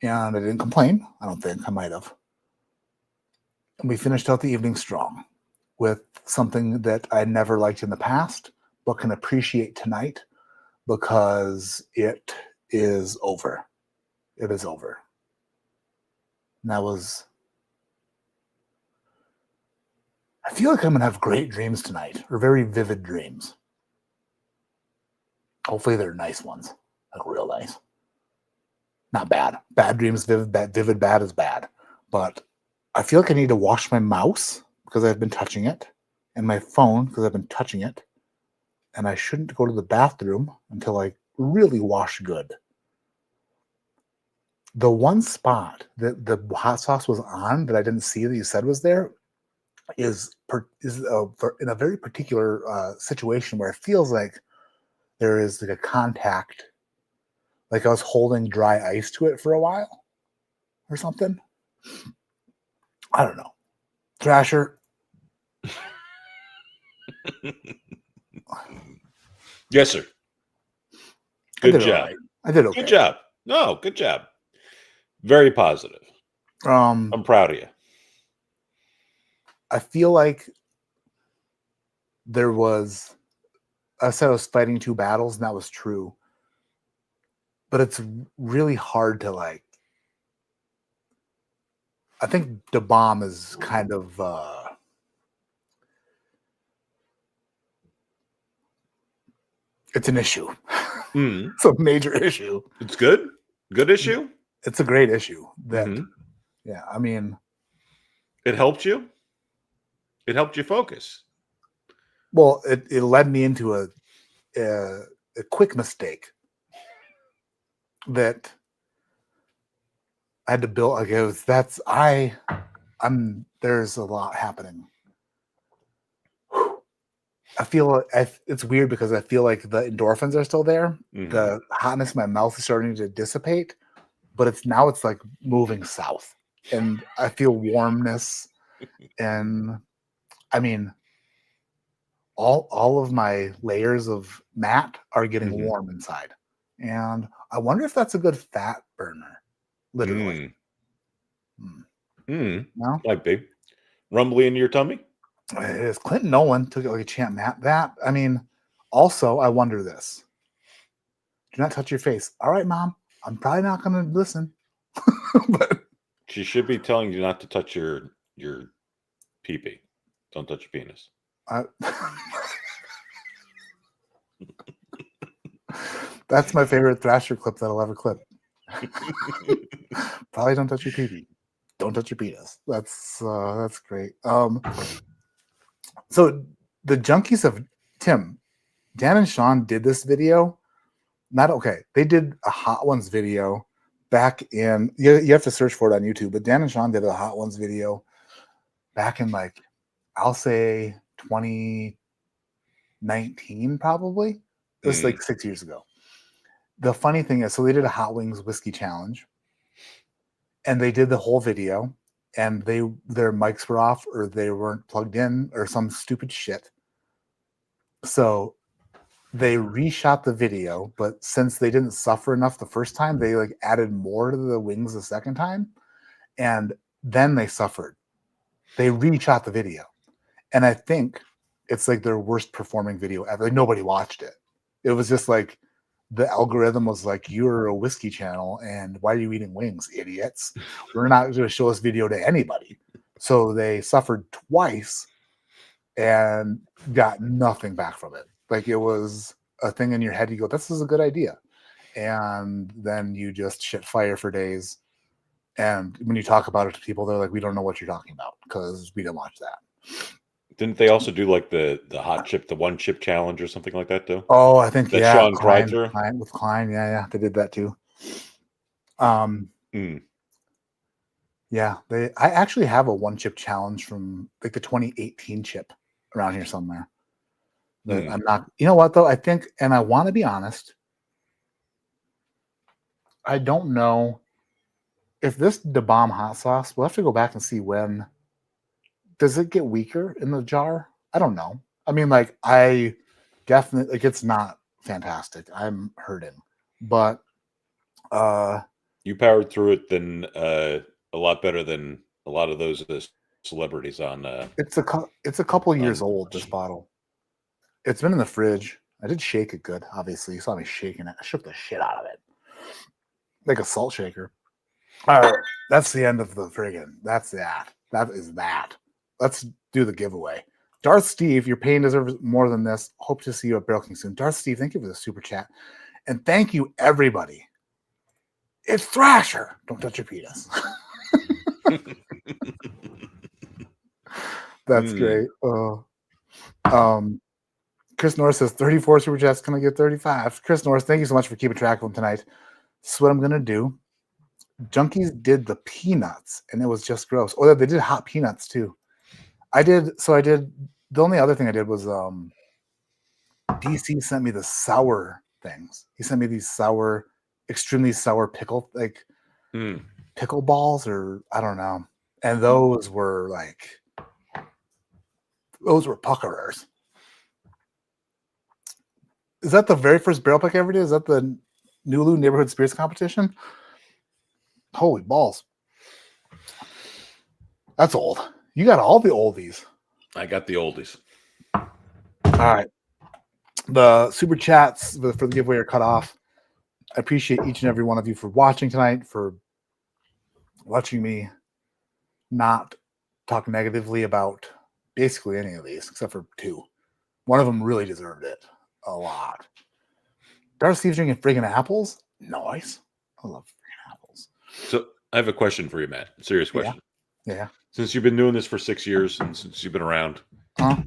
and I didn't complain. I don't think I might have. And we finished out the evening strong with something that I never liked in the past, but can appreciate tonight because it is over. It is over. And that was... I feel like I'm going to have great dreams tonight, or very vivid dreams. Hopefully they're nice ones, like real nice. Not bad. Bad dreams, vivid bad is bad. But I feel like I need to wash my mouse because I've been touching it, and my phone because I've been touching it, and I shouldn't go to the bathroom until I really wash good. The one spot that the hot sauce was on that I didn't see that you said was there is in a very particular situation where it feels like there is like a contact, like I was holding dry ice to it for a while or something. I don't know. Thrasher. Yes, sir. Good job. Right. I did okay. Good job. No, good job. Very positive. I'm proud of you. I feel like there was... I said I was fighting two battles, and that was true. But it's really hard to like... I think Da Bomb is kind of... it's an issue. It's a major issue. It's good? Good issue? It's a great issue. That, yeah, I mean... It helped you? It helped you focus. Well, it led me into a quick mistake that I had to build. Like it was, there's a lot happening. I feel it's weird because I feel like the endorphins are still there. The hotness in my mouth is starting to dissipate, but it's like moving south, and I feel warmness, and I mean, all of my layers of mat are getting warm inside, and I wonder if that's a good fat burner. Literally, no, might be rumbly in your tummy. It is. Clinton Nolan took it like a champ. That I mean, also I wonder this. Do not touch your face. All right, Mom. I'm probably not going to listen. But she should be telling you not to touch your pee-pee. Don't touch your penis. That's my favorite Thrasher clip that I'll ever clip. Probably don't touch your pee-pee. Don't touch your penis. That's great. So the junkies of Tim, Dan and Sean did this video. They did a Hot Ones video back in, you have to search for it on YouTube, but Dan and Sean did a Hot Ones video back in I'll say 2019 probably. It was 6 years ago. The funny thing is, so they did a Hot Wings whiskey challenge, and they did the whole video, and their mics were off or they weren't plugged in or some stupid shit. So they reshot the video, but since they didn't suffer enough the first time, they added more to the wings the second time, and then they suffered. They reshot the video, and I think it's their worst performing video ever. Nobody watched it. It was just the algorithm was you're a whiskey channel, and why are you eating wings, idiots? We're not going to show this video to anybody. So they suffered twice and got nothing back from it. It was a thing in your head. You go, this is a good idea. And then you just shit fire for days. And when you talk about it to people, they're we don't know what you're talking about because we didn't watch that. Didn't they also do the hot chip, the one chip challenge or something like that too? Oh, I think that Sean cried through with Klein. Yeah, they did that too. Yeah, I actually have a one chip challenge from the 2018 chip around here somewhere. But I'm not. You know what though? I think, and I want to be honest. I don't know if this Da Bomb hot sauce. We'll have to go back and see when. Does it get weaker in the jar? I don't know. I mean, I definitely it's not fantastic. I'm hurting, but you powered through it then a lot better than a lot of those celebrities on. It's a couple years old. This bottle. It's been in the fridge. I did shake it good. Obviously, you saw me shaking it. I shook the shit out of it, like a salt shaker. All right, that's the end of the friggin'. That's that. That is that. Let's do the giveaway. Darth Steve, your pain deserves more than this. Hope to see you at Barrel King soon. Darth Steve, thank you for the super chat. And thank you, everybody. It's Thrasher. Don't touch your penis. That's great. Chris Norris says 34 super chats. Can I get 35? Chris Norris, thank you so much for keeping track of them tonight. This is what I'm going to do. Junkies did the peanuts, and it was just gross. Oh, they did hot peanuts, too. The only other thing I did was DC sent me the sour things. He sent me these extremely sour pickle balls, or I don't know. And those were puckerers. Is that the very first barrel pick I ever did? Is that the Nulu Neighborhood Spirits Competition? Holy balls. That's old. You got all the oldies. I got the oldies. All right. The super chats for the giveaway are cut off. I appreciate each and every one of you for watching tonight, for watching me not talk negatively about basically any of these, except for two. One of them really deserved it a lot. Darth Steve's drinking friggin' apples? Nice. I love friggin' apples. So I have a question for you, Matt. Serious question. Yeah. Since you've been doing this for 6 years and since you've been around, I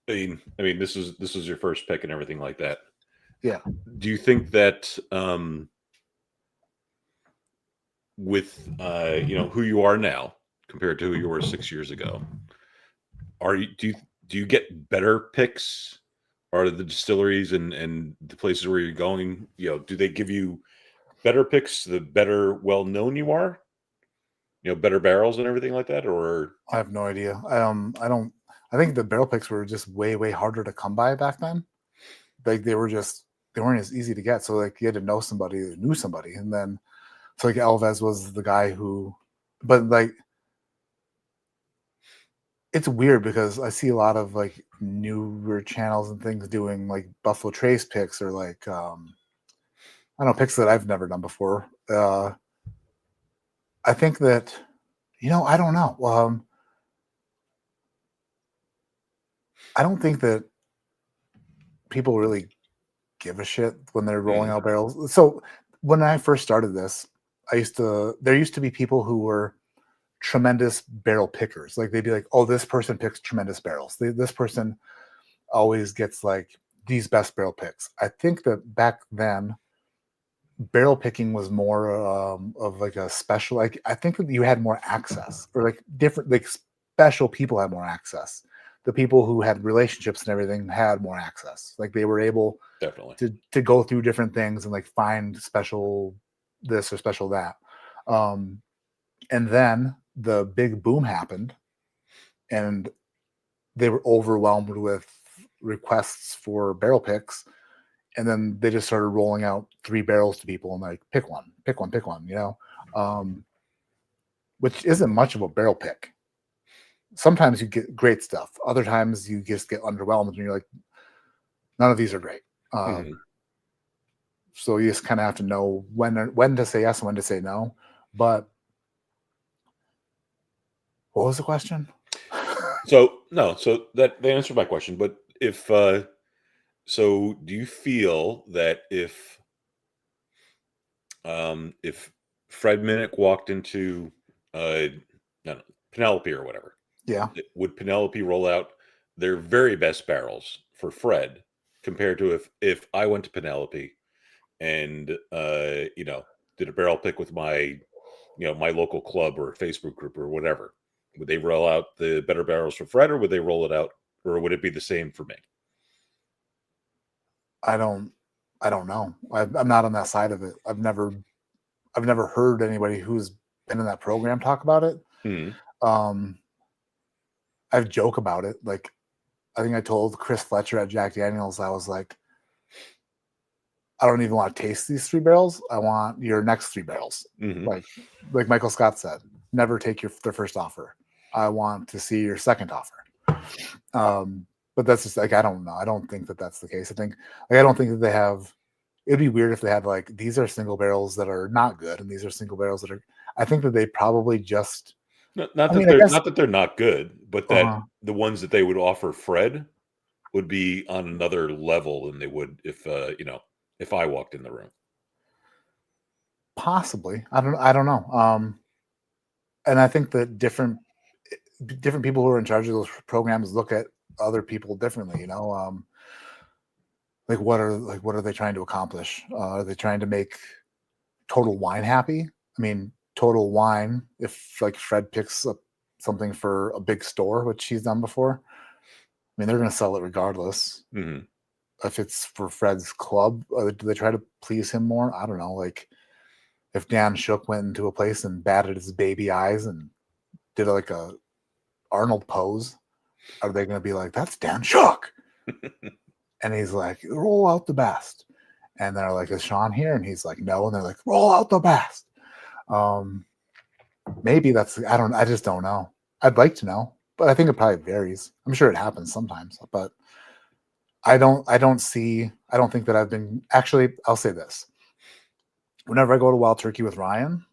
mean, this was your first pick and everything like that. Yeah. Do you think that with who you are now compared to who you were 6 years ago, do you get better picks? Are the distilleries and the places where you're going, do they give you better picks, the better well known you are. Better barrels and everything like that, or I have no idea. I don't. I think the barrel picks were just way harder to come by back then. Like they weren't as easy to get. So like you had to know somebody who knew somebody, and then so like Alves was the guy who, but like it's weird because I see a lot of like newer channels and things doing like Buffalo Trace picks or like I don't know, picks that I've never done before. I think that I don't know. I don't think that people really give a shit when they're rolling out barrels. So when I first started this, there used to be people who were tremendous barrel pickers. Like they'd be like, oh, this person picks tremendous barrels. This person always gets like these best barrel picks. I think that back then barrel picking was more of like a special, like I think that you had more access, or like different, like special people had more access. The people who had relationships and everything had more access. Like they were able definitely to go through different things and like find special this or special that. And then the big boom happened and they were overwhelmed with requests for barrel picks. And then they just started rolling out 3 barrels to people and like, pick one, which isn't much of a barrel pick. Sometimes you get great stuff. Other times you just get underwhelmed and you're like, none of these are great. So you just kind of have to know when to say yes and when to say no. But what was the question? So that they answered my question. But if so, do you feel that if Fred Minnick walked into Penelope or whatever, Yeah, would Penelope roll out their very best barrels for Fred compared to if I went to Penelope and did a barrel pick with my my local club or Facebook group or whatever? Would they roll out the better barrels for Fred, or would they roll it out, or would it be the same for me? I don't know. I'm not on that side of it. I've never heard anybody who's been in that program talk about it. I've joked about it. Like, I think I told Chris Fletcher at Jack Daniels, I was like, I don't even want to taste these 3 barrels. I want your next 3 barrels. Like Michael Scott said, never take their first offer. I want to see your second offer. But that's just like, I don't know. I don't think that that's the case. I think like, I don't think that they have, it'd be weird if they had like, these are single barrels that are not good. And these are single barrels that are, I think that they probably just, Not that they're not good, but that the ones that they would offer Fred would be on another level than they would if I walked in the room. Possibly. I don't know. And I think that different people who are in charge of those programs look at other people differently, like what are they trying to accomplish? Are they trying to make Total Wine happy? I mean, Total Wine, if like Fred picks up something for a big store, which he's done before, I mean, they're going to sell it regardless. If it's for Fred's club, do they try to please him more? I don't know. Like if Dan Shook went into a place and batted his baby eyes and did like a Arnold pose, are they going to be like, that's Dan Shook? And he's like, roll out the best. And they're like, is Sean here? And he's like, no. And they're like, roll out the best. Maybe that's, I just don't know. I'd like to know, but I think it probably varies. I'm sure it happens sometimes, but I don't think that I've been, actually, I'll say this. Whenever I go to Wild Turkey with Ryan,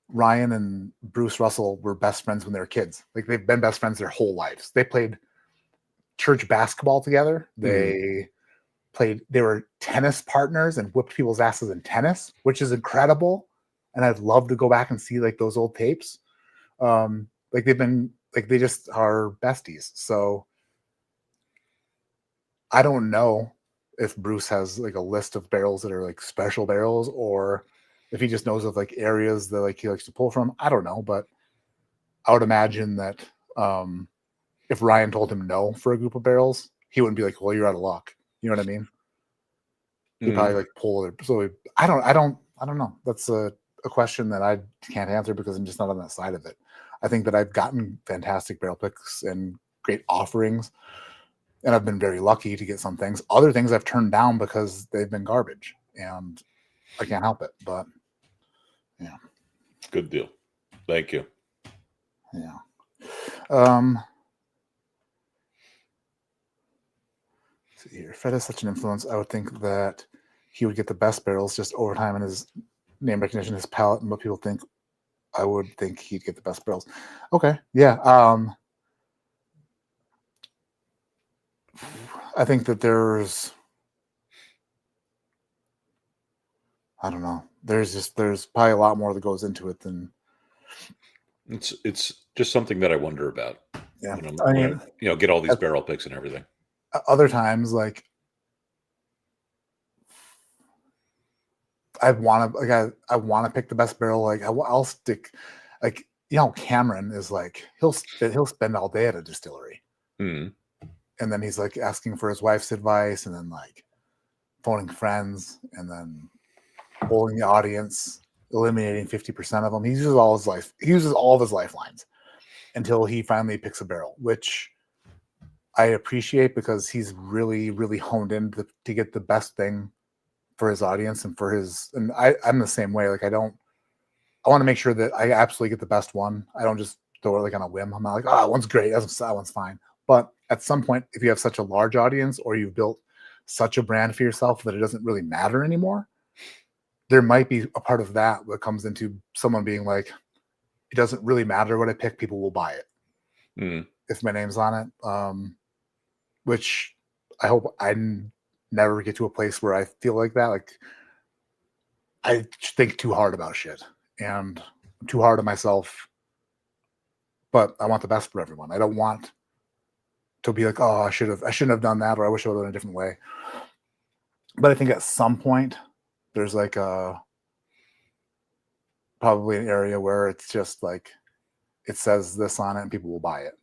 Ryan and Bruce Russell were best friends when they were kids. Like they've been best friends their whole lives. They played church basketball together. They were tennis partners and whipped people's asses in tennis, which is incredible. And I'd love to go back and see like those old tapes. Like they just are besties. So I don't know if Bruce has like a list of barrels that are like special barrels, or if he just knows of like areas that like he likes to pull from. I don't know, but I would imagine that if Ryan told him no for a group of barrels, he wouldn't be like, well, you're out of luck. You know what I mean? They probably like pull it. So I don't know. That's a question that I can't answer because I'm just not on that side of it. I think that I've gotten fantastic barrel picks and great offerings, and I've been very lucky to get some things. Other things I've turned down because they've been garbage, and I can't help it. But yeah, good deal. Thank you. Yeah. See here. If Fred has such an influence, I would think that he would get the best barrels just over time in his name recognition, his palate, and what people think. I would think he'd get the best barrels. Okay. Yeah. I think that I don't know. There's probably a lot more that goes into it than it's just something that I wonder about. Yeah. When I get all these barrel picks and everything. Other times, like I want to pick the best barrel. Like I'll stick, like Cameron is like he'll spend all day at a distillery, and then he's like asking for his wife's advice, and then like phoning friends, and then polling the audience, eliminating 50% of them. He uses all of his lifelines until he finally picks a barrel, which I appreciate because he's really, really honed in to get the best thing for his audience and I'm the same way. Like I want to make sure that I absolutely get the best one. I don't just throw it like on a whim. I'm not like, that one's great. That one's fine. But at some point, if you have such a large audience or you've built such a brand for yourself that it doesn't really matter anymore, there might be a part of that comes into someone being like, it doesn't really matter what I pick. People will buy it if my name's on it. Which I hope I never get to a place where I feel like that. Like I think too hard about shit and I'm too hard on myself, but I want the best for everyone. I don't want to be like, I shouldn't have done that, or I wish I would have done a different way. But I think at some point there's like probably an area where it's just like it says this on it and people will buy it.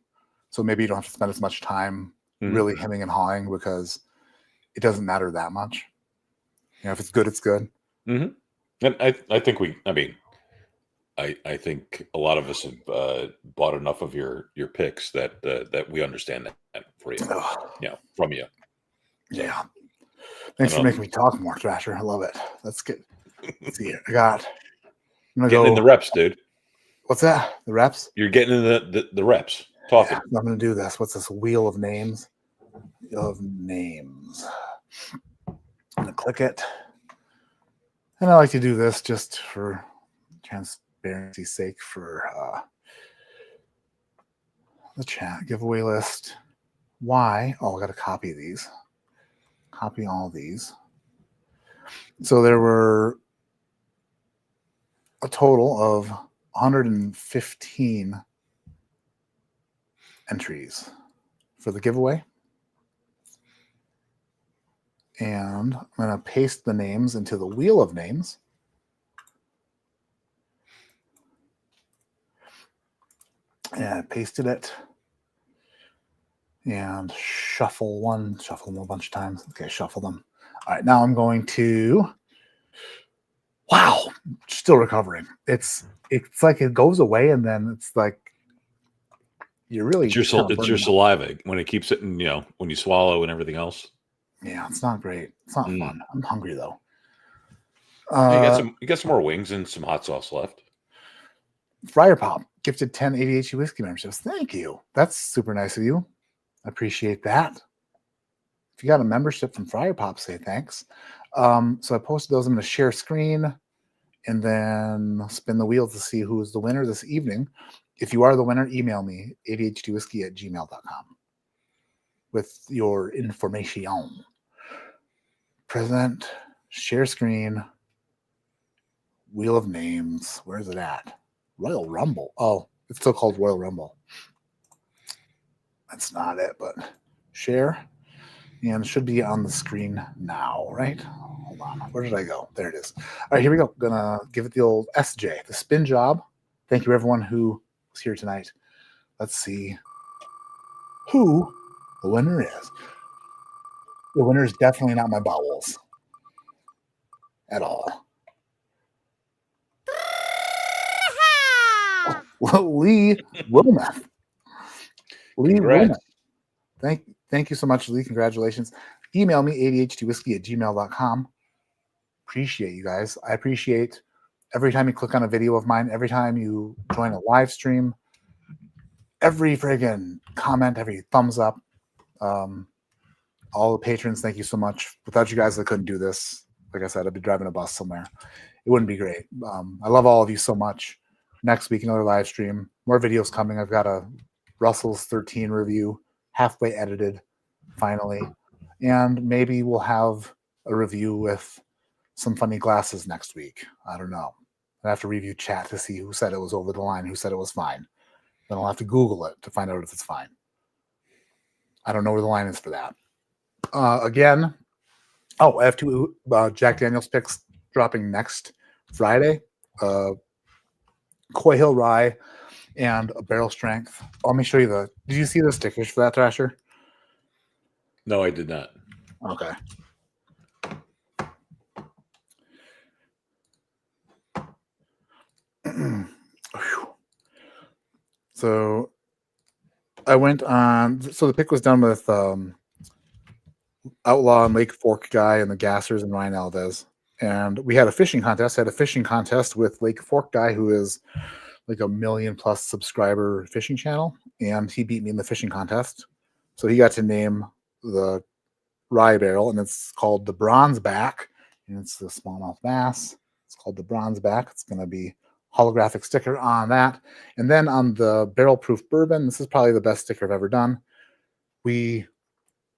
So maybe you don't have to spend as much time really hemming and hawing because it doesn't matter that much. If it's good, it's good. And I think I think a lot of us have bought enough of your picks that we understand that for you, from you. Yeah. Thanks for making me talk more, Thrasher. I love it. That's good. Let's see here. Getting in the reps, dude. What's that? The reps? You're getting in the reps. Talking. Yeah, I'm going to do this. What's this? Wheel of names. I'm going to click it. And I like to do this just for transparency's sake for the chat giveaway list. Why? I got to copy these. Copy all these. So there were a total of 115 entries for the giveaway. And I'm going to paste the names into the wheel of names. And I pasted it. And shuffle them a bunch of times. Okay, shuffle them. All right, now I'm going to. Wow, still recovering. It's like it goes away and then it's like you're really. It's your saliva when it keeps it, when you swallow and everything else. Yeah, it's not great. It's not fun. I'm hungry though. You got some more wings and some hot sauce left. Friar Pop gifted 10 ADHD whiskey memberships. Thank you. That's super nice of you. I appreciate that. If you got a membership from Friar Pop, say thanks. So I posted those. I'm going to share screen and then spin the wheel to see who is the winner this evening. If you are the winner, email me, ADHDwhiskey@gmail.com with your information. Present, share screen, wheel of names. Where is it at? Royal Rumble. Oh, it's still called Royal Rumble. That's not it, but share. And it should be on the screen now, right? Hold on. Where did I go? There it is. All right, here we go. Gonna give it the old SJ, the spin job. Thank you, everyone who was here tonight. Let's see who the winner is. The winner is definitely not my bowels. at all. Lee Wilmeth. Lee Congrats. Wilmeth. Thank you so much, Lee. Congratulations. Email me, ADHDwhiskey@gmail.com. Appreciate you guys. I appreciate every time you click on a video of mine, every time you join a live stream, every friggin' comment, every thumbs up. All the patrons, thank you so much. Without you guys, I couldn't do this. Like I said, I'd be driving a bus somewhere. It wouldn't be great. I love all of you so much. Next week, another live stream. More videos coming. I've got a Russell's 13 review, halfway edited, finally. And maybe we'll have a review with some funny glasses next week. I don't know. I have to review chat to see who said it was over the line, who said it was fine. Then I'll have to Google it to find out if it's fine. I don't know where the line is for that. Again, I have two Jack Daniels picks dropping next Friday. Coy Hill Rye and a Barrel Strength. Let me show you did you see the stickers for that, Thrasher? No, I did not. Okay. So I went on. So the pick was done with Outlaw and Lake Fork guy and the Gassers and Ryan Alves. And we had a fishing contest. I had a fishing contest with Lake Fork guy, who is like a 1 million+ subscriber fishing channel, and he beat me in the fishing contest. So he got to name the rye barrel, and it's called the Bronze Back, and it's the smallmouth bass. It's called the Bronze Back. It's going to be holographic sticker on that. And then on the barrel proof bourbon, this is probably the best sticker I've ever done. We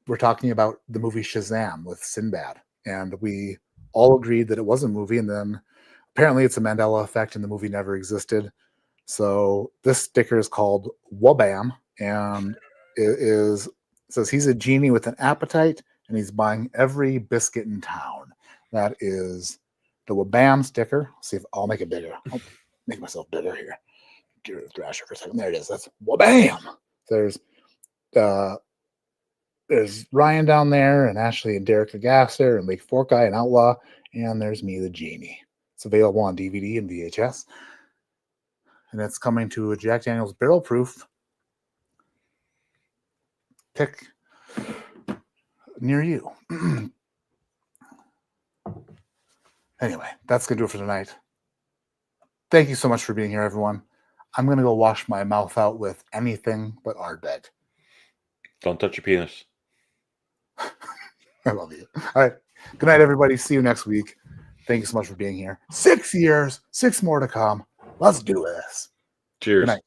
were talking about the movie Shazam with Sinbad, and we all agreed that it was a movie, and then apparently it's a Mandela effect and the movie never existed. So this sticker is called Wabam, and it says he's a genie with an appetite and he's buying every biscuit in town. That is the Wabam sticker. See if I'll make it bigger. I'll make myself bigger here. Get rid of the Thrasher for a second. There it is. That's Wabam. There's Ryan down there, and Ashley and Derek the Gasser, and Lake Fork guy and Outlaw, and there's me, the genie. It's available on DVD and VHS, and it's coming to a Jack Daniels barrel proof pick near you. Anyway, that's gonna do it for tonight. Thank you so much for being here, everyone. I'm gonna go wash my mouth out with anything but Ardbeg. Don't touch your penis. I love you. All right. Good night, everybody. See you next week. Thank you so much for being here. 6 years, 6 more to come. Let's do this. Cheers. Good night.